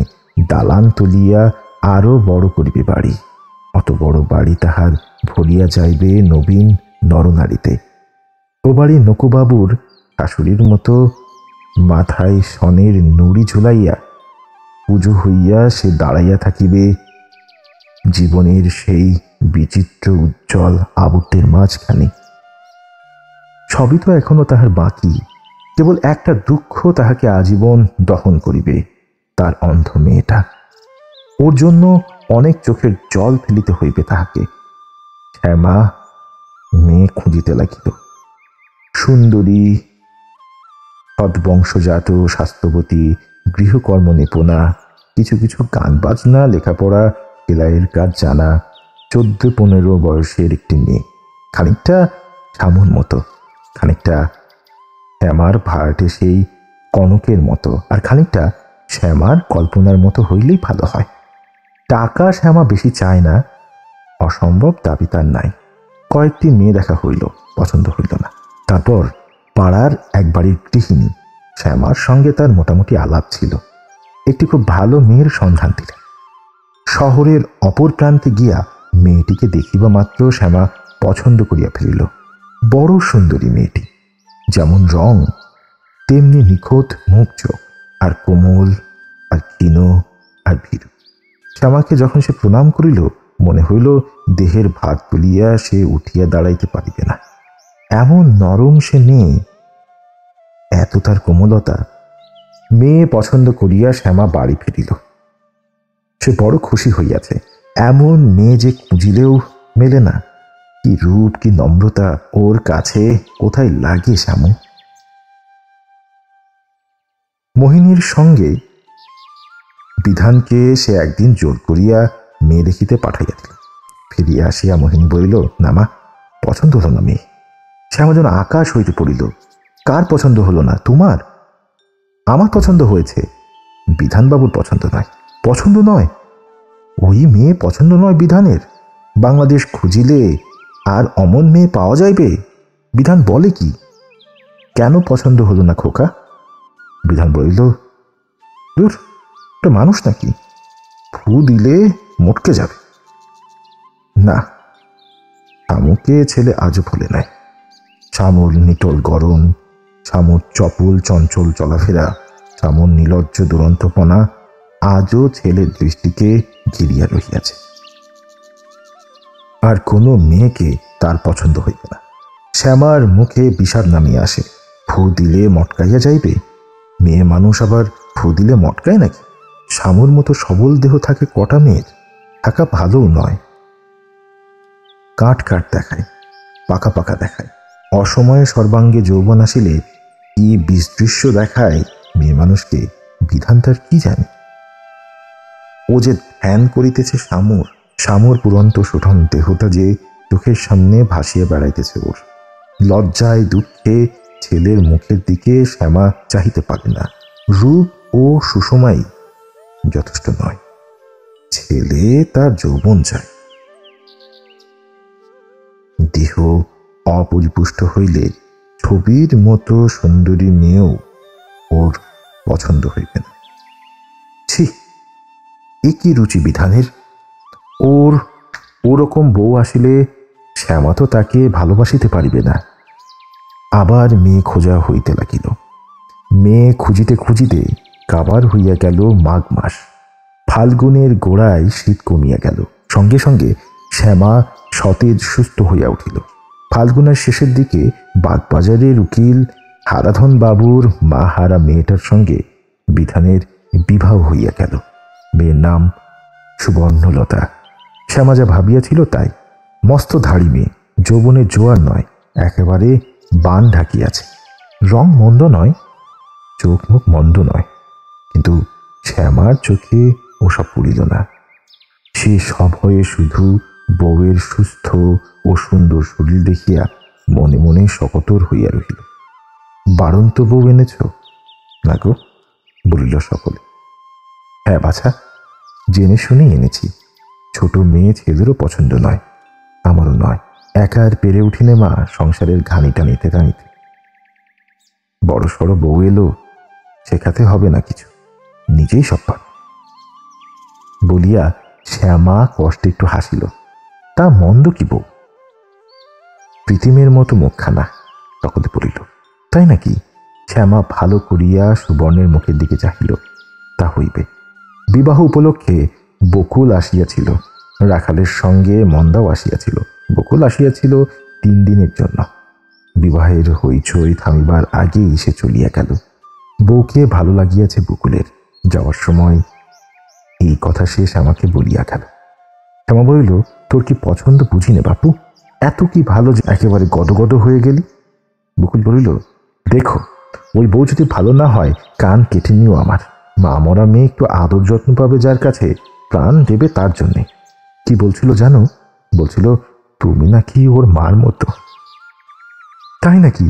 দালান তুলিয়া আরো বড় করিবে বাড়ি। অত বড় বাড়ি তাহার ভরিয়া যাইবে নবীন নরনারীতে। ও বাড়ি নকুবাবুর শাশুড়ির মতো মাথায় সনের নুড়ি ঝুলাইয়া পুজো হইয়া সে দাঁড়াইয়া থাকিবে জীবনের সেই বিচিত্র উজ্জ্বল আবর্তের মাঝখানে। সবই তো এখনো তাহার বাকি, কেবল একটা দুঃখ তাহাকে আজীবন দহন করিবে, তার অন্ধ মেয়েটা। ওর জন্য অনেক চোখের জল ফেলিতে হইবে তাহাকে। শ্যামা মেয়ে খুঁজিতে লাগিল। সুন্দরী, সদ্বংশজাত, স্বাস্থ্যবতী, গৃহকর্ম নিপুণা, কিছু কিছু গান বাজনা, লেখাপড়া, সেলাইয়ের কাজ জানা, 14-15 বয়সের একটি মেয়ে। খানিকটা শামুর মতো, খানিকটা শ্যামার ভাড়াটে সেই কনকের মতো, আর খানিকটা শ্যামার কল্পনার মতো হইলেই ভালো হয়। টাকা শ্যামা বেশি চায় না, অসম্ভব দাবি তার নাই। কয়েকটি মেয়ে দেখা হইল, পছন্দ হইল না। তারপর পাড়ার এক বাড়ির গৃহিণী, শ্যামার সঙ্গে তার মোটামুটি আলাপ ছিল, একটি খুব ভালো মেয়ের সন্ধান দিলেন। শহরের অপর প্রান্তে গিয়া মেয়েটিকে দেখিবা মাত্র শ্যামা পছন্দ করিয়া ফেলিল। বড় সুন্দরী মেয়েটি, যেমন রং তেমনি নিখুঁত মুখ চোখ, আর কোমল, আর ক্ষীণ, আর ভীরু। শ্যামাকে যখন সে প্রণাম করিল মনে হইল দেহের ভার তুলিয়া সে উঠিয়া দাঁড়াইতে পারিবে না, এমন নরম সে মেয়ে, এত তার কোমলতা। মেয়ে পছন্দ করিয়া শ্যামা বাড়ি ফিরিল। সে বড় খুশি হইয়াছে, এমন মেয়ে যে খুঁজিলেও মেলে না। কি রূপ, কি নম্রতা, ওর কাছে কোথায় লাগে শ্যামু। মোহিনীর সঙ্গে বিধানকে সে একদিন জোর করিয়া মেয়ে দেখিতে পাঠাইয়া দিল। ফিরিয়া আসিয়া মোহিনী বলিল, না মা, পছন্দ হল না মেয়ে। শ্যামা যেন আকাশ হইতে পড়িল। কার পছন্দ হলো না? তোমার? আমার পছন্দ হয়েছে, বিধানবাবুর পছন্দ নয়। পছন্দ নয়? ওই মেয়ে পছন্দ নয় বিধানের? বাংলাদেশ খুঁজিলে আর অমন মেয়ে পাওয়া যাইবে? বিধান বলে কি? কেন পছন্দ হলো না খোকা? বিধান বলিল, দূর, একটা মানুষ নাকি, ফু দিলে মটকে যাবে। না, শামুকে ছেলে আজও ভুলে নাই। শামুর নিটল গরম, শামুর চপল চঞ্চল চলাফেরা, শামুর নির্লজ্জ দুরন্তপনা আজও ছেলের দৃষ্টিকে ঘিরিয়া রহিয়াছে। আর কোনো মেয়েকে তার পছন্দ হইবে না। শ্যামার মুখে বিষাদ নামিয়া আসে। ফু দিলে মটকাইয়া যাইবে? মেয়ে মানুষ আবার ফু দিলে মটকায় নাকি? শামুর মতো সবল দেহ থাকে কটা মেয়ের, থাকা ভালোও নয়। কাট কাট দেখায়, পাকা পাকা দেখায়। অসময়ে সর্বাঙ্গে যৌবন আসিলে কি বিদৃশ্য দেখায় মেয়ে মানুষকে, বিধান তার কি জানে। ও যে ধ্যান করিতেছে শামুর, শামুর পুরন্ত সুঠম দেহটা যে চোখের সামনে ভাসিয়া বেড়াইতেছে ওর। লজ্জায় দুঃখে ছেলের মুখের দিকে শ্যামা চাহিতে পারে না। রূপ ও সুষমাই যথেষ্ট নয়, ছেলে তার যৌবন চায়। দেহ অপরিপুষ্ট হইলে ছবির মতো সুন্দরী মেয়েও ওর পছন্দ হইবে না। ছি, এ কি রুচি বিধানের! ওরকম বউ আসিলে শ্যামা তো তাকে ভালোবাসিতে পারিবে না। আবার মেয়ে খোঁজা হইতে লাগিল। মেয়ে খুঁজিতে খুঁজিতে কাবার হইয়া গেল মাঘ মাস। ফাল্গুনের গোড়ায় শীত কমিয়া গেল। সঙ্গে সঙ্গে শ্যামা সতেজ সুস্থ হইয়া উঠিল। ফাল্গুনের শেষের দিকে বাগবাজারের উকিল হারাধন বাবুর মা হারা মেয়েটার সঙ্গে বিধানের বিবাহ হইয়া গেল। মেয়ের নাম সুবর্ণলতা। শ্যামা যা ভাবিয়াছিল তাই। মস্ত ধাড়ি মেয়ে, যৌবনের জোয়ার নয়, একেবারে বান ঢাকিয়াছে। রং মন্দ নয়, চোখ মুখ মন্দ নয়, কিন্তু শ্যামার চোখে ওসব পড়িল না। সে সব হয়ে শুধু বউয়ের সুস্থ ও সুন্দর শরীর দেখিয়া মনে মনে শকতর হইয়া রহিল। বাড়ন্ত বউ এনেছ? না গো, বলিল সকলে। হ্যাঁ বাছা, জেনে শুনেই এনেছি। ছোট মেয়ে ছেলেরও পছন্দ নয়, আমারও নয়। একা আর পেরে উঠিনে মা সংসারের ঘানি টানিতে টানিতে। বড় সড়ো বউ এলো, শেখাতে হবে না কিছু, নিজেই সব পার বলিয়া শ্যামা কষ্টে একটু হাসিল। তা মন্দ কি বউ? প্রীতিমের মতো মুখখানা, সকলে পড়িল। তাই নাকি? শ্যামা ভালো করিয়া সুবর্ণের মুখের দিকে চাহিল। তা হইবে। বিবাহ উপলক্ষে বকুল আসিয়াছিল, রাখালের সঙ্গে মন্দাও আসিয়াছিল। বকুল আসিয়াছিল 3 দিনের জন্য। বিবাহের হইচই থামিবার আগেই সে চলিয়া গেল। বউকে ভালো লাগিয়াছে বকুলের। যাওয়ার সময় এই কথা সে শ্যামাকে বলিয়া গেল। শ্যামা বলিল, তোর কি পছন্দ বুঝি নে বাপু, এত কি ভালো যে একেবারে গদগদ হয়ে গেলি? বকুল বলিল, দেখো, ওই বউ যদি ভালো না হয় কান কেটে নিও আমার। মা মরা মেয়ে একটু আদর যত্ন পাবে যার কাছে, প্রাণ দেবে তার জন্যে। কি বলছিল জানো? বলছিল তুমি নাকি ওর মার মতো। তাই নাকি?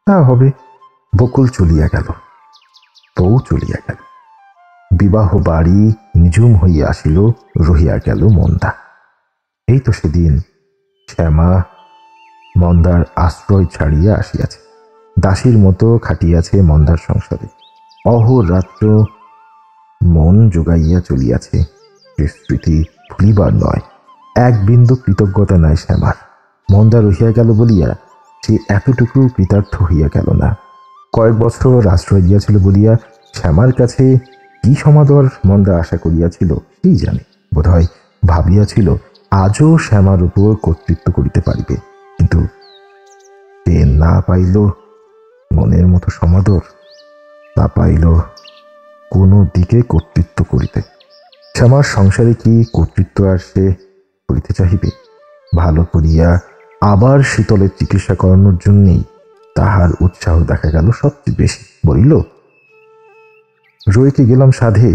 তা হবে। বকুল চলিয়া গেল, বউ চলিয়া গেল। বিবাহ বাড়ি নিঝুম হইয়া আসিল, রহিয়া গেল মন্দা। এই তো সেদিন শ্যামা মন্দার আশ্রয় ছাড়িয়া আসিয়াছে, দাসীর মতো খাটিয়াছে মন্দার সংসারে। অহোরাত্র মন যোগাইয়া চলিয়াছে। স্মৃতি ভুলিবার নয়, এক বিন্দু কৃতজ্ঞতা নাই শ্যামার। মন্দা রহিয়া গেল বলিয়া সে এতটুকু কৃতার্থ হইয়া গেল না। কয়েক বছর আশ্রয় দিয়াছিল বলিয়া শ্যামার কাছে কি সমাদর মন্দা আশা করিয়াছিল সেই জানে। বোধহয় ভাবিয়াছিল আজও শ্যামার উপর কর্তৃত্ব করিতে পারিবে, কিন্তু সে না পাইল মনের মতো সমাদর, না পাইল কোনো দিকে কর্তৃত্ব করিতে। শ্যামার সংসারে কি কর্তৃত্ব আর সে করিতে চাহিবে? ভালো করিয়া আবার শীতলের চিকিৎসা করানোর জন্যেই তাহার উৎসাহ দেখা গেল সবচেয়ে বেশি। বলিল, রইকে গেলাম সাধে,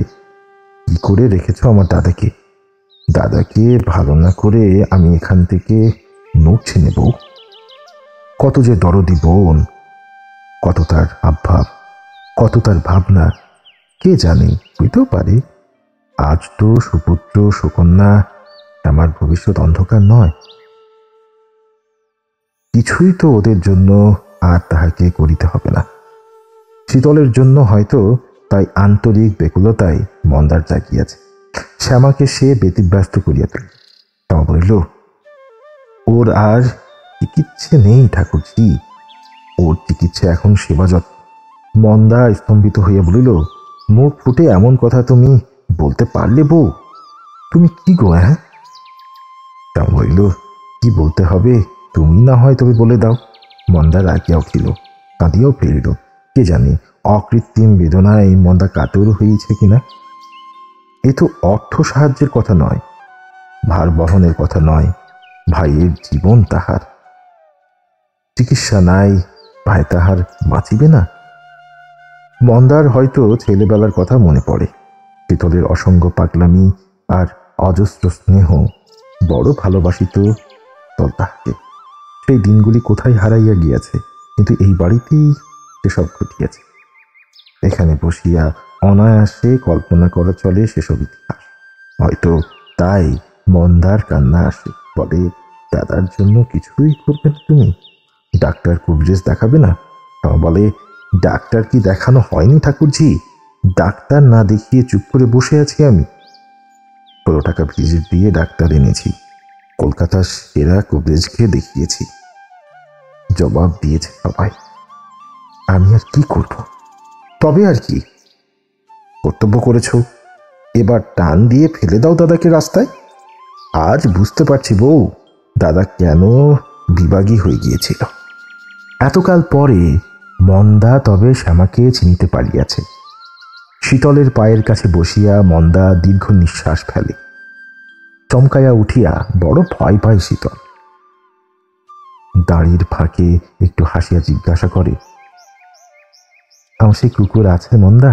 কি করে রেখেছ আমার দাদাকে? দাদাকে ভালো না করে আমি এখান থেকে নড়ছি নেব। কত যে দরদি বোন, কত তার আভাব, কত তার ভাবনা, কে জানে, হইতেও পারে আজ তো সুপুত্র সুকন্যা, আমার ভবিষ্যৎ অন্ধকার নয়। কিছুই তো ওদের জন্য আর তাহাকে করিতে হবে না। শীতলের জন্য হয়তো, তাই আন্তরিক বেকুলতায় মন্দার জাগিয়াছে। শ্যামাকে সে ব্যতিব্যস্ত করিয়া দিল। শ্যামা বলিল, ওর আর চিকিৎসে নেই ঠাকুরজি, ওর চিকিৎসা এখন সেবা যত্ন। মন্দা স্তম্ভিত হইয়া বলিল, মুখ ফুটে এমন কথা তুমি বলতে পারলে বউ? তুমি কি গো? হ্যাঁ? শ্যামা বলিল, কি বলতে হবে তুমি না হয় তবে বলে দাও। মন্দা রাগিয়া উঠিল, কাঁদিয়াও ফেলিল। কে জানে অকৃত্রিম বেদনায় মন্দা কাতর হইয়াছে কিনা। এ তো অর্থ সাহায্যের কথা নয়, ভার বহনের কথা নয়, ভাইয়ের জীবন তাহার। চিকিৎসা নাই, ভাই তাহার বাঁচিবে না। মন্দার হয়তো ছেলেবেলার কথা মনে পড়ে, শীতলের অসঙ্গ পাগলামি আর অজস্র স্নেহ। বড় ভালোবাসিত শীতল তাহাকে। সেই দিনগুলি কোথায় হারাইয়া গিয়াছে, কিন্তু এই বাড়িতেই সেসব ঘটিয়াছে। এখানে বসিয়া অনায়াসে কল্পনা করা চলে সেসব ইতিহাস। হয়তো তাই মন্দার কান্না আসে, বলে, দাদার জন্য কিছুই করবে না তুমি? ডাক্তার কবিরাজ দেখাবে না? বলে, ডাক্তার কি দেখানো হয়নি ঠাকুরজি? ডাক্তার না দেখিয়ে চুপ করে বসে আছি আমি। ১৬ টাকা ভিজিট দিয়ে ডাক্তার এনেছি, কলকাতার সেরা কবিরাজকে দেখিয়েছি। জবাব দিয়েছে সবাই। আমি আর কি করব? তবে আর কি, কর্তব্য করেছ, এবার টান দিয়ে ফেলে দাও দাদাকে রাস্তায়। আজ বুঝতে পারছি বউ, দাদা কেন বিভাগী হয়ে গিয়েছিল। এতকাল পরে মন্দা তবে শ্যামাকে চিনিতে পারিয়াছে। শীতলের পায়ের কাছে বসিয়া মন্দা দীর্ঘ নিঃশ্বাস ফেলে। চমকাইয়া উঠিয়া বড় ভয় পায় শীতল। দাড়ির ফাঁকে একটু হাসিয়া জিজ্ঞাসা করে, আমার সেই কুকুর আছে মন্দা?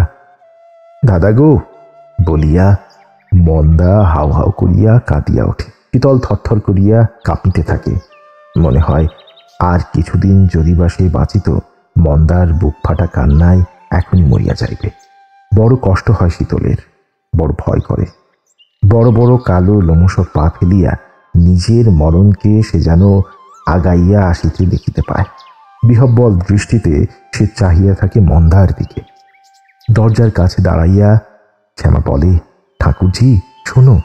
দাদা গো বলিয়া মন্দা হাউ হাউ করিয়া কাঁদিয়া ওঠে। শীতল থরথর করিয়া কাঁপিতে থাকে। মনে হয় আর কিছুদিন যদি বা সে বাঁচিত, মন্দার বুক ফাটা কান্নায় এখনই মরিয়া যাইবে। বড় কষ্ট হয় শীতলের, বড় ভয় করে। বড় বড় কালো লোমশ পা ফেলিয়া নিজের মরণকে সে যেন আগাইয়া আসিতে দেখিতে পায়। বিহব্বল দৃষ্টিতে সে চাহিয়া থাকে মন্দার দিকে। দরজার কাছে দাঁড়াইয়া শ্যামা বলে, ঠাকুরজি শোনো,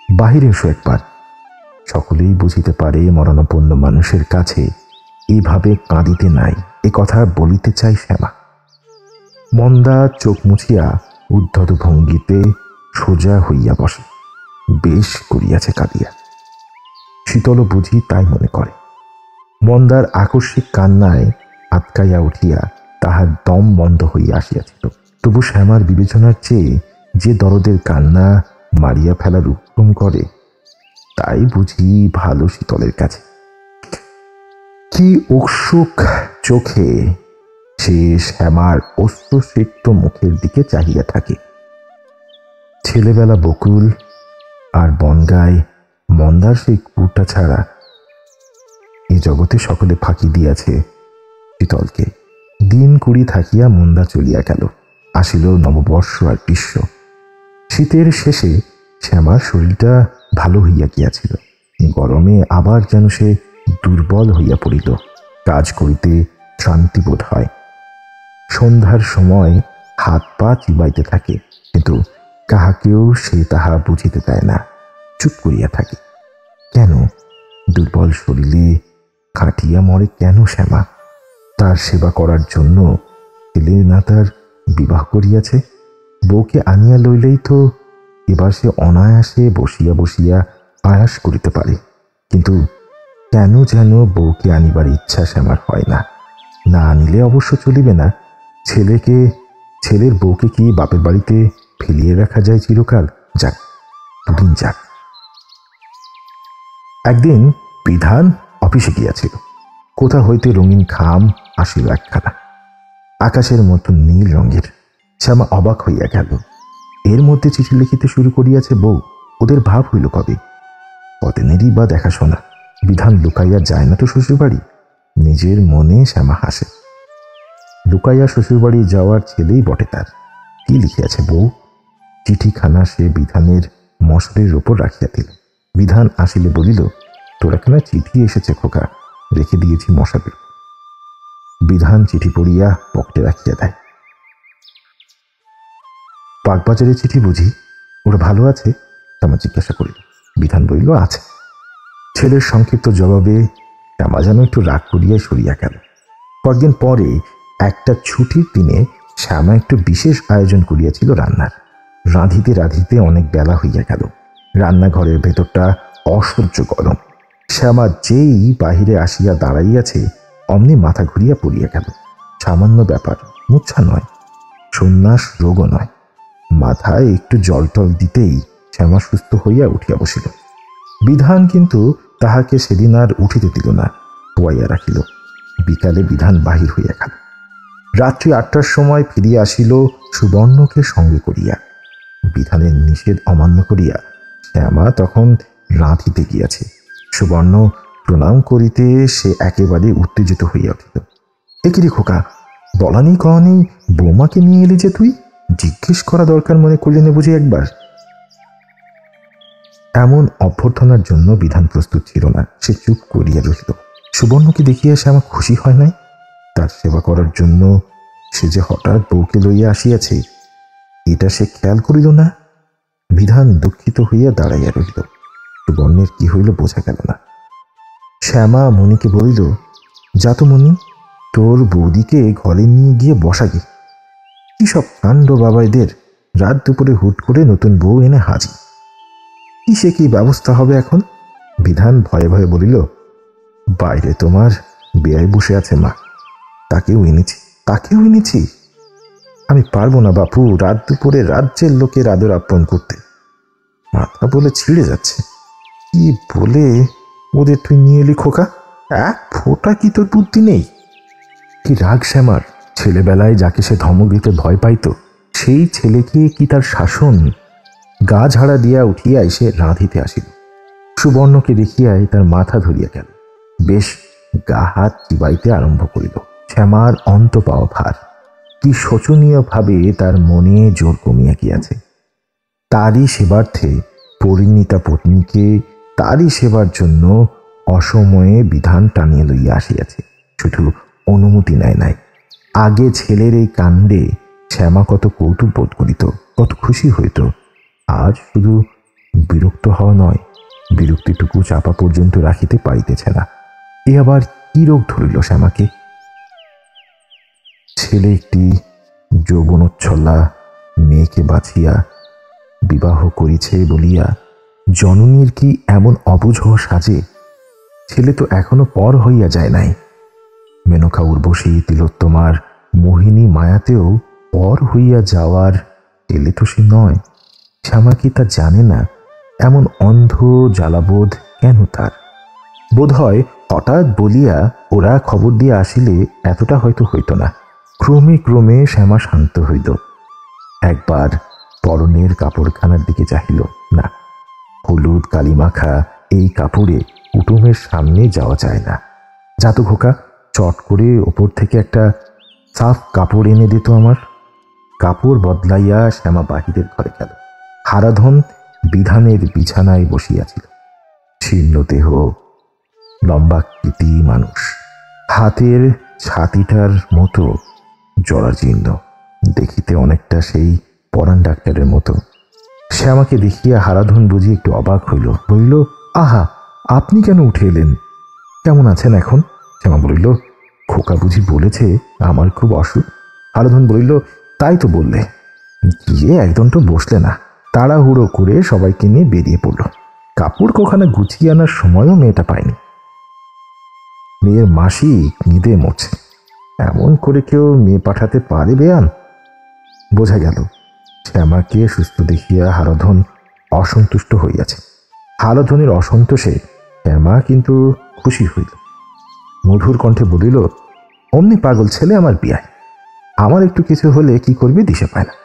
বাহিরে এসো একবার। সকলেই বুঝিতে পারে মরণাপন্ন মানুষের কাছে এভাবে কাঁদিতে নাই, এ কথা বলিতে চাই শ্যামা। মন্দা চোখ মুছিয়া উদ্ধত ভঙ্গিতে সোজা হইয়া বসে। বেশ করিয়াছে কাঁদিয়া। শীতল বুঝি তাই মনে করে। মন্দার আকস্মিক কান্নায় আটকাইয়া উঠিয়া তাহার দম বন্ধ হইয়া আসিয়াছিল। তবু শ্যামার বিবেচনার চেয়ে যে দরদের কান্না মারিয়া ফেলার উপক্রম করে, তাই বুঝি ভালো শীতলের কাছে। কি উৎসুক চোখে সে শ্যামার অশ্রুসিক্ত মুখের দিকে চাহিয়া থাকে। ছেলেবেলা বকুল আর বনগায় মন্দার সেই কুকুরটা ছাড়া এ জগতে সকলে ফাঁকি দিয়াছে শীতলকে। দিন 20 থাকিয়া মন্দা চলিয়া গেল। আসিল নববর্ষ আর গ্রীষ্ম। শীতের শেষে শ্যামার শরীরটা ভালো হইয়া গিয়াছিল। গরমে আবার যেন সে দুর্বল হইয়া পড়িল। কাজ করিতে শান্তি বোধ হয়। সন্ধ্যার সময় হাত পা চিবাইতে থাকে, কিন্তু কাহাকেও সে তাহা বুঝিতে দেয় না। চুপ করিয়া থাকে। কেন? দুর্বল শরীরে কাটিয়া মরে কেন শ্যামা? তার সেবা করার জন্য ছেলে না তার বিবাহ করিয়াছে। বউকে আনিয়া লইলেই তো এবার সে অনায়াসে বসিয়া বসিয়া আয়াস করিতে পারে। কিন্তু কেন যেন বউকে আনিবার ইচ্ছা শ্যামার হয় না। না আনিলে অবশ্য চলিবে না। ছেলের বউকে কি বাপের বাড়িতে ফেলিয়ে রাখা যায় চিরকাল? যাক, দুদিন যাক। একদিন বিধান অফিসে গিয়াছিল। কোথা হইতে রঙিন খাম আসিল একখানা, আকাশের মতো নীল রঙের। শ্যামা অবাক হইয়া গেল। এর মধ্যে চিঠি লিখিতে শুরু করিয়াছে বউ। ওদের ভাব হইল কবে? কদিনেরই বা দেখাশোনা। বিধান লুকাইয়া যায় না তো শ্বশুরবাড়ি। নিজের মনে শ্যামা হাসে। লুকাইয়া শ্বশুরবাড়ি যাওয়ার ছেলেই বটে তার। কি লিখিয়াছে বউ? চিঠিখানা সে বিধানের মশারির ওপর রাখিয়া দিল। বিধান আসিলে বলিল, তোর একখানা চিঠি এসেছে খোকা, রেখে দিয়েছি মশারির। বিধান চিঠি পড়িয়া পকেটে রাখিয়া দেয়। পাকবাজারের চিঠি বুঝি? ওরা ভালো আছে? শ্যামা জিজ্ঞাসা করিল। বিধান বলিল, আছে। ছেলের সংক্ষিপ্ত জবাবে শ্যামা যেন একটু রাগ করিয়া সরিয়া গেল। কয়েকদিন পরে একটা ছুটির দিনে শ্যামা একটু বিশেষ আয়োজন করিয়াছিল রান্নার। রাঁধিতে রাঁধিতে অনেক বেলা হইয়া গেল। রান্নাঘরের ভেতরটা অসহ্য গরম। শ্যামা যেই বাহিরে আসিয়া দাঁড়াইয়াছে, অমনি মাথা ঘুরিয়া পড়িয়া গেল। সামান্য ব্যাপার, মূর্ছা নয়, সন্ন্যাস রোগও নয়। মাথায় একটু জল টল দিতেই শ্যামা সুস্থ হইয়া উঠিয়া বসিল। বিধান কিন্তু তাহাকে সেদিন আর উঠিতে দিল না, শোয়াইয়া রাখিল। বিকালে বিধান বাহির হইয়া গেল। রাত্রি 8টার সময় ফিরিয়া আসিল সুবর্ণকে সঙ্গে করিয়া। বিধানের নিষেধ অমান্য করিয়া শ্যামা তখন রাঁধিতে গিয়াছে। সুবর্ণ প্রণাম করিতে সে একেবারে উত্তেজিত হইয়া উঠিল। একিরে খোকা, বলা নেই কওয়া নেই বৌমাকে নিয়ে এলি যে তুই? জিজ্ঞেস করা দরকার মনে করলি না বুঝি একবার? এমন অভ্যর্থনার জন্য বিধান প্রস্তুত ছিল না। সে চুপ করিয়া রহিল। সুবর্ণকে দেখিয়া শ্যামা খুশি হয় নাই? তার সেবা করার জন্য সে যে হঠাৎ বউকে লইয়া আসিয়াছে, এটা সে খেয়াল করিল না। বিধান দুঃখিত হইয়া দাঁড়াইয়া রহিল। সুবর্ণের কি হইল বোঝা গেল না। শ্যামা মণিকে বলিল, যা তো মণি, তোর বৌদিকে ঘরে নিয়ে গিয়ে বসাগে। কি সব কাণ্ড বাবাইদের! রাত দুপুরে হুট করে নতুন বউ এনে হাজির। কি সে কি ব্যবস্থা হবে এখন? বিধান ভয়ে ভয়ে বলিল, বাইরে তোমার বেয়াই বসে আছে মা, তাকেও এনেছি। আমি পারবো না বাপু রাত দুপুরে রাজ্যের লোকের আদর আপ্যায়ন করতে। মাথা বলে ছিঁড়ে যাচ্ছে। কি বলে ওদের তুই নিয়ে এলি খোকা? এক ফোঁটা কি তোর বুদ্ধি নেই? কি রাগ শ্যামার! ছেলেবেলায় যাকে সে ধমক দিতে ভয় পাইত, সেই ছেলেকে কি তার শাসন? গা ঝাড়া দিয়া উঠিয়া এসে রাঁধিতে আসিল। সুবর্ণকে দেখিয়াই তার মাথা ধরিয়া গেল, বেশ গা হাত চিবাইতে আরম্ভ করিল। শ্যামার অন্ত পাওয়া ভার, কি শোচনীয়ভাবে তার মনে জোর কমিয়া গিয়াছে। তারই সেবার্থে পরিণীতা পত্নীকে তারই সেবার জন্য অসময়ে বিধান টানিয়া লইয়া আসিয়াছে, শুধু অনুমতি নেয় নাই। আগে ছেলের এই কাণ্ডে শ্যামা কত কৌতুক বোধ করিত, কত খুশি হইত। আজ শুধু বিরক্ত হওয়া নয়, বিরক্তিটুকু চাপা পর্যন্ত রাখিতে পারিতেছে না। এ আবার কি রোগ ধরিল শ্যামাকে? ছেলে একটি যৌবনোচ্ছলা মেয়েকে বাছিয়া বিবাহ করিছে বলিয়া জননীর কি এমন অবুঝ সাজে? ছেলে তো এখনো পর হইয়া যায় নাই। মেনকা উর্বশী তিলোত্তমার মোহিনী মায়াতেও পর হইয়া যাওয়ার ছেলে তো সে নয়। শ্যামা কি তা জানে না? এমন অন্ধ জ্বালাবোধ কেন তার? বোধ হয় হঠাৎ বলিয়া ওরা খবর দিয়ে আসিলে এতটা হয়তো হইত না। ক্রমে ক্রমে শ্যামা শান্ত হইল। একবার পরনের কাপড়খানার দিকে চাহিল, না, হলুদ কালিমাখা এই কাপড়ে কুটুমের সামনে যাওয়া যায় না। যা তো খোকা, চট করে ওপর থেকে একটা সাফ কাপড় এনে দিত আমার। কাপড় বদলাইয়া শ্যামা বাহিরের ঘরে গেল। হারাধন বিধানের বিছানায় বসিয়াছিল। ছিন্ন দেহ, লম্বাকৃতি মানুষ, হাতের ছাতিটার মতো জরাজীর্ণ, দেখিতে অনেকটা সেই পরাণ ডাক্তারের মতো। শ্যামাকে দেখিয়া হারাধন বুঝি একটু অবাক হইল, বলিল, আহা, আপনি কেন উঠে এলেন? কেমন আছেন এখন? শ্যামা বলিল, খোকা বুঝি বলেছে আমার খুব অসুখ? হারাধন বলিল, তাই তো বললে। গিয়ে একদম তো বসলে না, তাড়াহুড়ো করে সবাইকে নিয়ে বেরিয়ে পড়ল। কাপড় কোখানে গুছিয়ে আনার সময়ও মেয়েটা পায়নি। মেয়ের মাসি নিদে মরছে, এমন করে কেউ মেয়ে পাঠাতে পারে বেয়ান? বোঝা গেল শ্যামাকে সুস্থ দেখিয়া হারাধন অসন্তুষ্ট হইয়াছে। হারাধনের অসন্তোষে শ্যামা কিন্তু খুশি হইল। মধুর কণ্ঠে বলিল, অমনি পাগল ছেলে আমার বিয়ায়, আমার একটু কিছু হলে কি করবে দিশে পায় না।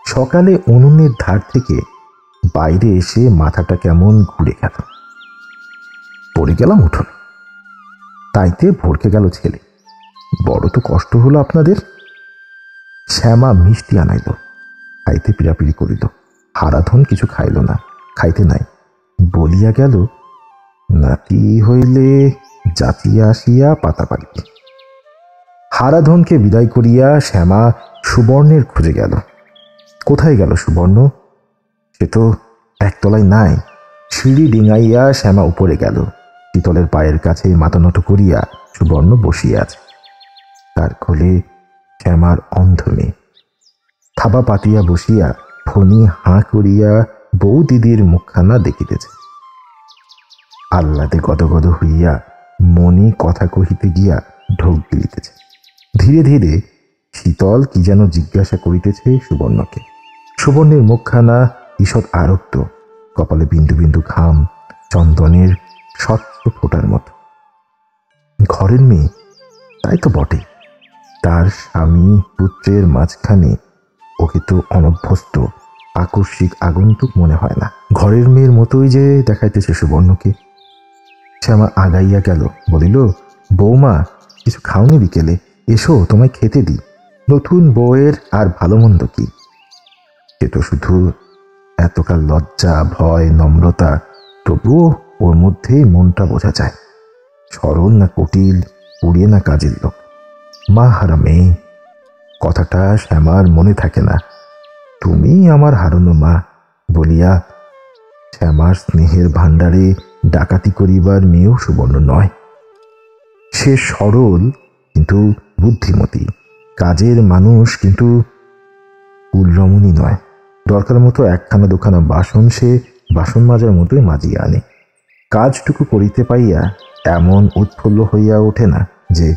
সকালে উনুনের ধার থেকে বাইরে এসে মাথাটা কেমন ঘুরে গেল, পড়ে গেলাম উঠোনে। তাইতে ভরকে গেল ছেলে। বড় তো কষ্ট হলো আপনাদের। শ্যামা মিষ্টি আনাইল, খাইতে পিড়াপিড়ি করিল। হারাধন কিছু খাইল না, খাইতে নাই, বলিয়া গেল, নাতি হইলে জাতিয়া আসিয়া পাতা পারিবে। হারাধনকে বিদায় করিয়া শ্যামা সুবর্ণের খুঁজে গেল। কোথায় গেল সুবর্ণ? সে তো একতলায় নাই। সিঁড়ি ডিঙাইয়া শ্যামা উপরে গেল। শীতলের পায়ের কাছে মাথা নত করিয়া সুবর্ণ বসিয়া আছে। তার কোলে শ্যামার অন্ধ মেয়ে থাবা পাতিয়া বসিয়া ফণি হাঁ করিয়া বউ দিদির মুখখানা দেখিতেছে। আহ্লাদে গদগদ হইয়া মনি কথা কহিতে গিয়া ঢোক গিলিতেছে। ধীরে ধীরে শীতল কি যেন জিজ্ঞাসা করিতেছে সুবর্ণকে। সুবর্ণের মুখখানা ঈষৎ আরক্ত, কপালে বিন্দু বিন্দু ঘাম, চন্দনের স্বচ্ছ ফোটার মতো। ঘরের মেয়ে, তাই তো বটে। তার স্বামী পুত্রের মাঝখানে ওকে তো অনভ্যস্ত আকস্মিক আগন্তুক মনে হয় না। ঘরের মেয়ের মতোই যে দেখাইতেছে সুবর্ণকে। শ্যামা আগাইয়া গেল, বলিল, বৌমা, কিছু খাওনি বিকেলে? এসো, তোমায় খেতে দিই। নতুন বউয়ের আর ভালো মন্দ কি? সে তো শুধু এতকাল লজ্জা, ভয়, নম্রতা, তবুও ওর মধ্যেই মনটা বোঝা যায়। সরল না কুটিল, উড়িয়ে না কাজের লোক। মা হারা মেয়ে, কথাটা শ্যামার মনে থাকে না। তুমি আমার হারানো মা বলিয়া শ্যামার স্নেহের ভাণ্ডারে ডাকাতি করিবার মেয়েও সুবর্ণ নয়। সে সরল কিন্তু বুদ্ধিমতী, কাজের মানুষ কিন্তু উল্লমনি নয়। দরকার মতো একখানা দুখানা বাসন সে বাসন মাজার মতোই মাজিয়া আনে। কাজটুকু করিতে পাইয়া এমন উৎফুল্ল হইয়া ওঠে না যে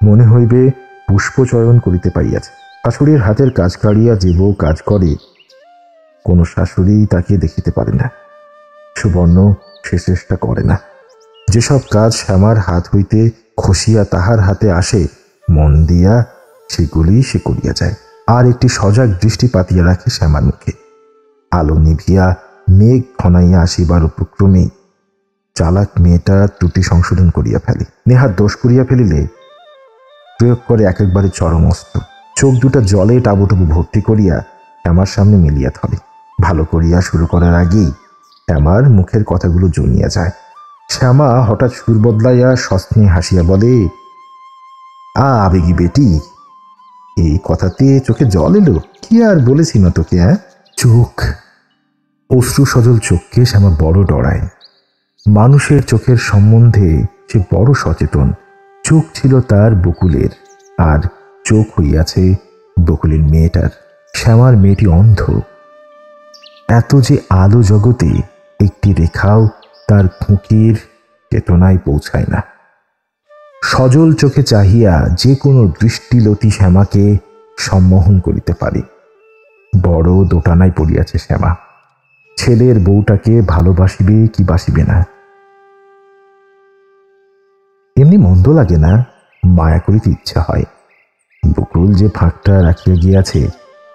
মনে হইবে পুষ্পচয়ন করিতে পাইয়াছে। শাশুড়ির হাতের কাজ কাড়িয়া যে বউ কাজ করে, কোনো শাশুড়ি তাকে দেখিতে পারে না। সুবর্ণ সে চেষ্টা করে না। যেসব কাজ শ্যামার হাত হইতে খসিয়া তাহার হাতে আসে, মন দিয়া সেগুলি সে করিয়া যায়, আর একটি সজাগ দৃষ্টি পাতিয়া রাখে শ্যামার মুখে। আলো নিভিয়া মেঘ ঘনাইয়া আসিবার উপক্রমেই চালাক মেয়েটা ত্রুটি সংশোধন করিয়া ফেলে। নেহাত দোষ করিয়া ফেলিলে প্রয়োগ করে একেবারে চরম অস্ত্র। চোখ দুটা জলে টাবুটুবু ভর্তি করিয়া শ্যামার সামনে মিলিয়া ধরে। ভালো করিয়া শুরু করার আগেই শ্যামার মুখের কথাগুলো জমিয়া যায়। শ্যামা হঠাৎ সুর বদলাইয়া সস্নে হাসিয়া বলে, আবেগী বেটি, এই কথাতে চোখে জল এলো? কি আর বলেছি না তোকে? চোখ, অশ্রু সজল চোখকে শ্যামা বড় ডরায়। মানুষের চোখের সম্বন্ধে সে বড় সচেতন। চোখ ছিল তার বকুলের, আর চোখ হইয়াছে বকুলের মেয়েটার। শ্যামার মেয়েটি অন্ধ। এত যে আলো জগতে একটি রেখাও তার খুঁকির চেতনায় পৌঁছায় না। সজল চোখে চাহিয়া যে কোনো দৃষ্টিলতি শ্যামাকে সম্মোহন করিতে পারে। বড় দোটানায় পড়িয়াছে শ্যামা। ছেলের বউটাকে ভালোবাসিবে কি বাসিবে না। এমনি মন্দ লাগে না, মায়া করিতে ইচ্ছা হয়। বকুল যে ফাঁকটা রাখিয়া গিয়াছে,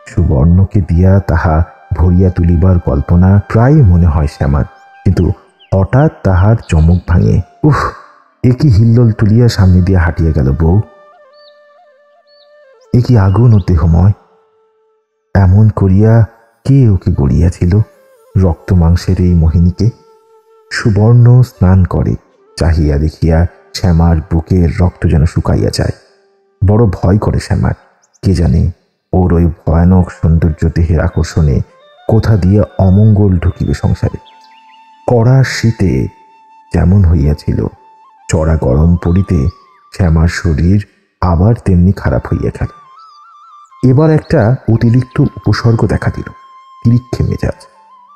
সুবর্ণকে দিয়া তাহা ভরিয়া তুলিবার কল্পনা প্রায় মনে হয় শ্যামার। কিন্তু হঠাৎ তাহার চমক ভাঙে। উফ, এ কি হিল্লোল তুলিয়া সামনে দিয়ে হাঁটিয়া গেল বউ! এ কি আগুন ও দেহময়! এমন করিয়া কে ওকে গড়িয়াছিল রক্ত মাংসের এই মোহিনীকে? সুবর্ণ স্নান করে। চাহিয়া দেখিয়া শ্যামার বুকের রক্ত যেন শুকাইয়া যায়। বড় ভয় করে শ্যামার। কে জানে ওর ওই ভয়ানক সৌন্দর্য দেহের আকর্ষণে কোথা দিয়ে অমঙ্গল ঢুকিবে সংসারে। কড়া শীতে যেমন হইয়াছিল, চড়া গরম পড়িতে শ্যামার শরীর আবার তেমনি খারাপ হইয়া গেল। এবার একটা অতিরিক্ত উপসর্গ দেখা দিল, তিরিক্ষে মেজাজ।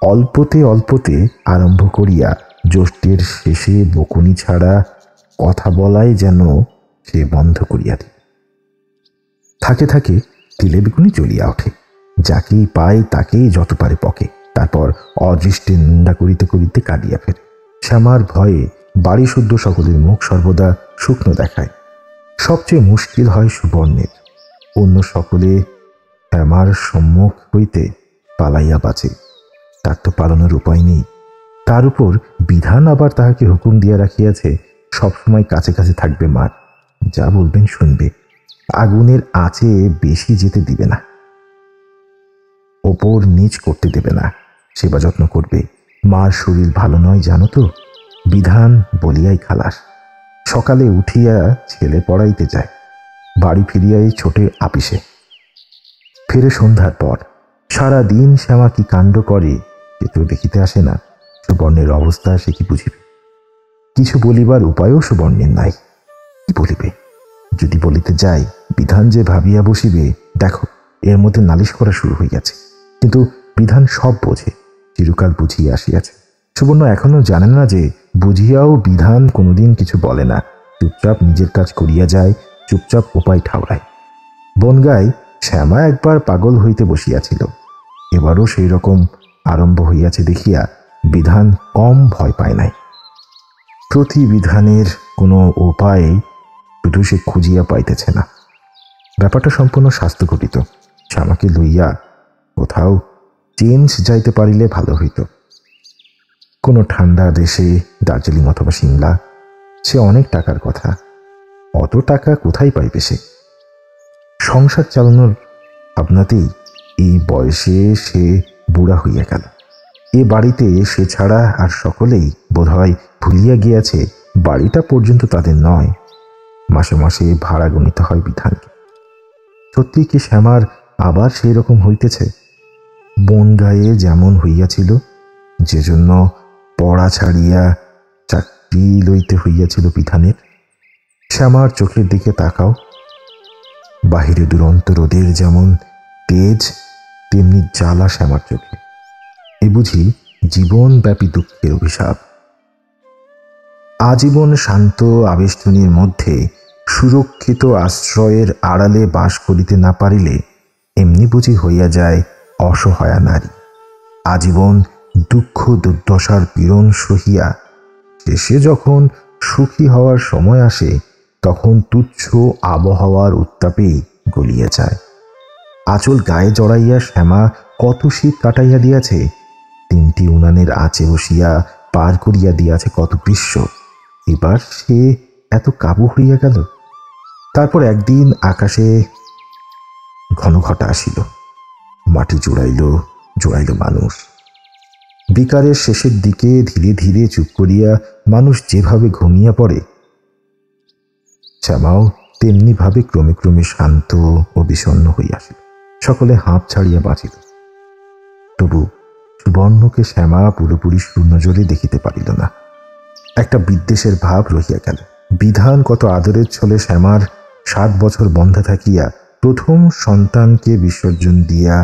অল্পতে অল্পতে আরম্ভ করিয়া জ্যৈষ্ঠের শেষে বকুনি ছাড়া কথা বলাই যেন সে বন্ধ করিয়া দিল। থাকে থাকে তিলে বেগুনি চলিয়া ওঠে। যাকেই পায় তাকেই যত পারে পকে। তারপর অদৃষ্টে নিন্দা করিতে করিতে কাঁদিয়া ফেরে। শ্যামার ভয়ে বাড়ি শুদ্ধ সকলের মুখ সর্বদা শুকনো দেখায়। সবচেয়ে মুশকিল হয় সুবর্ণের। অন্য সকলে শ্যামার সম্মুখ হইতে পালাইয়া বাঁচে, তার তো পালানোর উপায় নেই। তার উপর বিধান আবার তাহাকে হুকুম দিয়া রাখিয়াছে, সবসময় কাছে কাছে থাকবে মার, যা বলবেন শুনবে, আগুনের আঁচে বেশি যেতে দিবে না, ওপর নিচ করতে দেবে না, সেবা যত্ন করবে। মার শরীর ভালো নয় জানো তো, বিধান বলিয়াই খালাস। সকালে উঠিয়া ছেলে পড়াইতে যায়, বাড়ি ফিরিয়াই ছোটে আপিসে, ফেরে সন্ধ্যার পর। সারা দিন শ্যামা কি কাণ্ড করে সে তো দেখিতে আসে না। সুবর্ণের অবস্থা সে কি বুঝিবে? কিছু বলিবার উপায়ও সুবর্ণের নাই। কি বলিবে? যদি বলিতে যাই, বিধান যে ভাবিয়া বসিবে, দেখো এর মধ্যে নালিশ করা শুরু হইয়াছে। কিন্তু বিধান সব বোঝে, চিরকাল বুঝিয়া আসিয়াছে। সুবর্ণ এখনো জানে না যে বুঝিয়াও বিধান কোনোদিন কিছু বলে না, চুপচাপ নিজের কাজ করিয়া যায়, চুপচাপ উপায় ঠাউরায়। বনগায় শ্যামা একবার পাগল হইতে বসিয়াছিল, এবারও সেই রকম আরম্ভ হইয়াছে দেখিয়া বিধান কম ভয় পায় নাই। প্রতিবিধানের কোনো উপায় শুধু সে খুঁজিয়া পাইতেছে না। ব্যাপারটা সম্পূর্ণ স্বাস্থ্যঘটিত। শ্যামাকে লইয়া কোথাও চেঞ্জ যাইতে পারিলে ভালো হইত। কোনো ঠান্ডা দেশে, দার্জিলিং অথবা সিমলা। সে অনেক টাকার কথা, অত টাকা কোথায় পাইবে সে? সংসার চালানোর ভাবনাতেই এই বয়সে সে বুড়া হইয়া গেল। এ বাড়িতে সে ছাড়া আর সকলেই বোধহয় ভুলিয়া গিয়াছে বাড়িটা পর্যন্ত তাদের নয়। মাসে মাসে ভাড়া গুনিতে হয় বিধানকে। সত্যি কি শ্যামার আবার সেই রকম হইতেছে? বনগাঁয়ে যেমন হইয়াছিল, যে জন্য পড়া ছাড়িয়া চাকরি লইতে হইয়াছিল বিধানের। শ্যামার চোখের দিকে তাকাও, বাহিরে দুরন্ত রোদের যেমন তেজ, তেমনি জ্বালা শ্যামার চোখে। এ বুঝি জীবনব্যাপী দুঃখের অভিশাপ। আজীবন শান্ত আবেষ্টনীর মধ্যে সুরক্ষিত আশ্রয়ের আড়ালে বাস করিতে না পারিলে এমনি বুঝি হইয়া যায় অসহায়া নারী। আজীবন দুঃখ দুর্দশার পীড়ন সহিয়া শেষে যখন সুখী হওয়ার সময় আসে, তখন তুচ্ছ আবহাওয়ার উত্তাপেই গলিয়া যায়। আঁচল গায়ে জড়াইয়া শ্যামা কত শীত কাটাইয়া দিয়াছে, 3টি উনানের আঁচে বসিয়া পার করিয়া দিয়াছে কত গ্রীষ্ম। এবার সে এত কাবু হইয়া গেল। তারপর একদিন আকাশে ঘন ঘটা আসিল, মাটি জোড়াইল জোড়াইল মানুষ। বিকারের শেষের দিকে ধীরে ধীরে চুপ করিয়া মানুষ যেভাবে ঘুমিয়া পড়ে, শ্যামাও তেমনি ভাবে ক্রমে ক্রমে শান্ত ও বিষণ্ণ হইয়া আসিল। সকলে হাঁপ ছাড়িয়া বাঁচিল। তবু সুবর্ণকে শ্যামা পুরোপুরি শূন্যজলে দেখিতে পারিল না। একটা বিদ্বেষের ভাব রহিয়া গেল। বিধান কত আদরের ছলে শ্যামার 7 বছর বন্ধা থাকিয়া প্রথম সন্তানকে বিসর্জন দিয়া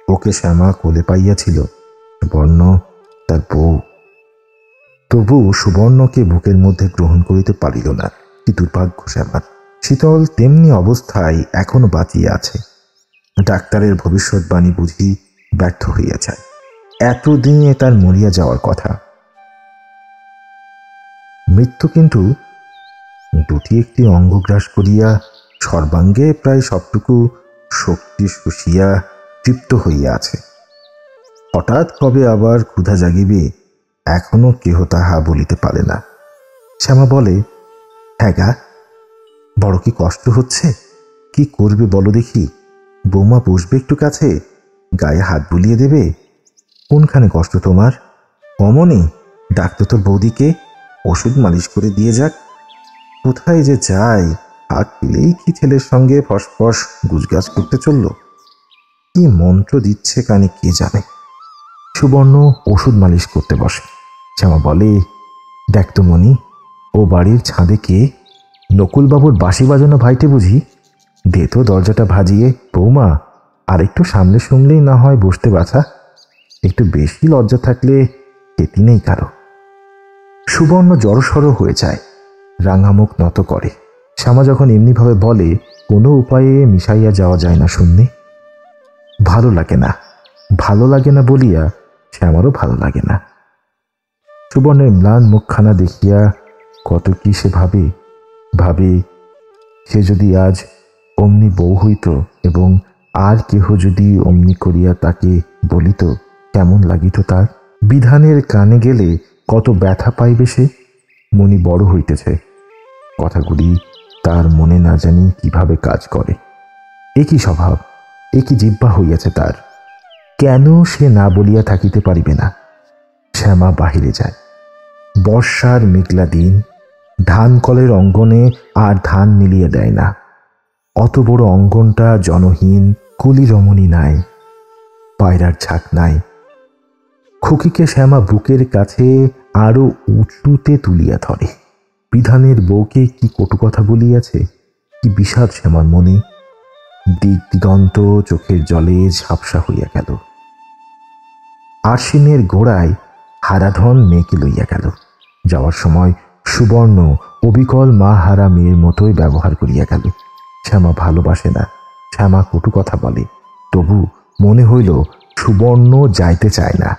ওকে শ্যামা কোলে পাইয়াছিল, সুবর্ণ তার বউ। তবু সুবর্ণকে বুকের মধ্যে গ্রহণ করিতে পারিল না। কি দুর্ভাগ্য শ্যামার! শীতল তেমনি অবস্থায় এখনো বাঁচিয়া আছে। ডাক্তারের ভবিষ্যৎবাণী বুঝি ব্যর্থ হইয়া যায়। এতদিনে তার মরিয়া যাওয়ার কথা। মৃত্যু কিন্তু 2টি একটি অঙ্গ গ্রাস করিয়া সর্বাঙ্গে প্রায় সবটুকু শক্তি শুষিয়া তৃপ্ত হইয়া আছে। হঠাৎ কবে আবার ক্ষুধা জাগিবে, এখনো কেহ তাহা বলিতে পারে না। শ্যামা বলে, হ্যাঁ গা, বড় কি কষ্ট হচ্ছে। কি করবে বলো দেখি? বৌমা বসবে একটু কাছে, গায়ে হাত বুলিয়ে দেবে। কোনখানে কষ্ট তোমার? অমনি ডাকতো তোর বৌদিকে, ওষুধ মালিশ করে দিয়ে যাক। কোথায় যে যায়, হাত পেলেই কি ছেলের সঙ্গে ফসফস গুজগাছ করতে চলল। কি মন্ত্র দিচ্ছে কানে কে জানে। সুবর্ণ ওষুধ মালিশ করতে বসে। শ্যামা বলে, দেখ তো মণি, ও বাড়ির ছাদে কে? নকুলবাবুর বাঁশি বাজানো ভাইটে বুঝি? দে তো দরজাটা ভাজিয়ে। বৌমা, আর একটু সামনে শুনলেই না হয় বসতে বাছা। একটু বেশি লজ্জা থাকলে খেতি নেই কারো। সুবর্ণ জড়সড় হয়ে যায়, রাঙামুখ নত করে। শ্যামা যখন এমনিভাবে বলে, কোনো উপায়ে মিশাইয়া যাওয়া যায় না শূন্যে। ভালো লাগে না, ভালো লাগে না বলিয়া শ্যামারও ভালো লাগে না। সুবর্ণের ম্লান মুখখানা দেখিয়া কত কি সে ভাবে। ভাবে, সে যদি আজ অমনি বউ হইত এবং আর কেহ যদি অমনি করিয়া তাকে বলিত, কেমন লাগিত তার। বিধানের কানে গেলে কত ব্যথা পাইবে সে। মনি বড় হইতেছে, কথাগুলি তার মনে না জানি কিভাবে কাজ করে। একই স্বভাব, একই জিহ্বা হইয়াছে তার। কেন সে না বলিয়া থাকিতে পারিবে না? শ্যামা বাহিরে যায়। বর্ষার মেঘলা দিন, ধান কলের অঙ্গনে আর ধান মিলিয়ে দেয় না। অত বড় অঙ্গনটা জনহীন, কুলি রমণী নাই, পায়রার ঝাঁক নাই। খুকিকে শ্যামা বুকের কাছে আরো উঁচুতে তুলিয়া ধরে। বিধানের বউকে কি কটু কথা বলিয়াছে, কি বিষাদ শ্যামার মনে। দিক দিগন্ত চোখের জলে ঝাপসা হইয়া গেল। আশ্বিনের গোড়ায় হারাধন মেয়েকে লইয়া গেল। যাওয়ার সময় সুবর্ণ অবিকল মা হারা মেয়ের মতোই ব্যবহার করিয়া গেল। শ্যামা ভালোবাসে না, শ্যামা কটু কথা বলে। তবু মনে হইল সুবর্ণ যাইতে চায় না।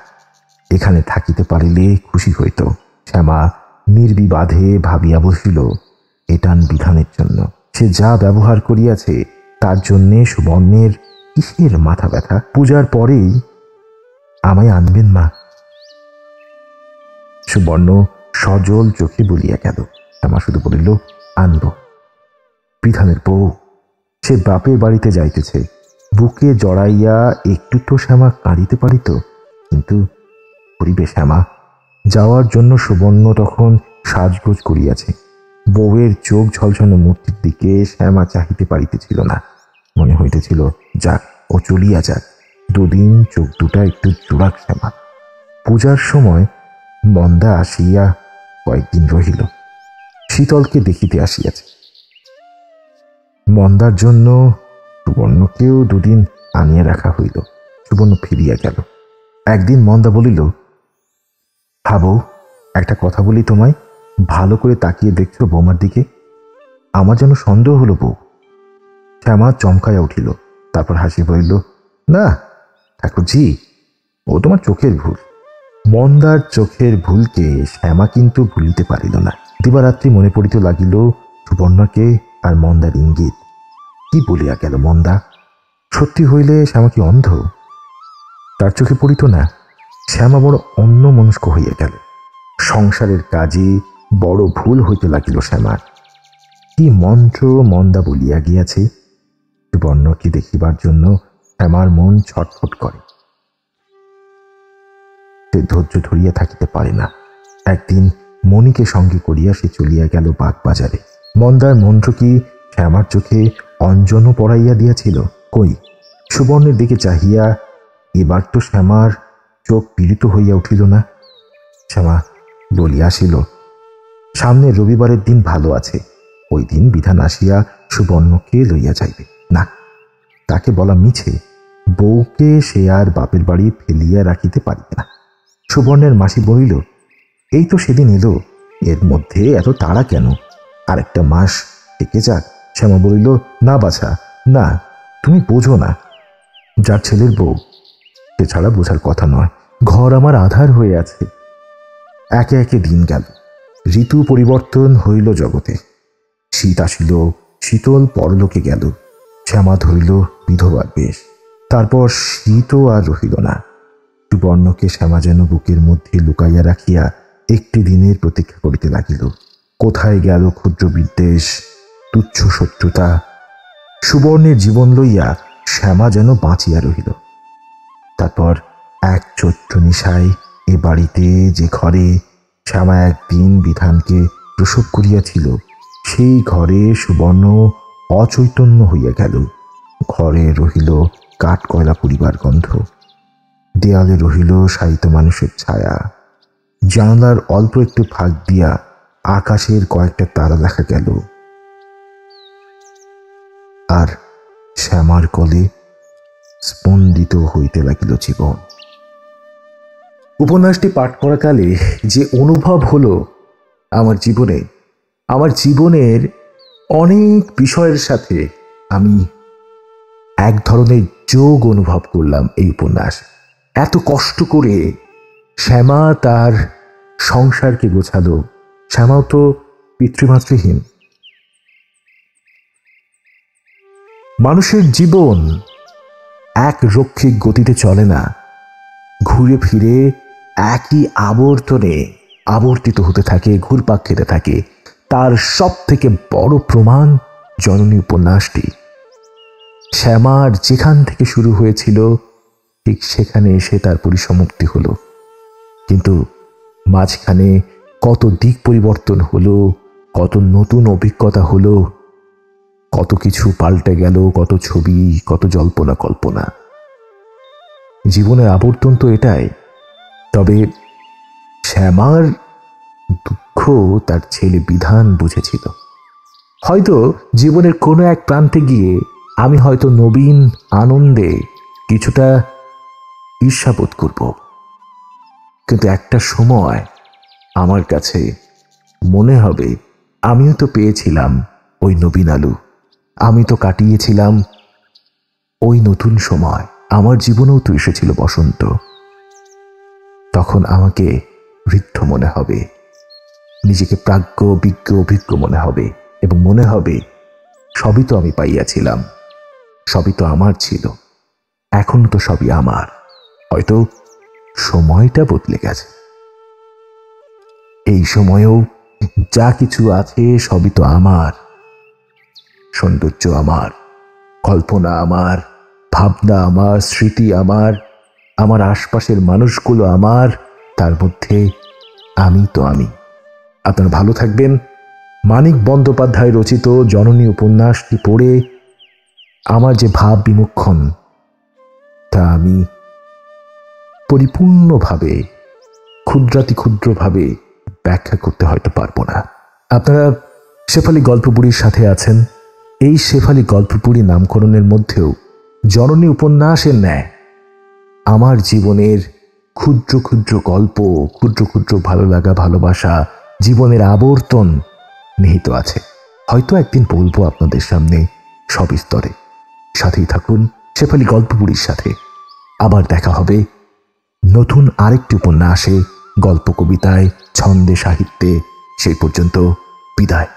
এখানে থাকিতে পারিলে খুশি হইত। শ্যামা নির্বিবাদে ভাবিয়া বসিল, এটান বিধানের জন্য। সে যা ব্যবহার করিয়াছে তার জন্যে সুবর্ণের কিসের মাথা ব্যথা? পূজার পরেই আমায় আনবেন মা। সুবর্ণ সজল চোখে বলিয়া গেল। শ্যামা শুধু বলিল, আনব। বিধানের বউ, সে বাপের বাড়িতে যাইতেছে। বুকে জড়াইয়া একটু তো শ্যামা কাঁদিতে পারিত, কিন্তু করিবে শ্যামা? যাওয়ার জন্য সুবর্ণ তখন সাজগোজ করিয়াছে। বউয়ের চোখ ঝলঝানো মূর্তির দিকে শ্যামা চাহিতে পারিতেছিল না। মনে হইতেছিল, যাক, ও চলিয়া যাক, 2 দিন চোখ দুটা একটু জোড়াক শ্যামা। পূজার সময় মন্দা আসিয়া কয়েকদিন রহিল। শীতলকে দেখিতে আসিয়াছে। মন্দার জন্য সুবর্ণকেও 2 দিন আনিয়া রাখা হইল। সুবর্ণ ফিরিয়া গেল। একদিন মন্দা বলিল, ভাবো, একটা কথা বলি তোমায়। ভালো করে তাকিয়ে দেখছো বৌমার দিকে? আমার যেন সন্দেহ হলো বউ। শ্যামা চমকাইয়া উঠিল, তারপর হাসি বলিল, না ঠাকুরজি, ও তোমার চোখের ভুল। মন্দার চোখের ভুলকে শ্যামা কিন্তু ভুলিতে পারিল না। দিবারাত্রি মনে পড়িতে লাগিল সুবর্ণকে আর মন্দার ইঙ্গিত। কি কি বলিয়া গেল মন্দা? সত্যি হইলে শ্যামা কি অন্ধ? তার চোখে পড়িত না। শ্যামা বড় অন্যমনস্ক হইয়া গেল। সংসারের কাজে বড় ভুল হইতে লাগিল শ্যামার। কি মন্ত্র মন্দা বলিয়া গিয়াছে। সুবর্ণকে দেখিবার জন্য শ্যামার মন ছটফট করে। সে ধৈর্য ধরিয়া থাকিতে পারে না। একদিন মণিকে সঙ্গে করিয়া সে চলিয়া গেল বাগবাজারে। মন্দার মন্ত্র কি শ্যামার চোখে অঞ্জনও পড়াইয়া দিয়াছিল? কই, সুবর্ণের দিকে চাহিয়া এবার তো শ্যামার চোখ পীড়িত হইয়া উঠিল না। শ্যামা বলিয়াছিল, সামনে রবিবারের দিন ভালো আছে, ওই দিন বিধান আসিয়া সুবর্ণকে লইয়া যাইবে। না, তাকে বলা মিছে। বউকে সে আর বাপের বাড়ি ফেলিয়া রাখিতে পারিবে না। সুবর্ণের মাসি বলিল, এই তো সেদিন এলো, এর মধ্যে এত তাড়া কেন? আর একটা মাস থেকে যাক। শ্যামা বলিল, না বাছা, না, তুমি বোঝো না। যার ছেলের বউ, সে ছাড়া বোঝার কথা নয়। ঘর আমার আধার হয়ে আছে। একে একে দিন গেল। ঋতু পরিবর্তন হইল জগতে। শীত আসিল, শীতল পরলোকে গেল। শ্যামা ধরিল বিধবার বেশ। তারপর শীতও আর রহিল না। সুবর্ণকে শ্যামা যেন বুকের মধ্যে লুকাইয়া রাখিয়া একটি দিনের প্রতীক্ষা করিতে লাগিল। কোথায় গেল ক্ষুদ্র বিদ্বেষ, তুচ্ছ শত্রুতা? সুবর্ণের জীবন লইয়া শ্যামা যেন বাঁচিয়া রহিল। তারপর এক চৈত্র নিশায় এ বাড়িতে, যে ঘরে শ্যামা একদিন বিধানকে প্রসব করিয়াছিল, সেই ঘরে সুবর্ণ অচৈতন্য হইয়া গেল। ঘরে রহিল কাঠ কয়লা পুড়িবার গন্ধ। দেয়ালে রহিল শায়িত মানুষের ছায়া। জানলার অল্প একটু ফাঁক দিয়া আকাশের কয়েকটা তারা দেখা গেল। আর শ্যামার কলে স্পন্দিত হইতে লাগিল জীবন। উপন্যাসটি পাঠ করাকালে যে অনুভব হলো আমার জীবনের অনেক বিষয়ের সাথে আমি এক ধরনের যোগ অনুভব করলাম এই উপন্যাস। এত কষ্ট করে শ্যামা তার সংসারকে গোছালো। শ্যামাও তো পিতৃমাতৃহীন। মানুষের জীবন এক রৈখিক গতিতে চলে না, ঘুরে ফিরে একই আবর্তনে আবর্তিত হতে থাকে, ঘুরপাক খেতে থাকে। তার সব থেকে বড় প্রমাণ জননী উপন্যাসটি। শ্যামার যেখান থেকে শুরু হয়েছিল ঠিক সেখানে এসে তার পরিসমাপ্তি হলো। কিন্তু মাঝখানে কত দিক পরিবর্তন হলো, কত নতুন অভিজ্ঞতা হলো, কত কিছু পাল্টে গেল, কত ছবি, কত জল্পনা কল্পনা। জীবনের আবর্তন তো এটাই। তবে শ্যামার দুঃখ তার ছেলে বিধান বুঝেছিল। হয়তো জীবনের কোনো এক প্রান্তে গিয়ে আমি হয়তো নবীন আনন্দে কিছুটা ঈর্ষাবোধ করব, কিন্তু একটা সময় আমার কাছে মনে হবে আমিও তো পেয়েছিলাম ওই নবীন আলু, আমি তো কাটিয়েছিলাম ওই নতুন সময়, আমার জীবনেও তো এসেছিল বসন্ত। তখন আমাকে বৃদ্ধ মনে হবে, নিজেকে প্রাজ্ঞ বিজ্ঞ অভিজ্ঞ মনে হবে, এবং মনে হবে সবই তো আমি পাইয়াছিলাম, সবই তো আমার ছিল, এখন তো সবই আমার। হয়তো সময়টা বদলে গেছে, এই সময়েও যা কিছু আছে সবই তো আমার। সৌন্দর্য আমার, কল্পনা আমার, ভাবনা আমার, স্মৃতি আমার, আমার আশপাশের মানুষগুলো আমার, তার মধ্যে আমি তো আমি। আপনারা ভালো থাকবেন। মানিক বন্দ্যোপাধ্যায় রচিত জননী উপন্যাসটি পড়ে আমার যে ভাব বিমুক্ষণ, তা আমি পরিপূর্ণভাবে ক্ষুদ্রাতিক্ষুদ্রভাবে ব্যাখ্যা করতে হয়তো পারবো না। আপনারা শেফালি গল্পপুরীর সাথে আছেন। এই শেফালি গল্পপুরী নামকরণের মধ্যেও জননী উপন্যাসের ন্যায় আমার জীবনের ক্ষুদ্র ক্ষুদ্র গল্প, ক্ষুদ্র ক্ষুদ্র ভালো লাগা, ভালোবাসা, জীবনের আবর্তন নিহিত আছে। হয়তো একদিন বলবো আপনাদের সামনে সবিস্তরে। সাথেই থাকুন শেফালি গল্পপুরীর সাথে। আবার দেখা হবে নতুন আরেকটি উপন্যাসে, গল্প, কবিতায়, ছন্দে, সাহিত্যে। সেই পর্যন্ত বিদায়।